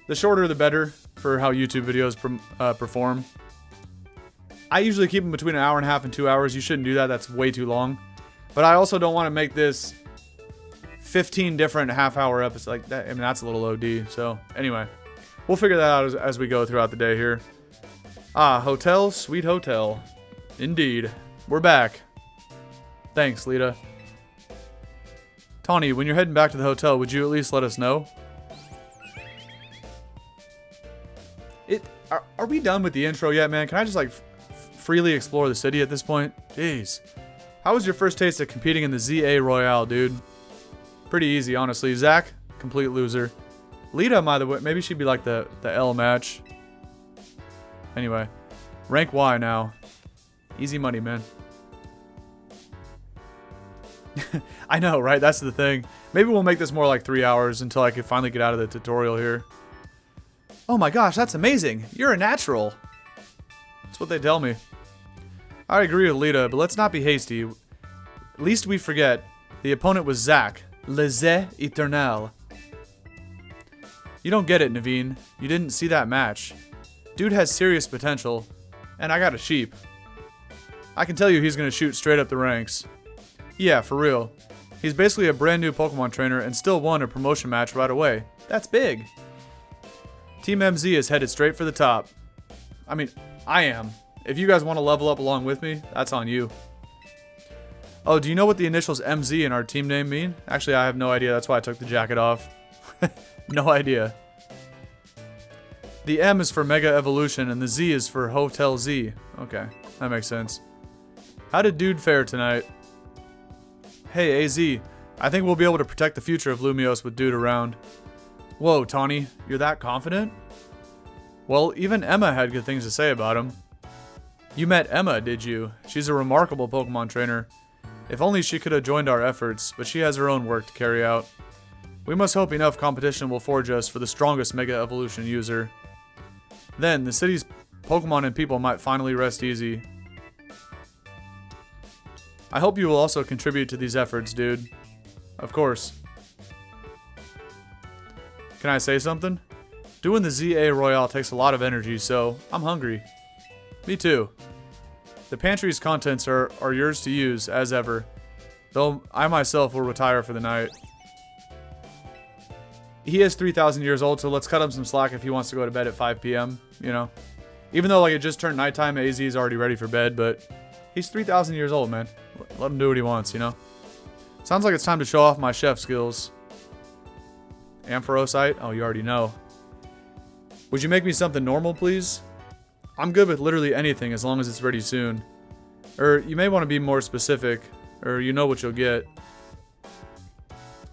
the shorter the better for how YouTube videos perform. I usually keep them between 1.5 hours and 2 hours. You shouldn't do that. That's way too long. But I also don't want to make this 15 different half-hour episodes like that. I mean, that's a little OD. So anyway, we'll figure that out as we go throughout the day here. Ah, hotel, sweet hotel. Indeed. We're back. Thanks, Lida. Taunie, when you're heading back to the hotel, would you at least let us know? Are we done with the intro yet, man? Can I just like freely explore the city at this point? Jeez. How was your first taste of competing in the ZA Royale, dude? Pretty easy, honestly. Zach, complete loser. Lida, by the way, maybe she'd be like the L match. Anyway, rank Y now. Easy money, man. I know, right? That's the thing. Maybe we'll make this more like 3 hours until I can finally get out of the tutorial here. Oh my gosh, that's amazing. You're a natural. That's what they tell me. I agree with Lida, but let's not be hasty. Least we forget, the opponent was Zach. Le Z Eternel. You don't get it, Naveen. You didn't see that match. Dude has serious potential, and I got a sheep. I can tell you he's going to shoot straight up the ranks. Yeah, for real. He's basically a brand new Pokemon trainer and still won a promotion match right away. That's big. Team MZ is headed straight for the top. I mean, I am. If you guys want to level up along with me, that's on you. Oh, do you know what the initials MZ in our team name mean? Actually, I have no idea. That's why I took the jacket off. No idea. The M is for Mega Evolution and the Z is for Hotel Z. Okay, that makes sense. How did Dude fare tonight? Hey, AZ. I think we'll be able to protect the future of Lumiose with Dude around. Whoa, Taunie. You're that confident? Well, even Emma had good things to say about him. You met Emma, did you? She's a remarkable Pokemon trainer. If only she could have joined our efforts, but she has her own work to carry out. We must hope enough competition will forge us for the strongest Mega Evolution user. Then, the city's Pokemon and people might finally rest easy. I hope you will also contribute to these efforts, dude. Of course. Can I say something? Doing the ZA Royale takes a lot of energy, so I'm hungry. Me too. The pantry's contents are yours to use, as ever. Though I myself will retire for the night. He is 3,000 years old, so let's cut him some slack if he wants to go to bed at 5 p.m., you know? Even though like it just turned nighttime, AZ is already ready for bed, but he's 3,000 years old, man. Let him do what he wants, you know? Sounds like it's time to show off my chef skills. Ampharosite? Oh, you already know. Would you make me something normal, please? I'm good with literally anything as long as it's ready soon. Or you may want to be more specific, or you know what you'll get.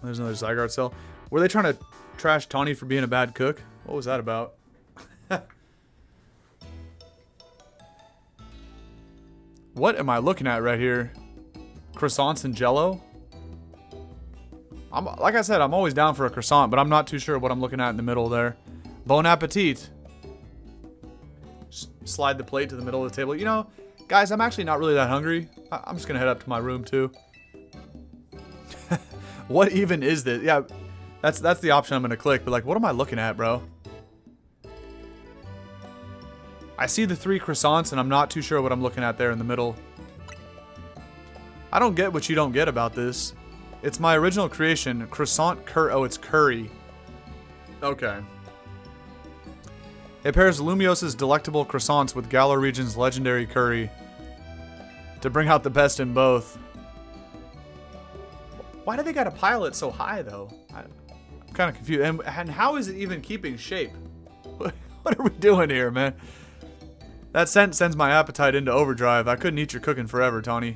There's another Zygarde cell. Were they trying to trash Taunie for being a bad cook? What was that about? What am I looking at right here? Croissants and Jello? Like I said, I'm always down for a croissant, but I'm not too sure what I'm looking at in the middle there. Bon appetit. Slide the plate to the middle of the table. You know, guys, I'm actually not really that hungry. I'm just going to head up to my room, too. What even is this? Yeah, that's the option I'm going to click. But, like, what am I looking at, bro? I see the 3 croissants, and I'm not too sure what I'm looking at there in the middle. I don't get what you don't get about this. It's my original creation, croissant curry. Oh, it's curry. Okay. It pairs Lumiose's delectable croissants with Galar region's legendary curry to bring out the best in both. Why do they gotta pile it so high, though? I'm kind of confused. And how is it even keeping shape? What are we doing here, man? That scent sends my appetite into overdrive. I couldn't eat your cooking forever, Taunie.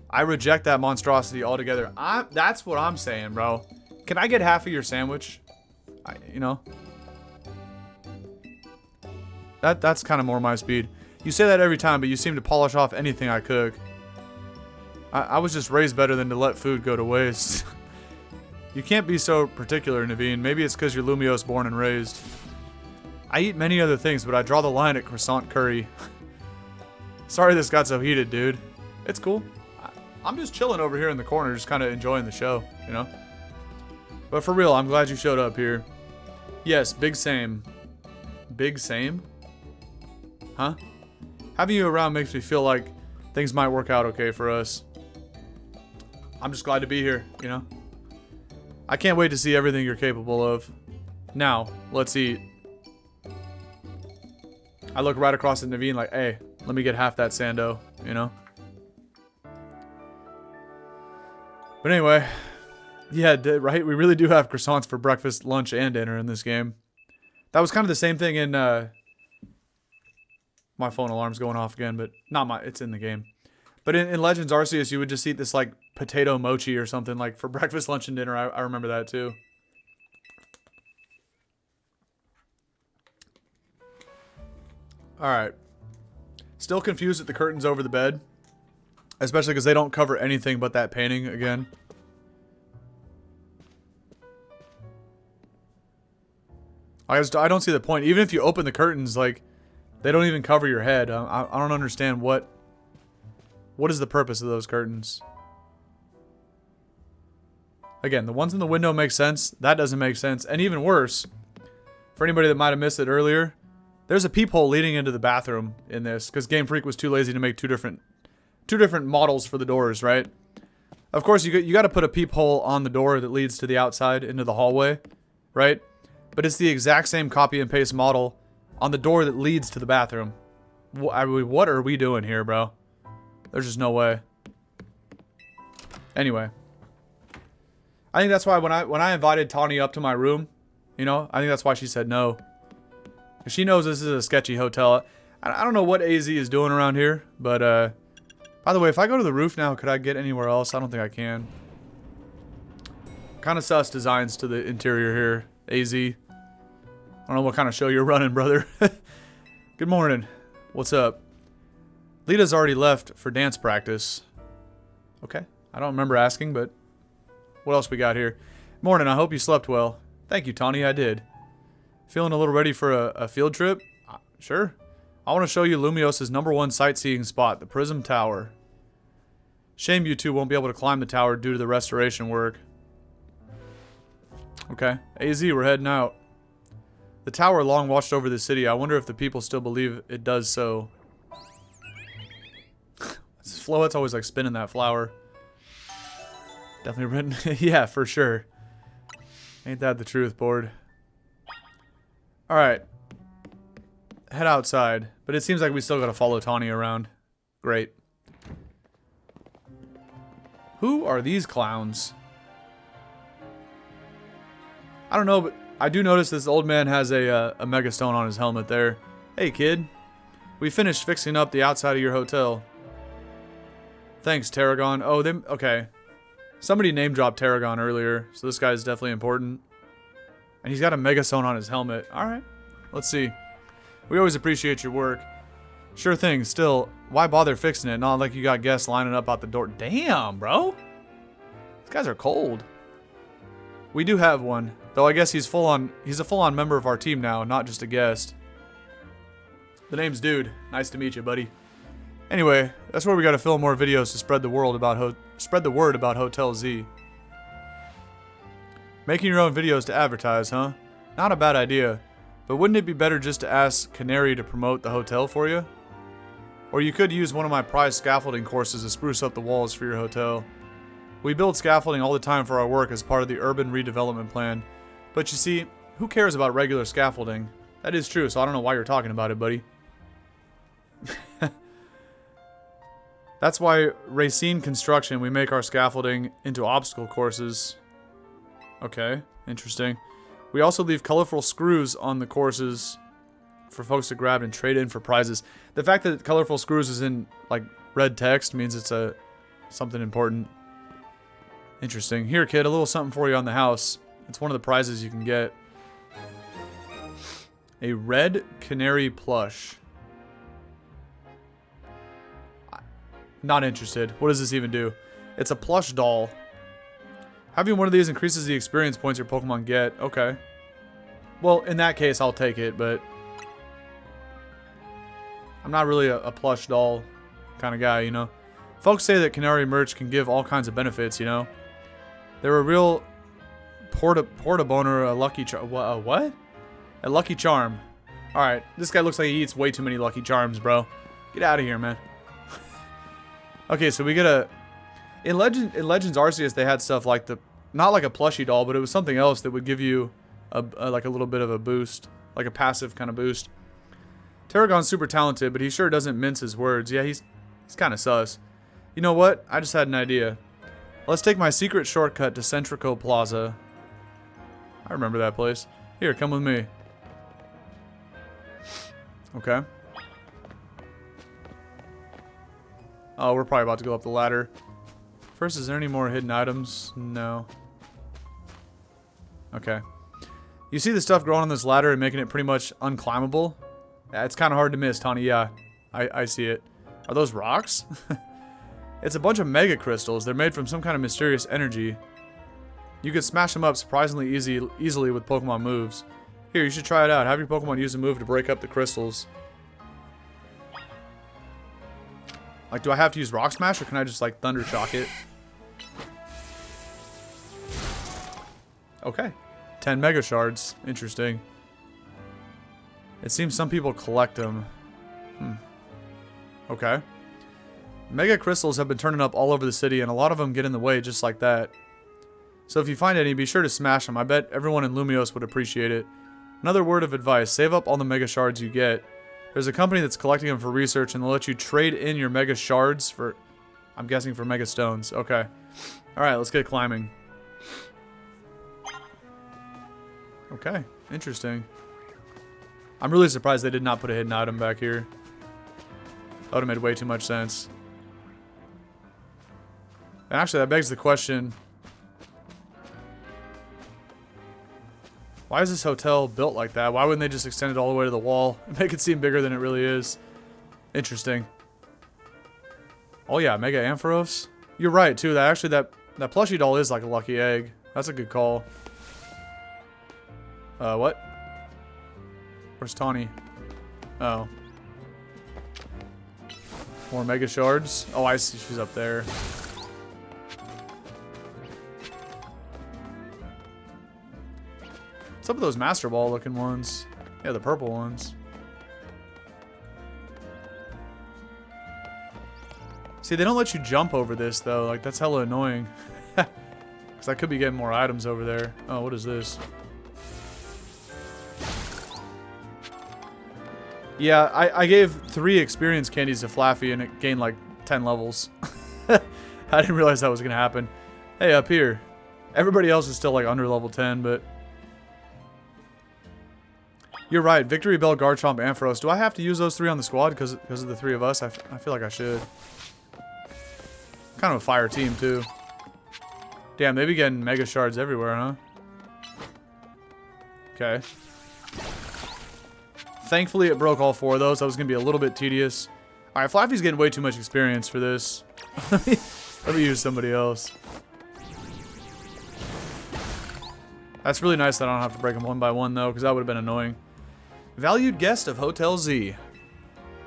I reject that monstrosity altogether. That's what I'm saying, bro. Can I get half of your sandwich? You know? That's kind of more my speed. You say that every time, but you seem to polish off anything I cook. I was just raised better than to let food go to waste. You can't be so particular, Naveen. Maybe it's because you're Lumiose born and raised. I eat many other things, but I draw the line at croissant curry. Sorry this got so heated, dude. It's cool. I'm just chilling over here in the corner, just kind of enjoying the show, you know? But for real, I'm glad you showed up here. Yes, big same. Big same? Huh? Having you around makes me feel like things might work out okay for us. I'm just glad to be here, you know? I can't wait to see everything you're capable of. Now, let's eat. I look right across at Naveen like, hey, let me get half that Sando, you know? But anyway, yeah, right? We really do have croissants for breakfast, lunch, and dinner in this game. That was kind of the same thing in, my phone alarm's going off again, but it's in the game. But in Legends Arceus, you would just eat this, like, potato mochi or something, like, for breakfast, lunch, and dinner. I remember that, too. Alright. Still confused at the curtains over the bed. Especially because they don't cover anything but that painting again. I don't see the point. Even if you open the curtains, like, they don't even cover your head. I don't understand what is the purpose of those curtains. Again, the ones in the window make sense. That doesn't make sense. And even worse, for anybody that might have missed it earlier, there's a peephole leading into the bathroom in this because Game Freak was too lazy to make two different models for the doors, right? Of course, you got to put a peephole on the door that leads to the outside into the hallway, right? But it's the exact same copy and paste model on the door that leads to the bathroom. What are we doing here, bro? There's just no way. Anyway, I think that's why when I invited Taunie up to my room, you know, I think that's why she said no. She knows this is a sketchy hotel. I don't know what AZ is doing around here, but by the way, if I go to the roof now, could I get anywhere else? I don't think I can. Kind of sus designs to the interior here, AZ. I don't know what kind of show you're running, brother. Good morning. What's up? Lida's already left for dance practice. Okay. I don't remember asking, but what else we got here? Morning. I hope you slept well. Thank you, Taunie. I did. Feeling a little ready for a field trip? Sure. I want to show you Lumiose's #1 sightseeing spot, the Prism Tower. Shame you two won't be able to climb the tower due to the restoration work. Okay. AZ, we're heading out. The tower long watched over the city. I wonder if the people still believe it does so. Floette's always like spinning that flower. Definitely written. Yeah, for sure. Ain't that the truth, board? Alright. Head outside. But it seems like we still gotta follow Taunie around. Great. Who are these clowns? I don't know, but I do notice this old man has a Mega Stone on his helmet there. Hey, kid. We finished fixing up the outside of your hotel. Thanks, Tarragon. Oh, okay. Somebody name-dropped Tarragon earlier, so this guy's definitely important. And he's got a Mega Stone on his helmet. Alright. Let's see. We always appreciate your work. Sure thing. Still, why bother fixing it? Not like you got guests lining up out the door. Damn, bro. These guys are cold. We do have one. Though I guess he's a full-on member of our team now, not just a guest. The name's Dude. Nice to meet you, buddy. Anyway, that's where we gotta film more videos to spread the word about Hotel Z. Making your own videos to advertise, huh? Not a bad idea. But wouldn't it be better just to ask Canary to promote the hotel for you? Or you could use one of my prize scaffolding courses to spruce up the walls for your hotel. We build scaffolding all the time for our work as part of the urban redevelopment plan. But you see, who cares about regular scaffolding? That is true, so I don't know why you're talking about it, buddy. That's why Racine Construction, we make our scaffolding into obstacle courses. Okay, interesting. We also leave colorful screws on the courses for folks to grab and trade in for prizes. The fact that colorful screws is in like red text means it's something important. Interesting. Here, kid, a little something for you on the house. It's one of the prizes you can get. A red canary plush. Not interested. What does this even do? It's a plush doll. Having one of these increases the experience points your Pokemon get. Okay. Well, in that case, I'll take it, but I'm not really a plush doll kind of guy, you know? Folks say that Canary merch can give all kinds of benefits, you know? They're a real portaboner, a lucky charm. What? A lucky charm. Alright, this guy looks like he eats way too many Lucky Charms, bro. Get out of here, man. Okay, so we get a... In Legends Arceus, they had stuff like the... Not like a plushie doll, but it was something else that would give you like a little bit of a boost. Like a passive kind of boost. Terragon's super talented, but he sure doesn't mince his words. Yeah, he's kind of sus. You know what? I just had an idea. Let's take my secret shortcut to Centrico Plaza. I remember that place. Here, come with me. Okay. Oh, we're probably about to go up the ladder. First, is there any more hidden items? No. Okay. You see the stuff growing on this ladder and making it pretty much unclimbable? Yeah, it's kind of hard to miss, Taunie. Yeah, I see it. Are those rocks? It's a bunch of mega crystals. They're made from some kind of mysterious energy. You could smash them up surprisingly easily with Pokemon moves. Here, you should try it out. Have your Pokemon use a move to break up the crystals. Like, do I have to use Rock Smash, or can I just, like, Thunder Shock it? Okay. 10 Mega Shards. Interesting. It seems some people collect them. Okay. Mega Crystals have been turning up all over the city, and a lot of them get in the way just like that. So if you find any, be sure to smash them. I bet everyone in Lumiose would appreciate it. Another word of advice. Save up all the Mega Shards you get. There's a company that's collecting them for research, and they'll let you trade in your Mega Shards for, I'm guessing, for Mega Stones. Okay. Alright, let's get climbing. Okay. Interesting. I'm really surprised they did not put a hidden item back here. That would have made way too much sense. And actually, that begs the question, why is this hotel built like that? Why wouldn't they just extend it all the way to the wall and make it seem bigger than it really is? Interesting. Oh yeah, Mega Ampharos. You're right too. That actually that plushie doll is like a lucky egg. That's a good call. What? Where's Taunie? Oh. More Mega Shards. Oh, I see. She's up there. What's up with those Master Ball looking ones? Yeah, the purple ones. See, they don't let you jump over this, though. Like, that's hella annoying. Because I could be getting more items over there. Oh, what is this? Yeah, I gave 3 experience candies to Flaffy, and it gained, like, 10 levels. I didn't realize that was going to happen. Hey, up here. Everybody else is still, like, under level 10, but... You're right. Victory Bell, Garchomp, Ampharos. Do I have to use those 3 on the squad because of the 3 of us? I feel like I should. Kind of a fire team, too. Damn, they be getting Mega Shards everywhere, huh? Okay. Thankfully, it broke all 4 of those. That was going to be a little bit tedious. Alright, Flaffy's getting way too much experience for this. Let me use somebody else. That's really nice that I don't have to break them one by one, though, because that would have been annoying. Valued guest of Hotel Z.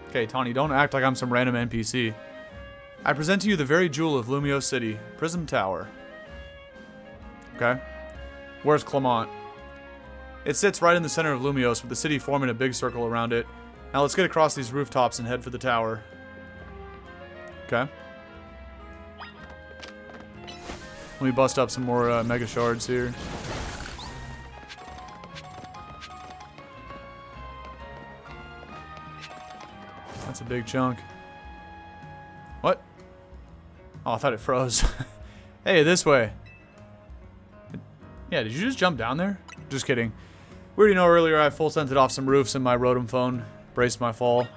Okay, Taunie, don't act like I'm some random NPC. I present to you the very jewel of Lumiose City, Prism Tower. Okay. Where's Clement? It sits right in the center of Lumiose, with the city forming a big circle around it. Now let's get across these rooftops and head for the tower. Okay. Let me bust up some more Mega Shards here. That's a big chunk. What? Oh, I thought it froze. Hey, this way. Yeah, did you just jump down there? Just kidding. We already know earlier I full scented off some roofs in my Rotom phone. Braced my fall.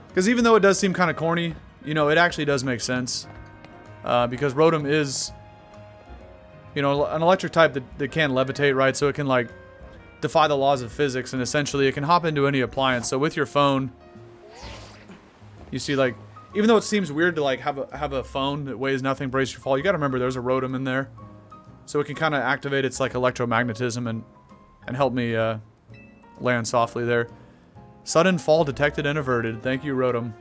Because even though it does seem kind of corny, you know, it actually does make sense. Because Rotom is, you know, an electric type that can levitate, right? So it can, like, defy the laws of physics, and essentially it can hop into any appliance. So with your phone, you see, like, even though it seems weird to, like, have a phone that weighs nothing, brace your fall, you gotta remember there's a Rotom in there. So it can kind of activate its, like, electromagnetism and help me land softly there. Sudden fall detected and averted. Thank you, Rotom.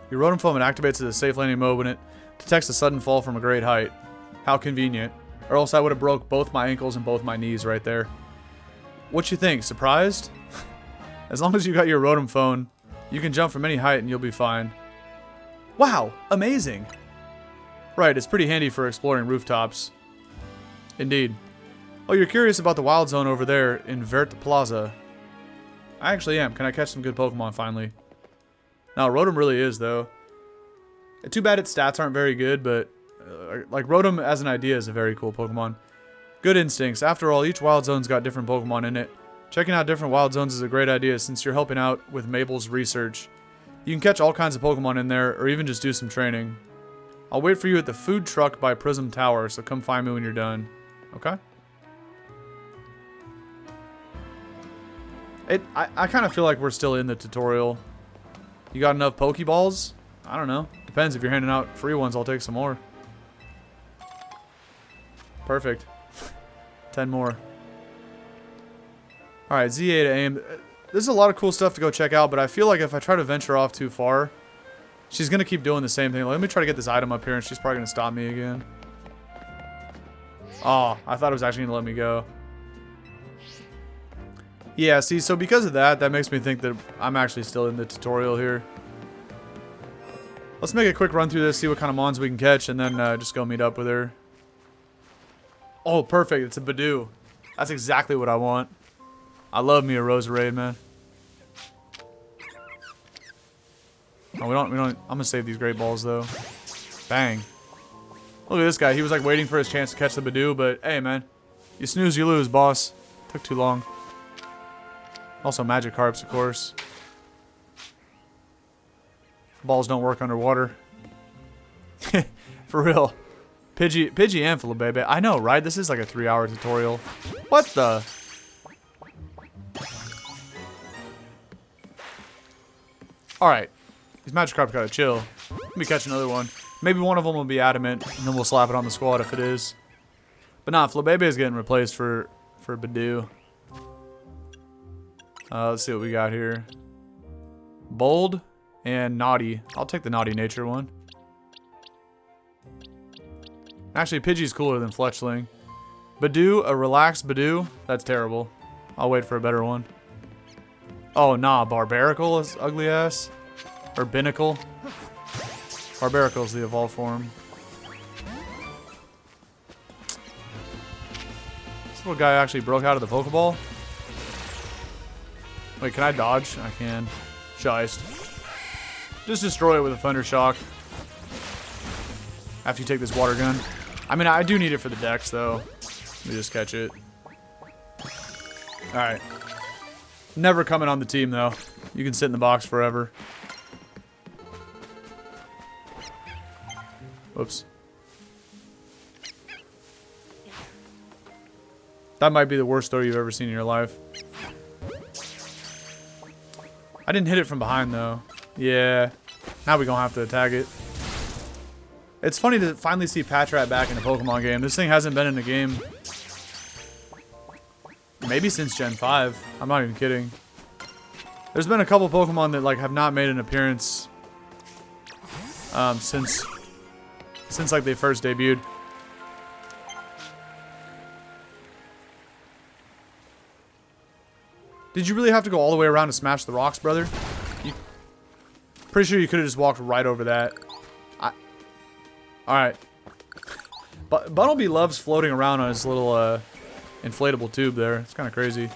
Your Rotom foam activates as a safe landing mode when it detects a sudden fall from a great height. How convenient. Or else I would have broke both my ankles and both my knees right there. What you think? Surprised? As long as you got your Rotom phone, you can jump from any height and you'll be fine. Wow, amazing. Right, it's pretty handy for exploring rooftops. Indeed. Oh, you're curious about the wild zone over there in Vert Plaza. I actually am. Can I catch some good Pokemon finally? No, Rotom really is, though. Too bad its stats aren't very good, but like Rotom as an idea is a very cool Pokemon. Good instincts. After all, each wild zone's got different Pokemon in it. Checking out different wild zones is a great idea since you're helping out with Mabel's research. You can catch all kinds of Pokemon in there, or even just do some training. I'll wait for you at the food truck by Prism Tower, so come find me when you're done. Okay? I kind of feel like we're still in the tutorial. You got enough Pokeballs? I don't know. Depends. If you're handing out free ones, I'll take some more. Perfect. 10 more. Alright, ZA to aim. There's a lot of cool stuff to go check out, but I feel like if I try to venture off too far, she's going to keep doing the same thing. Let me try to get this item up here, and she's probably going to stop me again. Oh, I thought it was actually going to let me go. Yeah, see, so because of that, that makes me think that I'm actually still in the tutorial here. Let's make a quick run through this, see what kind of mons we can catch, and then just go meet up with her. Oh, perfect. It's a Badoo. That's exactly what I want. I love me a Roserade, man. Oh, we don't. I'm gonna save these great balls though. Bang. Look at this guy. He was like waiting for his chance to catch the Badoo, but hey, man, you snooze, you lose, boss. Took too long. Also, Magikarps, of course. Balls don't work underwater. For real. Pidgey and Flabébé. I know, right? This is like a 3-hour tutorial. What the? Alright. These Magikarps gotta chill. Let me catch another one. Maybe one of them will be adamant, and then we'll slap it on the squad if it is. But nah, Flabébé is getting replaced for Badoo. Let's see what we got here. Bold and Naughty. I'll take the Naughty Nature one. Actually, Pidgey's cooler than Fletchling. Badoo, a relaxed Badoo? That's terrible. I'll wait for a better one. Oh, nah, Barbaracle is ugly ass. Or Binnacle. Barbaracle's the evolved form. This little guy actually broke out of the Pokeball? Wait, can I dodge? I can. Shiced. Just destroy it with a Thunder Shock. After you take this water gun. I mean, I do need it for the dex, though. Let me just catch it. Alright. Never coming on the team, though. You can sit in the box forever. Whoops. That might be the worst throw you've ever seen in your life. I didn't hit it from behind, though. Yeah. Now we're gonna have to attack it. It's funny to finally see Patrat back in a Pokemon game. This thing hasn't been in a game maybe since Gen 5. I'm not even kidding. There's been a couple Pokemon that like have not made an appearance since like they first debuted. Did you really have to go all the way around to smash the rocks, brother? Pretty sure you could have just walked right over that. Alright. But Bunnelby loves floating around on his little inflatable tube there. It's kind of crazy.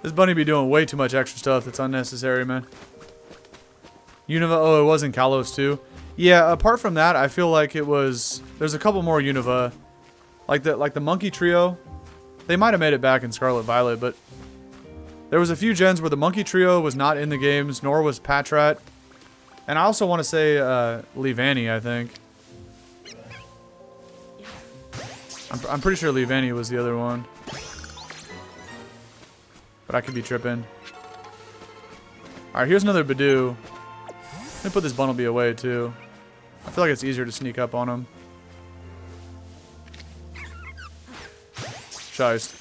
This bunny be doing way too much extra stuff that's unnecessary, man. Unova, oh, it was in Kalos too. Yeah, apart from that, I feel like it was... There's a couple more Unova. Like the Monkey Trio. They might have made it back in Scarlet Violet, but... There was a few gens where the Monkey Trio was not in the games, nor was Patrat. And I also want to say Vinnie, I think. I'm pretty sure Vinnie was the other one. But I could be tripping. Alright, here's another Badoo. Let me put this Bunnelby away, too. I feel like it's easier to sneak up on him. Shiest.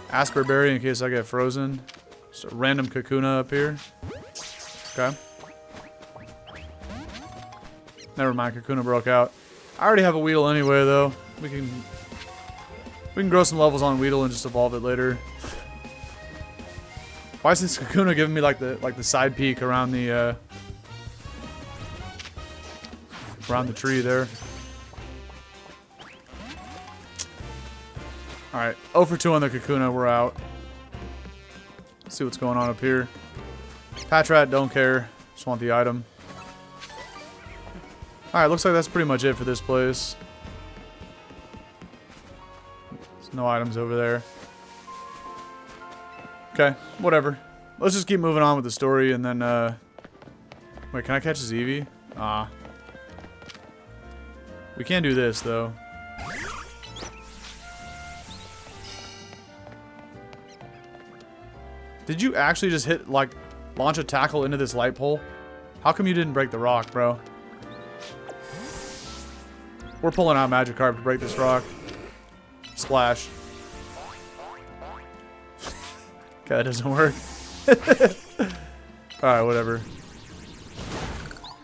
Asperberry in case I get frozen. Just a random Kakuna up here. Okay. Never mind, Kakuna broke out. I already have a Weedle anyway, though. We can grow some levels on Weedle and just evolve it later. Why is this Kakuna giving me like the side peek around the tree there? Alright, 0 for 2 on the Kakuna, we're out. Let's see what's going on up here. Patrat, don't care. Just want the item. Alright, looks like that's pretty much it for this place. There's no items over there. Okay, whatever. Let's just keep moving on with the story and then, Wait, can I catch his Eevee? Ah. We can do this, though. Did you actually just hit, like, launch a tackle into this light pole? How come you didn't break the rock, bro? We're pulling out Magikarp to break this rock. Splash. Okay, that doesn't work. Alright, whatever.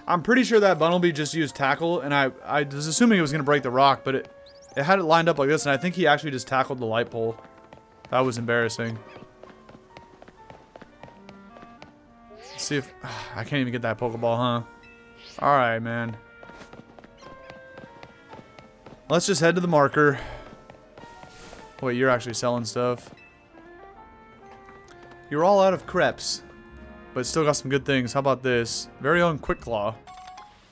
I'm pretty sure that Bunnelby just used tackle, and I was assuming it was going to break the rock, but it had it lined up like this, and I think he actually just tackled the light pole. That was embarrassing. Let's see if... I can't even get that Pokeball, huh? Alright, man. Let's just head to the marker. Wait, you're actually selling stuff. You're all out of crepes, but still got some good things. How about this? Very own Quick Claw.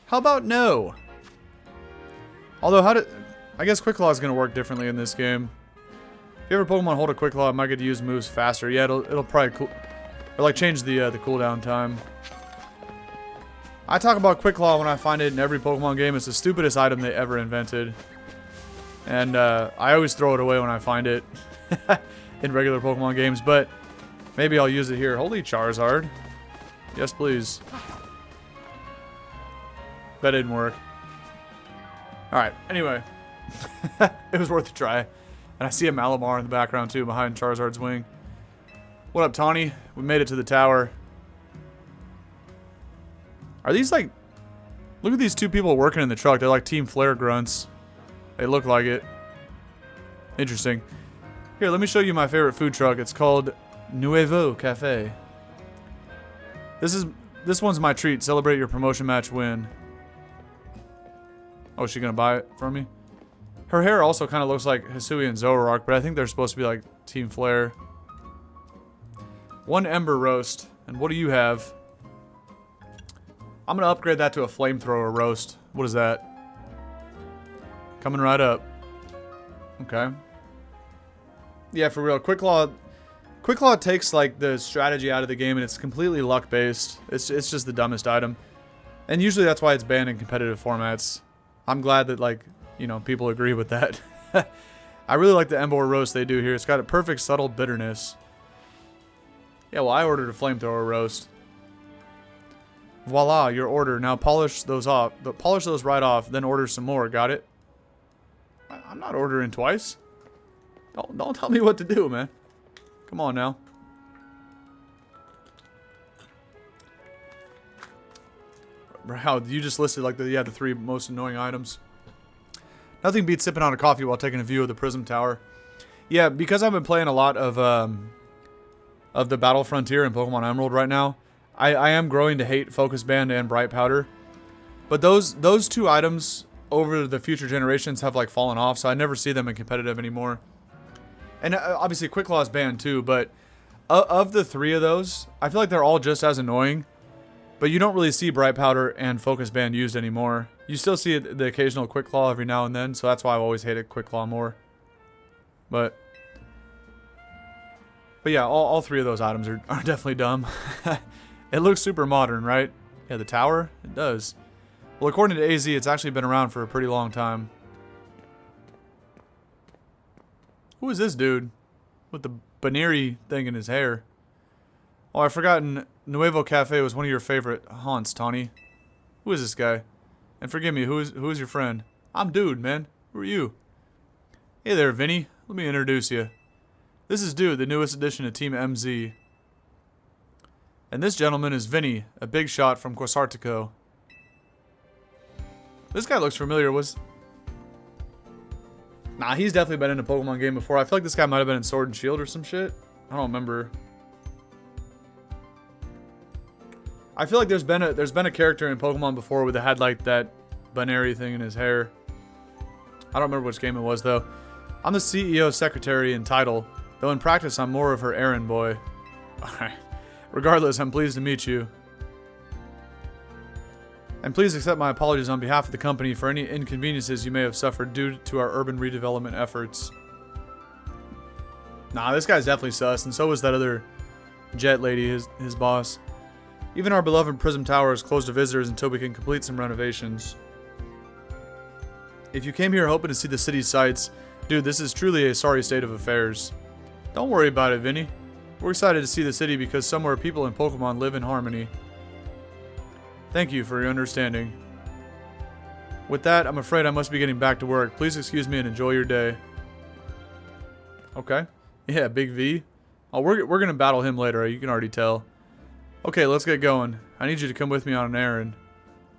How about no? Although, I guess Quick Claw is going to work differently in this game. If you ever Pokemon hold a Quick Claw, it might get to use moves faster. Yeah, it'll probably or like change the cooldown time. I talk about Quick Claw when I find it in every Pokemon game. It's the stupidest item they ever invented. And I always throw it away when I find it in regular Pokemon games, but maybe I'll use it here. Holy Charizard. Yes, please. That didn't work. Alright, anyway. It was worth a try. And I see a Malamar in the background, too, behind Charizard's wing. What up, Taunie? We made it to the tower. Are these, like... Look at these two people working in the truck. They're like Team Flare grunts. They look like it. Interesting. Here, let me show you my favorite food truck. It's called Nuevo Cafe. This one's my treat. Celebrate your promotion match win. Oh, is she gonna buy it from me? Her hair also kind of looks like Hisui and Zoroark, but I think they're supposed to be like Team Flare. 1 Ember Roast. And what do you have? I'm gonna upgrade that to a Flamethrower Roast. What is that? Coming right up. Okay. Yeah, for real. Quick Claw takes like the strategy out of the game, and it's completely luck based. It's just the dumbest item, and usually that's why it's banned in competitive formats. I'm glad that like people agree with that. I really like the Ember Roast they do here. It's got a perfect subtle bitterness. Yeah, well I ordered a Flamethrower Roast. Voila, your order. Now polish those off. Polish those right off, then order some more. Got it? I'm not ordering twice. Don't tell me what to do, man. Come on now. How you just listed like the 3 most annoying items. Nothing beats sipping on a coffee while taking a view of the Prism Tower. Yeah, because I've been playing a lot of the Battle Frontier and Pokemon Emerald right now, I am growing to hate Focus Band and Bright Powder. But those two items over the future generations have like fallen off, so I never see them in competitive anymore. And obviously Quick Claw is banned too, but of the three of those, I feel like they're all just as annoying. But you don't really see Bright Powder and Focus Band used anymore. You still see the occasional Quick Claw every now and then, so that's why I've always hated Quick Claw more. But yeah, all three of those items are definitely dumb. It looks super modern, right? Yeah, the tower? It does. Well, according to AZ, it's actually been around for a pretty long time. Who is this dude with the Baneri thing in his hair? Oh, I've forgotten. Nuevo Cafe was one of your favorite haunts, Taunie. Who is this guy? And forgive me, who is your friend? I'm Dude, man. Who are you? Hey there, Vinnie. Let me introduce you. This is Dude, the newest addition to Team MZ. And this gentleman is Vinnie, a big shot from Quasartico. This guy looks familiar. Nah, he's definitely been in a Pokemon game before. I feel like this guy might have been in Sword and Shield or some shit. I don't remember. I feel like there's been a character in Pokemon before that had like that Baneri thing in his hair. I don't remember which game it was though. I'm the CEO secretary in title, though in practice I'm more of her errand boy. Alright. Regardless, I'm pleased to meet you. And please accept my apologies on behalf of the company for any inconveniences you may have suffered due to our urban redevelopment efforts. Nah, this guy's definitely sus, and so was that other Jet lady, his boss. Even our beloved Prism Tower is closed to visitors until we can complete some renovations. If you came here hoping to see the city's sights, dude, this is truly a sorry state of affairs. Don't worry about it, Vinnie. We're excited to see the city because somewhere people and Pokemon live in harmony. Thank you for your understanding. With that, I'm afraid I must be getting back to work. Please excuse me and enjoy your day. Okay. Yeah, Big V. Oh, we're gonna battle him later, you can already tell. Okay, let's get going. I need you to come with me on an errand.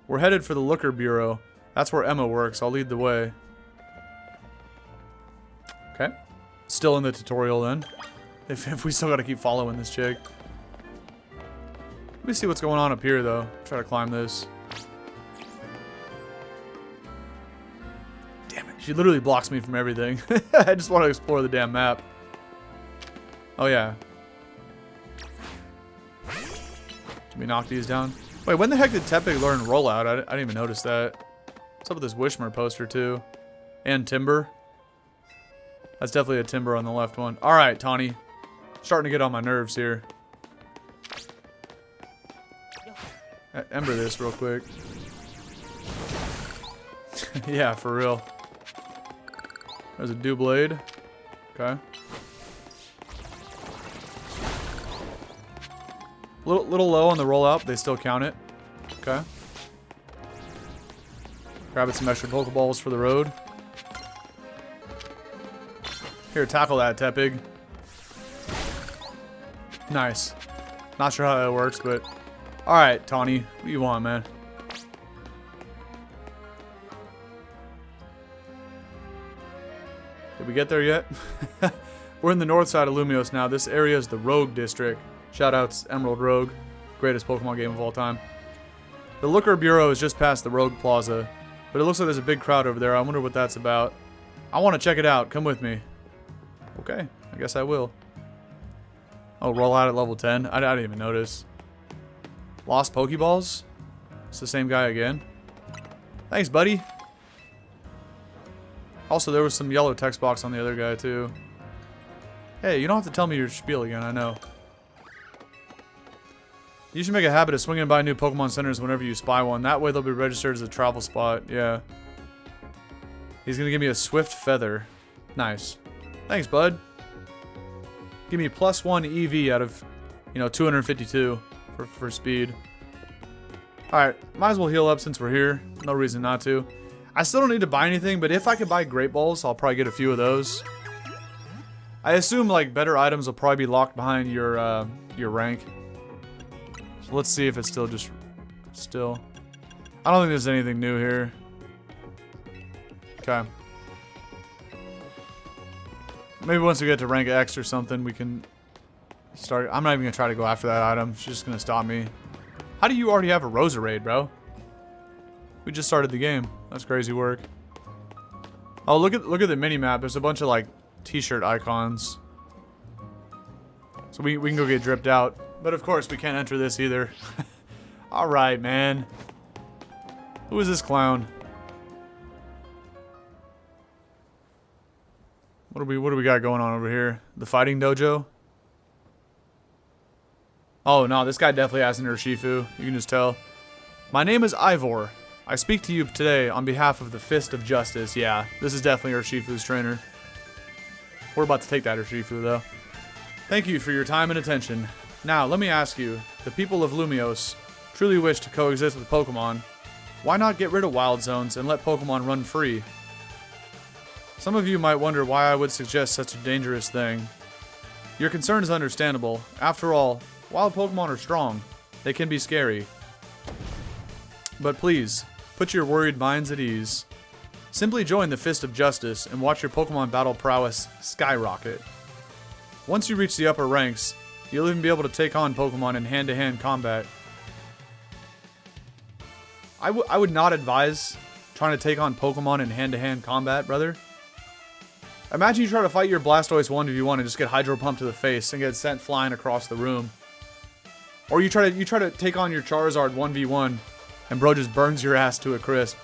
We're headed for the Looker Bureau. That's where Emma works. I'll lead the way. Okay. Still in the tutorial then. If we still gotta keep following this chick. Let me see what's going on up here though. Try to climb this. Damn it. She literally blocks me from everything. I just want to explore the damn map. Oh yeah. Let me knock these down. Wait, when the heck did Tepig learn rollout? I didn't even notice that. What's up with this Wishmer poster too? And Timber. That's definitely a Timber on the left one. Alright, Taunie. Starting to get on my nerves here. Ember this real quick. Yeah, for real. There's a Doublade. Okay. Little low on the rollout, but they still count it. Okay. Grabbing some extra Pokeballs for the road. Here, tackle that, Tepig. Nice. Not sure how that works, but... Alright, Taunie. What do you want, man? Did we get there yet? We're in the north side of Lumiose now. This area is the Rogue District. Shoutouts, Emerald Rogue. Greatest Pokemon game of all time. The Looker Bureau is just past the Rogue Plaza. But it looks like there's a big crowd over there. I wonder what that's about. I want to check it out. Come with me. Okay. I guess I will. Oh, roll out at level 10. I didn't even notice. Lost Pokeballs? It's the same guy again. Thanks, buddy. Also, there was some yellow text box on the other guy, too. Hey, you don't have to tell me your spiel again, I know. You should make a habit of swinging by new Pokemon centers whenever you spy one. That way they'll be registered as a travel spot. Yeah. He's going to give me a Swift Feather. Nice. Thanks, bud. Give me +1 EV out of, 252 for speed. Alright, might as well heal up since we're here. No reason not to. I still don't need to buy anything, but if I could buy Great Balls, I'll probably get a few of those. I assume, like, better items will probably be locked behind your rank. So let's see if it's still just... I don't think there's anything new here. Okay. Maybe once we get to rank X or something, we can start. I'm not even going to try to go after that item. She's just going to stop me. How do you already have a Roserade, bro? We just started the game. That's crazy work. Oh, look at the mini-map. There's a bunch of, like, t-shirt icons. So we can go get dripped out. But, of course, we can't enter this either. Alright, man. Who is this clown? What do we got going on over here? The fighting dojo? Oh, no, this guy definitely has an Urshifu. You can just tell. My name is Ivor. I speak to you today on behalf of the Fist of Justice. Yeah, this is definitely Urshifu's trainer. We're about to take that Urshifu, though. Thank you for your time and attention. Now, let me ask you, the people of Lumiose truly wish to coexist with Pokemon. Why not get rid of wild zones and let Pokemon run free? Some of you might wonder why I would suggest such a dangerous thing. Your concern is understandable. After all, wild Pokemon are strong. They can be scary. But please, put your worried minds at ease. Simply join the Fist of Justice and watch your Pokemon battle prowess skyrocket. Once you reach the upper ranks, you'll even be able to take on Pokemon in hand-to-hand combat. I would not advise trying to take on Pokemon in hand-to-hand combat, brother. Imagine you try to fight your Blastoise 1v1 and just get Hydro Pumped to the face and get sent flying across the room. Or you try to take on your Charizard 1v1 and bro just burns your ass to a crisp.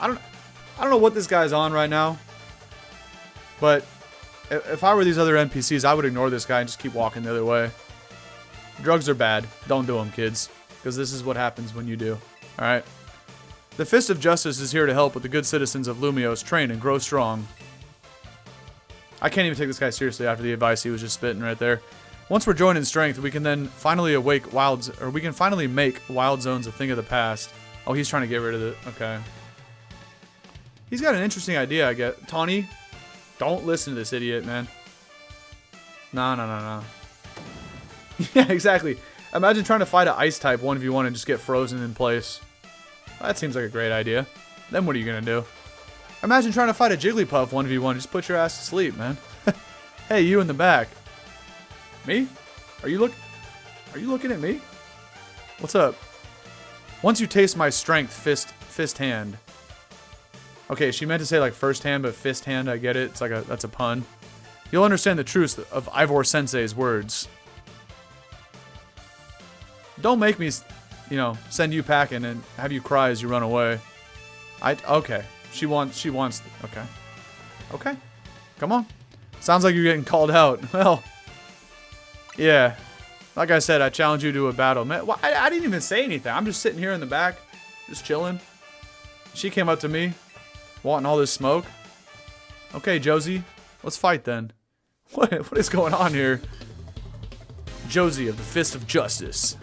I don't know what this guy's on right now. But if I were these other NPCs, I would ignore this guy and just keep walking the other way. Drugs are bad. Don't do them, kids. Because this is what happens when you do. Alright? The Fist of Justice is here to help with the good citizens of Lumiose train and grow strong. I can't even take this guy seriously after the advice he was just spitting right there. Once we're joined in strength, we can then finally make wild zones a thing of the past. Oh, he's trying to get rid of it. Okay. He's got an interesting idea, I guess. Taunie, don't listen to this idiot, man. No. Yeah, exactly. Imagine trying to fight an ice type 1v1 and just get frozen in place. That seems like a great idea. Then what are you gonna do? Imagine trying to fight a Jigglypuff 1v1. Just put your ass to sleep, man. Hey, you in the back. Me? Are you looking at me? What's up? Once you taste my strength, fist hand. Okay, she meant to say like first hand, but fist hand, I get it. It's like that's a pun. You'll understand the truth of Ivor Sensei's words. Don't make me, send you packing and have you cry as you run away. Okay. She wants, okay. Okay. Come on. Sounds like you're getting called out. Well, yeah. Like I said, I challenge you to a battle. Man, I didn't even say anything. I'm just sitting here in the back, just chilling. She came up to me, wanting all this smoke. Okay, Josie, let's fight then. What is going on here? Josie of the Fist of Justice.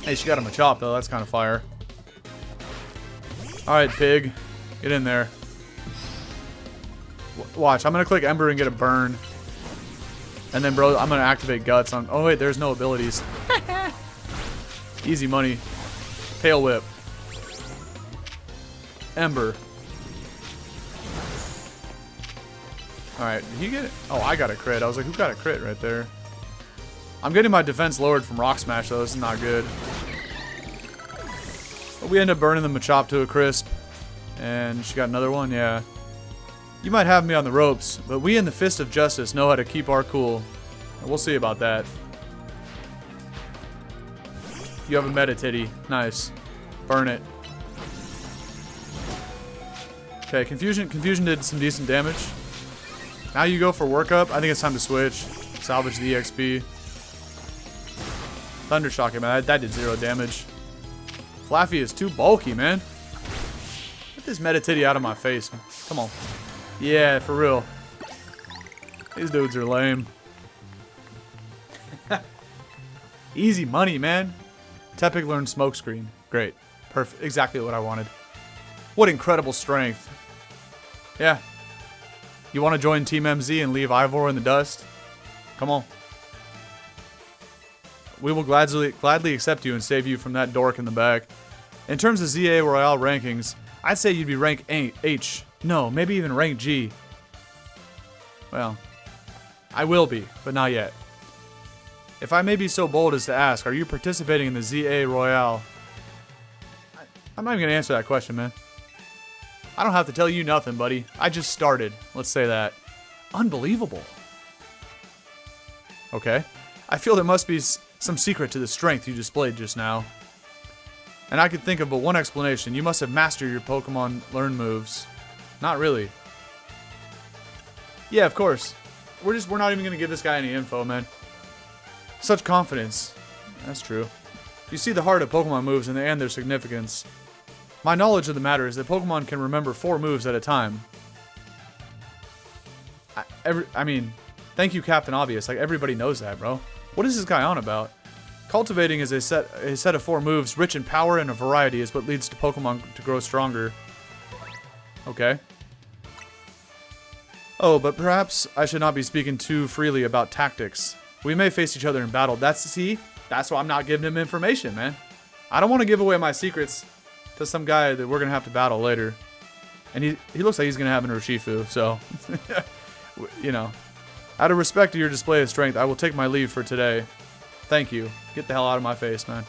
Hey, she got him a chop, though. That's kind of fire. Alright, pig. Get in there. Watch, I'm going to click Ember and get a burn. And then, bro, I'm going to activate Guts on... Oh, wait, there's no abilities. Easy money. Tail Whip. Ember. Alright, did he get it? Oh, I got a crit. I was like, who got a crit right there? I'm getting my defense lowered from Rock Smash, though. This is not good. But we end up burning the Machop to a crisp. And she got another one, yeah. You might have me on the ropes, but we in the Fist of Justice know how to keep our cool. And we'll see about that. You have a Metatitty. Nice. Burn it. Okay, Confusion did some decent damage. Now you go for workup. I think it's time to switch. Salvage the EXP. Thundershock him, man. That did 0 damage. Flaffy is too bulky, man. Get this Metatitty out of my face, man. Come on. Yeah, for real. These dudes are lame. Easy money, man. Tepig learned Smokescreen. Great. Perfect. Exactly what I wanted. What incredible strength. Yeah. You want to join Team MZ and leave Ivor in the dust? Come on. We will gladly accept you and save you from that dork in the back. In terms of ZA Royale rankings, I'd say you'd be rank H. No, maybe even rank G. Well, I will be, but not yet. If I may be so bold as to ask, are you participating in the ZA Royale? I'm not even going to answer that question, man. I don't have to tell you nothing, buddy. I just started. Let's say that. Unbelievable. Okay. I feel there must be some secret to the strength you displayed just now. And I could think of but one explanation. You must have mastered your Pokemon learn moves. Not really. Yeah, of course. We're not even going to give this guy any info, man. Such confidence. That's true. You see the heart of Pokemon moves and their significance. My knowledge of the matter is that Pokemon can remember 4 moves at a time. I mean, thank you, Captain Obvious. Like, everybody knows that, bro. What is this guy on about? Cultivating is a set of 4 moves, rich in power and a variety, is what leads to Pokemon to grow stronger. Okay. Oh, but perhaps I should not be speaking too freely about tactics. We may face each other in battle. That's why I'm not giving him information, man. I don't want to give away my secrets to some guy that we're going to have to battle later. And he looks like he's going to have an Urshifu, so... you know. Out of respect to your display of strength, I will take my leave for today. Thank you. Get the hell out of my face, man.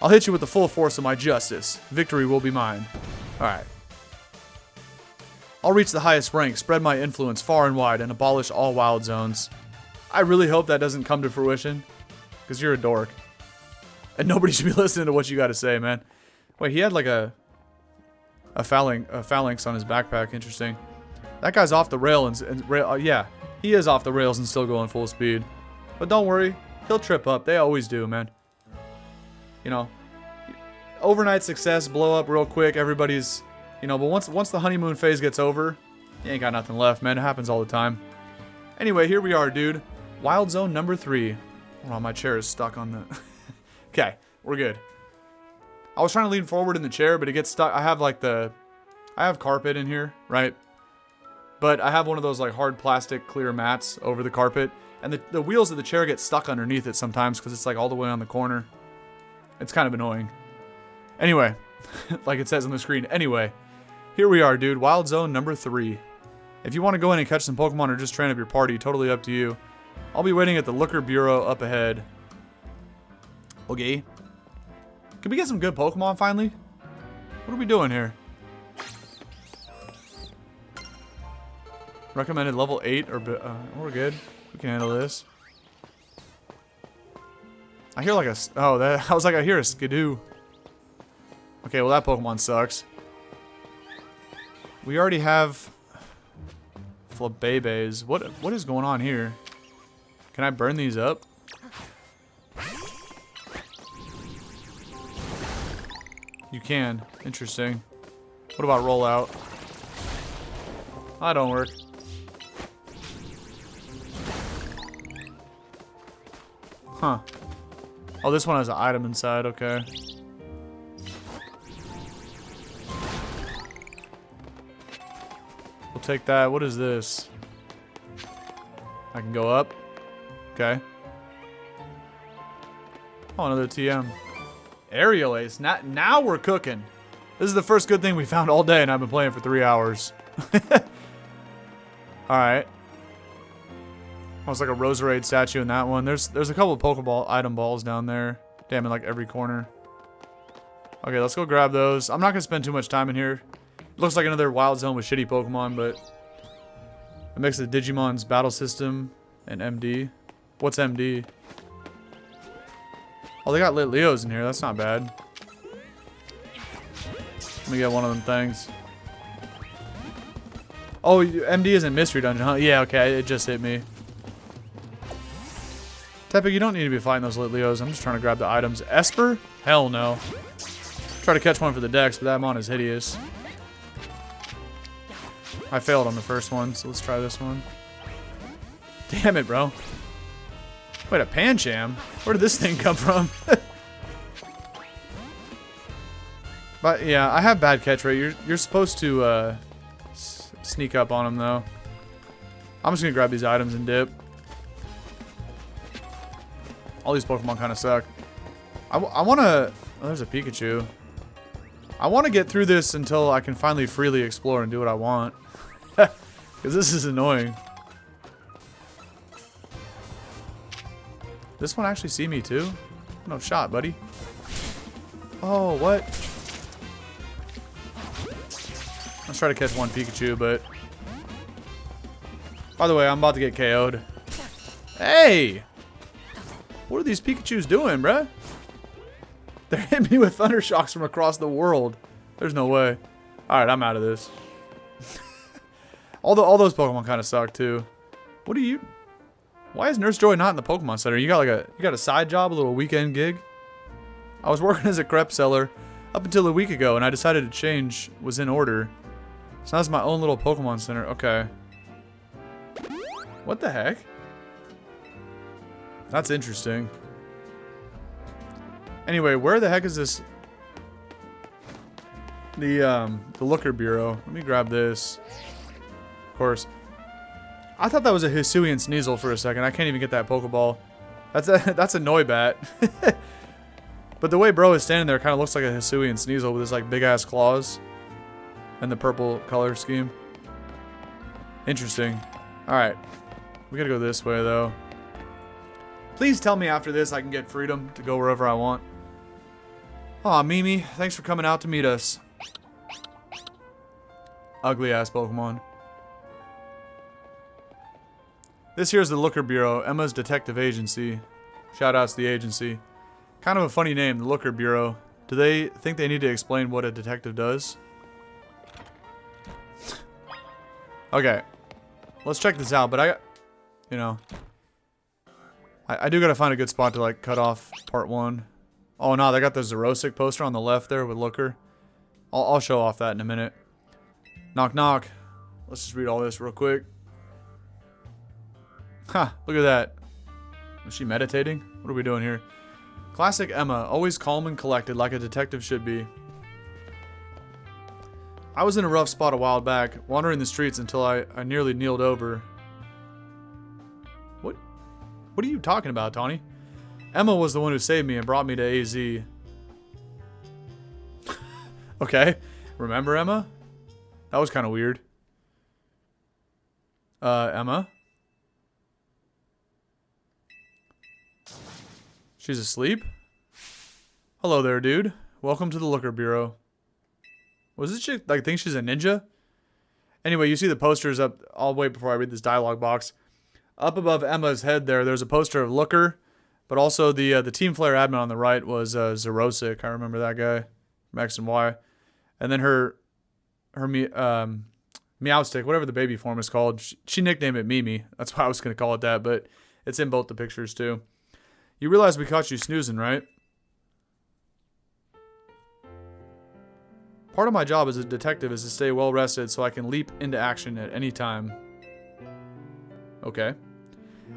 I'll hit you with the full force of my justice. Victory will be mine. Alright. I'll reach the highest rank, spread my influence far and wide, and abolish all wild zones. I really hope that doesn't come to fruition. Because you're a dork. And nobody should be listening to what you got to say, man. Wait, he had like a phalanx on his backpack. Interesting. That guy's off the rail yeah, he is off the rails and still going full speed. But don't worry, he'll trip up. They always do, man. You know, overnight success, blow up real quick. Everybody's, you know, but once the honeymoon phase gets over, you ain't got nothing left, man. It happens all the time. Anyway, here we are, dude. Wild Zone number 3. Hold on, my chair is stuck on the... Okay, we're good. I was trying to lean forward in the chair, but it gets stuck. I have carpet in here, right? But I have one of those like hard plastic clear mats over the carpet. And the wheels of the chair get stuck underneath it sometimes because it's like all the way on the corner. It's kind of annoying. Anyway, like it says on the screen. Anyway, here we are, dude. Wild Zone number 3. If you want to go in and catch some Pokemon or just train up your party, totally up to you. I'll be waiting at the Looker Bureau up ahead. Okay. Can we get some good Pokemon finally? What are we doing here? Recommended level 8 or we're good. We can handle this. I hear like a... Oh, I was like, I hear a Skidoo. Okay, well that Pokemon sucks. We already have... Flabébés. What is going on here? Can I burn these up? You can. Interesting. What about rollout? That don't work. Huh. Oh, this one has an item inside. Okay. We'll take that. What is this? I can go up. Okay. Oh, another TM. Aerial Ace. Now we're cooking. This is the first good thing we found all day, and I've been playing for 3 hours. Alright. Almost like a Roserade statue in that one. There's a couple of Pokeball item balls down there. Damn, in like every corner. Okay, let's go grab those. I'm not going to spend too much time in here. It looks like another Wild Zone with shitty Pokemon, but... A mix of Digimon's battle system and MD. What's MD? Oh, they got lit Leos in here. That's not bad. Let me get one of them things. Oh, MD isn't Mystery Dungeon, huh? Yeah, okay. It just hit me. Tepig, you don't need to be fighting those lit Leos. I'm just trying to grab the items. Esper? Hell no. Try to catch one for the Dex, but that mon is hideous. I failed on the first one, so let's try this one. Damn it, bro. Wait, a Pancham? Where did this thing come from? But yeah, I have bad catch rate. You're supposed to sneak up on him though. I'm just gonna grab these items and dip. All these Pokemon kind of suck. I wanna... Oh, there's a Pikachu. I want to get through this until I can finally freely explore and do what I want. Because this is annoying. this one actually see me too? No shot, buddy. Oh, what? Let's try to catch one Pikachu, but... By the way, I'm about to get KO'd. Hey! What are these Pikachus doing, bruh? They're hitting me with Thunder Shocks from across the world. There's no way. Alright, I'm out of this. all those Pokemon kind of suck, too. What are you... Why is Nurse Joy not in the Pokemon Center? You got a side job, a little weekend gig? I was working as a crepe seller up until a week ago, and I decided to change was in order. So that's my own little Pokemon Center. Okay. What the heck? That's interesting. Anyway, where the heck is this? The Looker Bureau. Let me grab this. Of course. I thought that was a Hisuian Sneasel for a second. I can't even get that Pokeball. That's a Noibat. But the way bro is standing there kind of looks like a Hisuian Sneasel with his like big ass claws and the purple color scheme. Interesting. Alright. We gotta go this way though. Please tell me after this I can get freedom to go wherever I want. Aw, Mimi, thanks for coming out to meet us. Ugly ass Pokemon. This here is the Looker Bureau, Emma's detective agency. Shoutouts to the agency. Kind of a funny name, the Looker Bureau. Do they think they need to explain what a detective does? Okay. Let's check this out, but I got... You know... I do gotta find a good spot to, like, cut off part 1. Oh, no, they got the Zerosic poster on the left there with Looker. I'll show off that in a minute. Knock, knock. Let's just read all this real quick. Ha, look at that. Was she meditating? What are we doing here? Classic Emma, always calm and collected like a detective should be. I was in a rough spot a while back, wandering the streets until I nearly kneeled over. What are you talking about, Taunie? Emma was the one who saved me and brought me to AZ. Okay. Remember Emma? That was kind of weird. Emma? She's asleep? Hello there, dude. Welcome to the Looker Bureau. Was this chick, like, think she's a ninja? Anyway, you see the posters up. I'll wait before I read this dialogue box. Up above Emma's head there's a poster of Looker, but also the Team Flare admin on the right was Zerosic. I remember that guy from X and Y. And then her Meowstick, whatever the baby form is called, she nicknamed it Mimi. That's why I was going to call it that, but it's in both the pictures too. You realize we caught you snoozing, right? Part of my job as a detective is to stay well rested so I can leap into action at any time. Okay.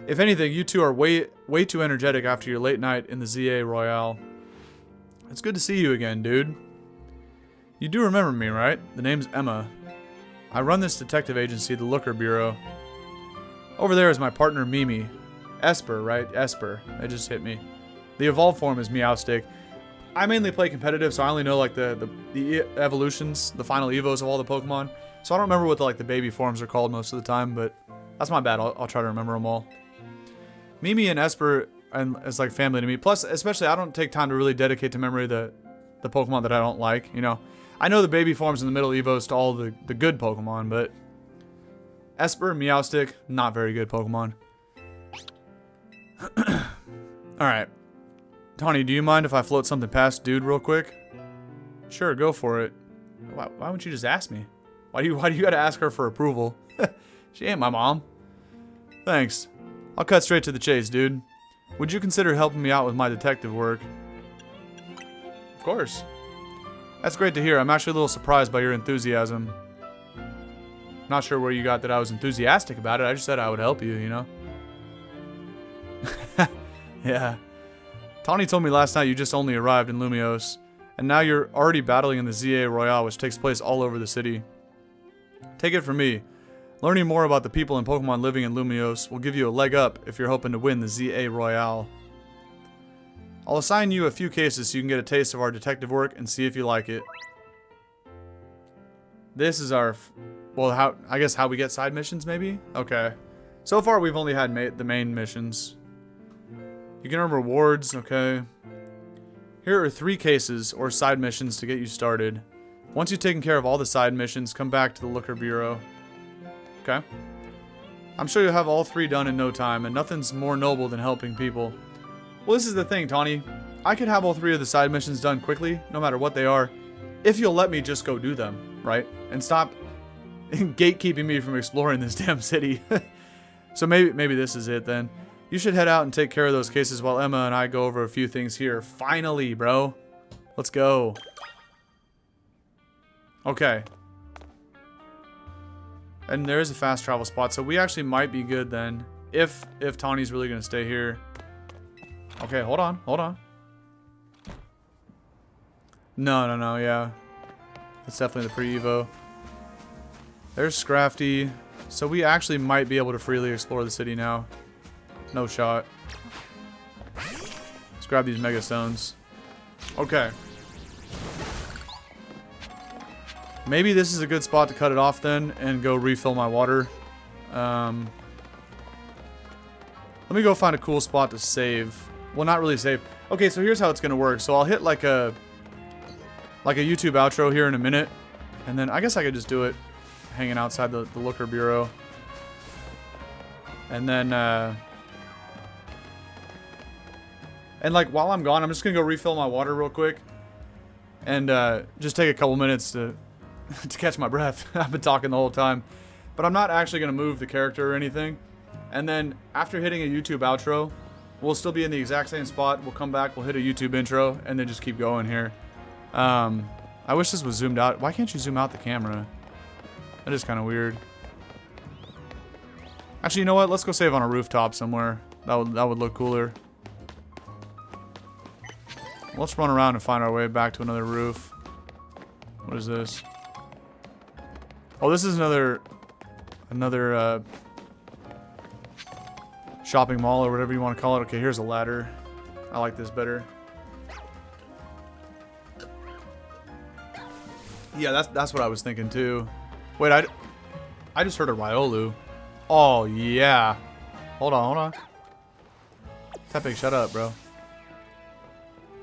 If anything, you two are way too energetic after your late night in the ZA Royale. It's good to see you again, dude. You do remember me, right? The name's Emma. I run this detective agency, the Looker Bureau. Over there is my partner, Mimi. Esper, right? Esper. It just hit me. The evolved form is Meowstick. I mainly play competitive, so I only know like the evolutions, the final evos of all the Pokemon. So I don't remember what the baby forms are called most of the time, but that's my bad. I'll try to remember them all. Mimi and Esper is like family to me. Plus, especially, I don't take time to really dedicate to memory the Pokemon that I don't like. You know, I know the baby forms in the middle evos to all the good Pokemon, but Esper, Meowstick, not very good Pokemon. Alright. Taunie, do you mind if I float something past dude real quick? Sure, go for it. Why wouldn't you just ask me? Why do you gotta ask her for approval? She ain't my mom. Thanks. I'll cut straight to the chase, dude. Would you consider helping me out with my detective work? Of course. That's great to hear. I'm actually a little surprised by your enthusiasm. Not sure where you got that I was enthusiastic about it. I just said I would help you, you know? Yeah. Taunie told me last night you just only arrived in Lumiose, and now you're already battling in the ZA Royale, which takes place all over the city. Take it from me. Learning more about the people and Pokemon living in Lumiose will give you a leg up if you're hoping to win the ZA Royale. I'll assign you a few cases so you can get a taste of our detective work and see if you like it. This is our... Well, I guess how we get side missions, maybe? Okay. So far, we've only had the main missions. You can earn rewards, okay. Here are 3 cases or side missions to get you started. Once you've taken care of all the side missions, come back to the Looker Bureau. Okay. I'm sure you'll have all 3 done in no time, and nothing's more noble than helping people. Well, this is the thing, Taunie. I could have all 3 of the side missions done quickly, no matter what they are, if you'll let me just go do them, right? And stop gatekeeping me from exploring this damn city. So maybe this is it then. You should head out and take care of those cases while Emma and I go over a few things here. Finally, bro. Let's go. Okay. And there is a fast travel spot, so we actually might be good then. If Tawny's really going to stay here. Okay, hold on. No, yeah. It's definitely the pre-evo. There's Scrafty. So we actually might be able to freely explore the city now. No shot. Let's grab these Mega Stones. Okay. Maybe this is a good spot to cut it off then and go refill my water. Let me go find a cool spot to save. Well, not really save. Okay, so here's how it's going to work. So I'll hit like a YouTube outro here in a minute. And then I guess I could just do it hanging outside the Looker Bureau. And then, and like while I'm gone, I'm just going to go refill my water real quick. And just take a couple minutes to catch my breath. I've been talking the whole time. But I'm not actually going to move the character or anything. And then after hitting a YouTube outro, we'll still be in the exact same spot. We'll come back, we'll hit a YouTube intro, and then just keep going here. I wish this was zoomed out. Why can't you zoom out the camera? That is kind of weird. Actually, you know what? Let's go save on a rooftop somewhere. That would look cooler. Let's run around and find our way back to another roof. What is this? Oh, this is another shopping mall or whatever you want to call it. Okay, here's a ladder. I like this better. Yeah, that's what I was thinking too. Wait, I just heard a Riolu. Oh yeah. Hold on. Tepig, shut up, bro.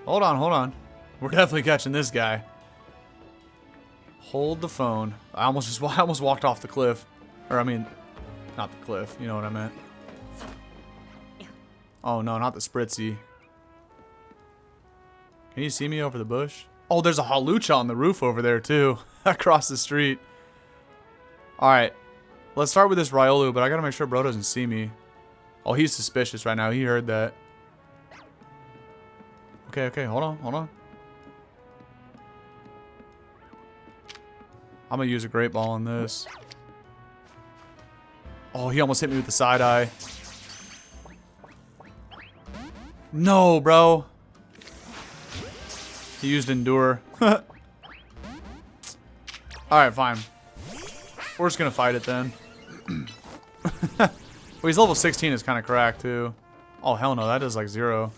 Hold on. We're definitely catching this guy. Hold the phone. I almost walked off the cliff. Or I mean, not the cliff. You know what I meant. Oh no, not the Spritzy. Can you see me over the bush? Oh, there's a Hawlucha on the roof over there too. Across the street. Alright. Let's start with this Riolu, but I gotta make sure bro doesn't see me. Oh, he's suspicious right now. He heard that. Okay, hold on. I'm gonna use a Great Ball on this. Oh, he almost hit me with the side eye. No, bro. He used Endure. Alright, fine. We're just gonna fight it then. Well, he's level 16 is kind of cracked too. Oh, hell no, that does like 0.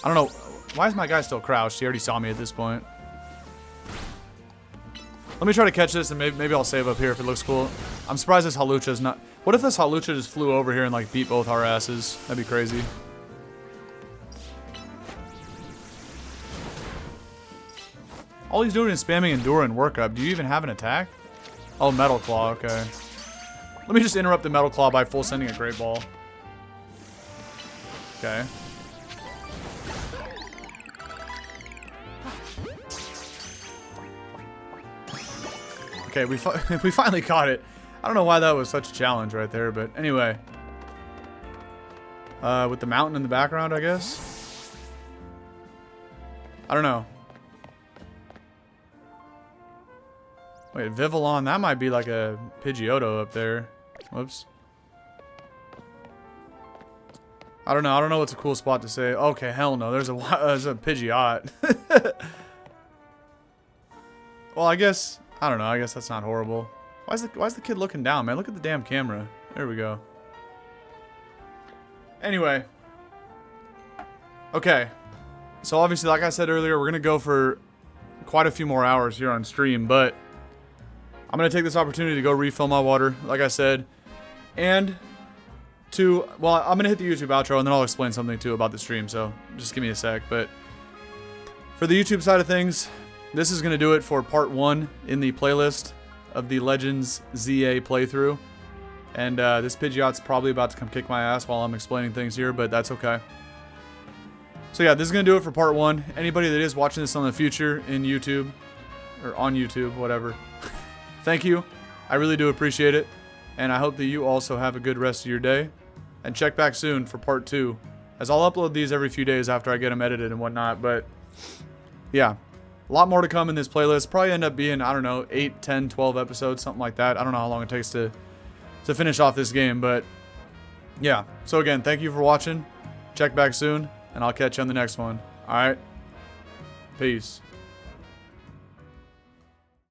I don't know. Why is my guy still crouched? He already saw me at this point. Let me try to catch this and maybe I'll save up here if it looks cool. I'm surprised this Hawlucha is not... What if this Hawlucha just flew over here and like beat both our asses? That'd be crazy. All he's doing is spamming Endure and Work Up. Do you even have an attack? Oh, Metal Claw, okay. Let me just interrupt the Metal Claw by full sending a Great Ball. Okay. Okay, we finally caught it. I don't know why that was such a challenge right there, but anyway. With the mountain in the background, I guess? I don't know. Wait, Vivillon, that might be like a Pidgeotto up there. Whoops. I don't know what's a cool spot to say. Okay, hell no, there's a Pidgeot. Well, I guess... I don't know. I guess that's not horrible. Why is the kid looking down, man? Look at the damn camera. There we go. Anyway. Okay. So obviously, like I said earlier, we're going to go for quite a few more hours here on stream, but I'm going to take this opportunity to go refill my water, like I said. And 2, well, I'm going to hit the YouTube outro, and then I'll explain something, too, about the stream, so just give me a sec. But for the YouTube side of things, this is going to do it for part 1 in the playlist of the Legends ZA playthrough. And this Pidgeot's probably about to come kick my ass while I'm explaining things here, but that's okay. So yeah, this is going to do it for part 1. Anybody that is watching this on the future in YouTube, or on YouTube, whatever, thank you. I really do appreciate it. And I hope that you also have a good rest of your day. And check back soon for part 2, as I'll upload these every few days after I get them edited and whatnot. But yeah, a lot more to come in this playlist. Probably end up being, I don't know, 8, 10, 12 episodes, something like that. I don't know how long it takes to finish off this game, but yeah. So again, thank you for watching. Check back soon, and I'll catch you on the next one. Alright? Peace.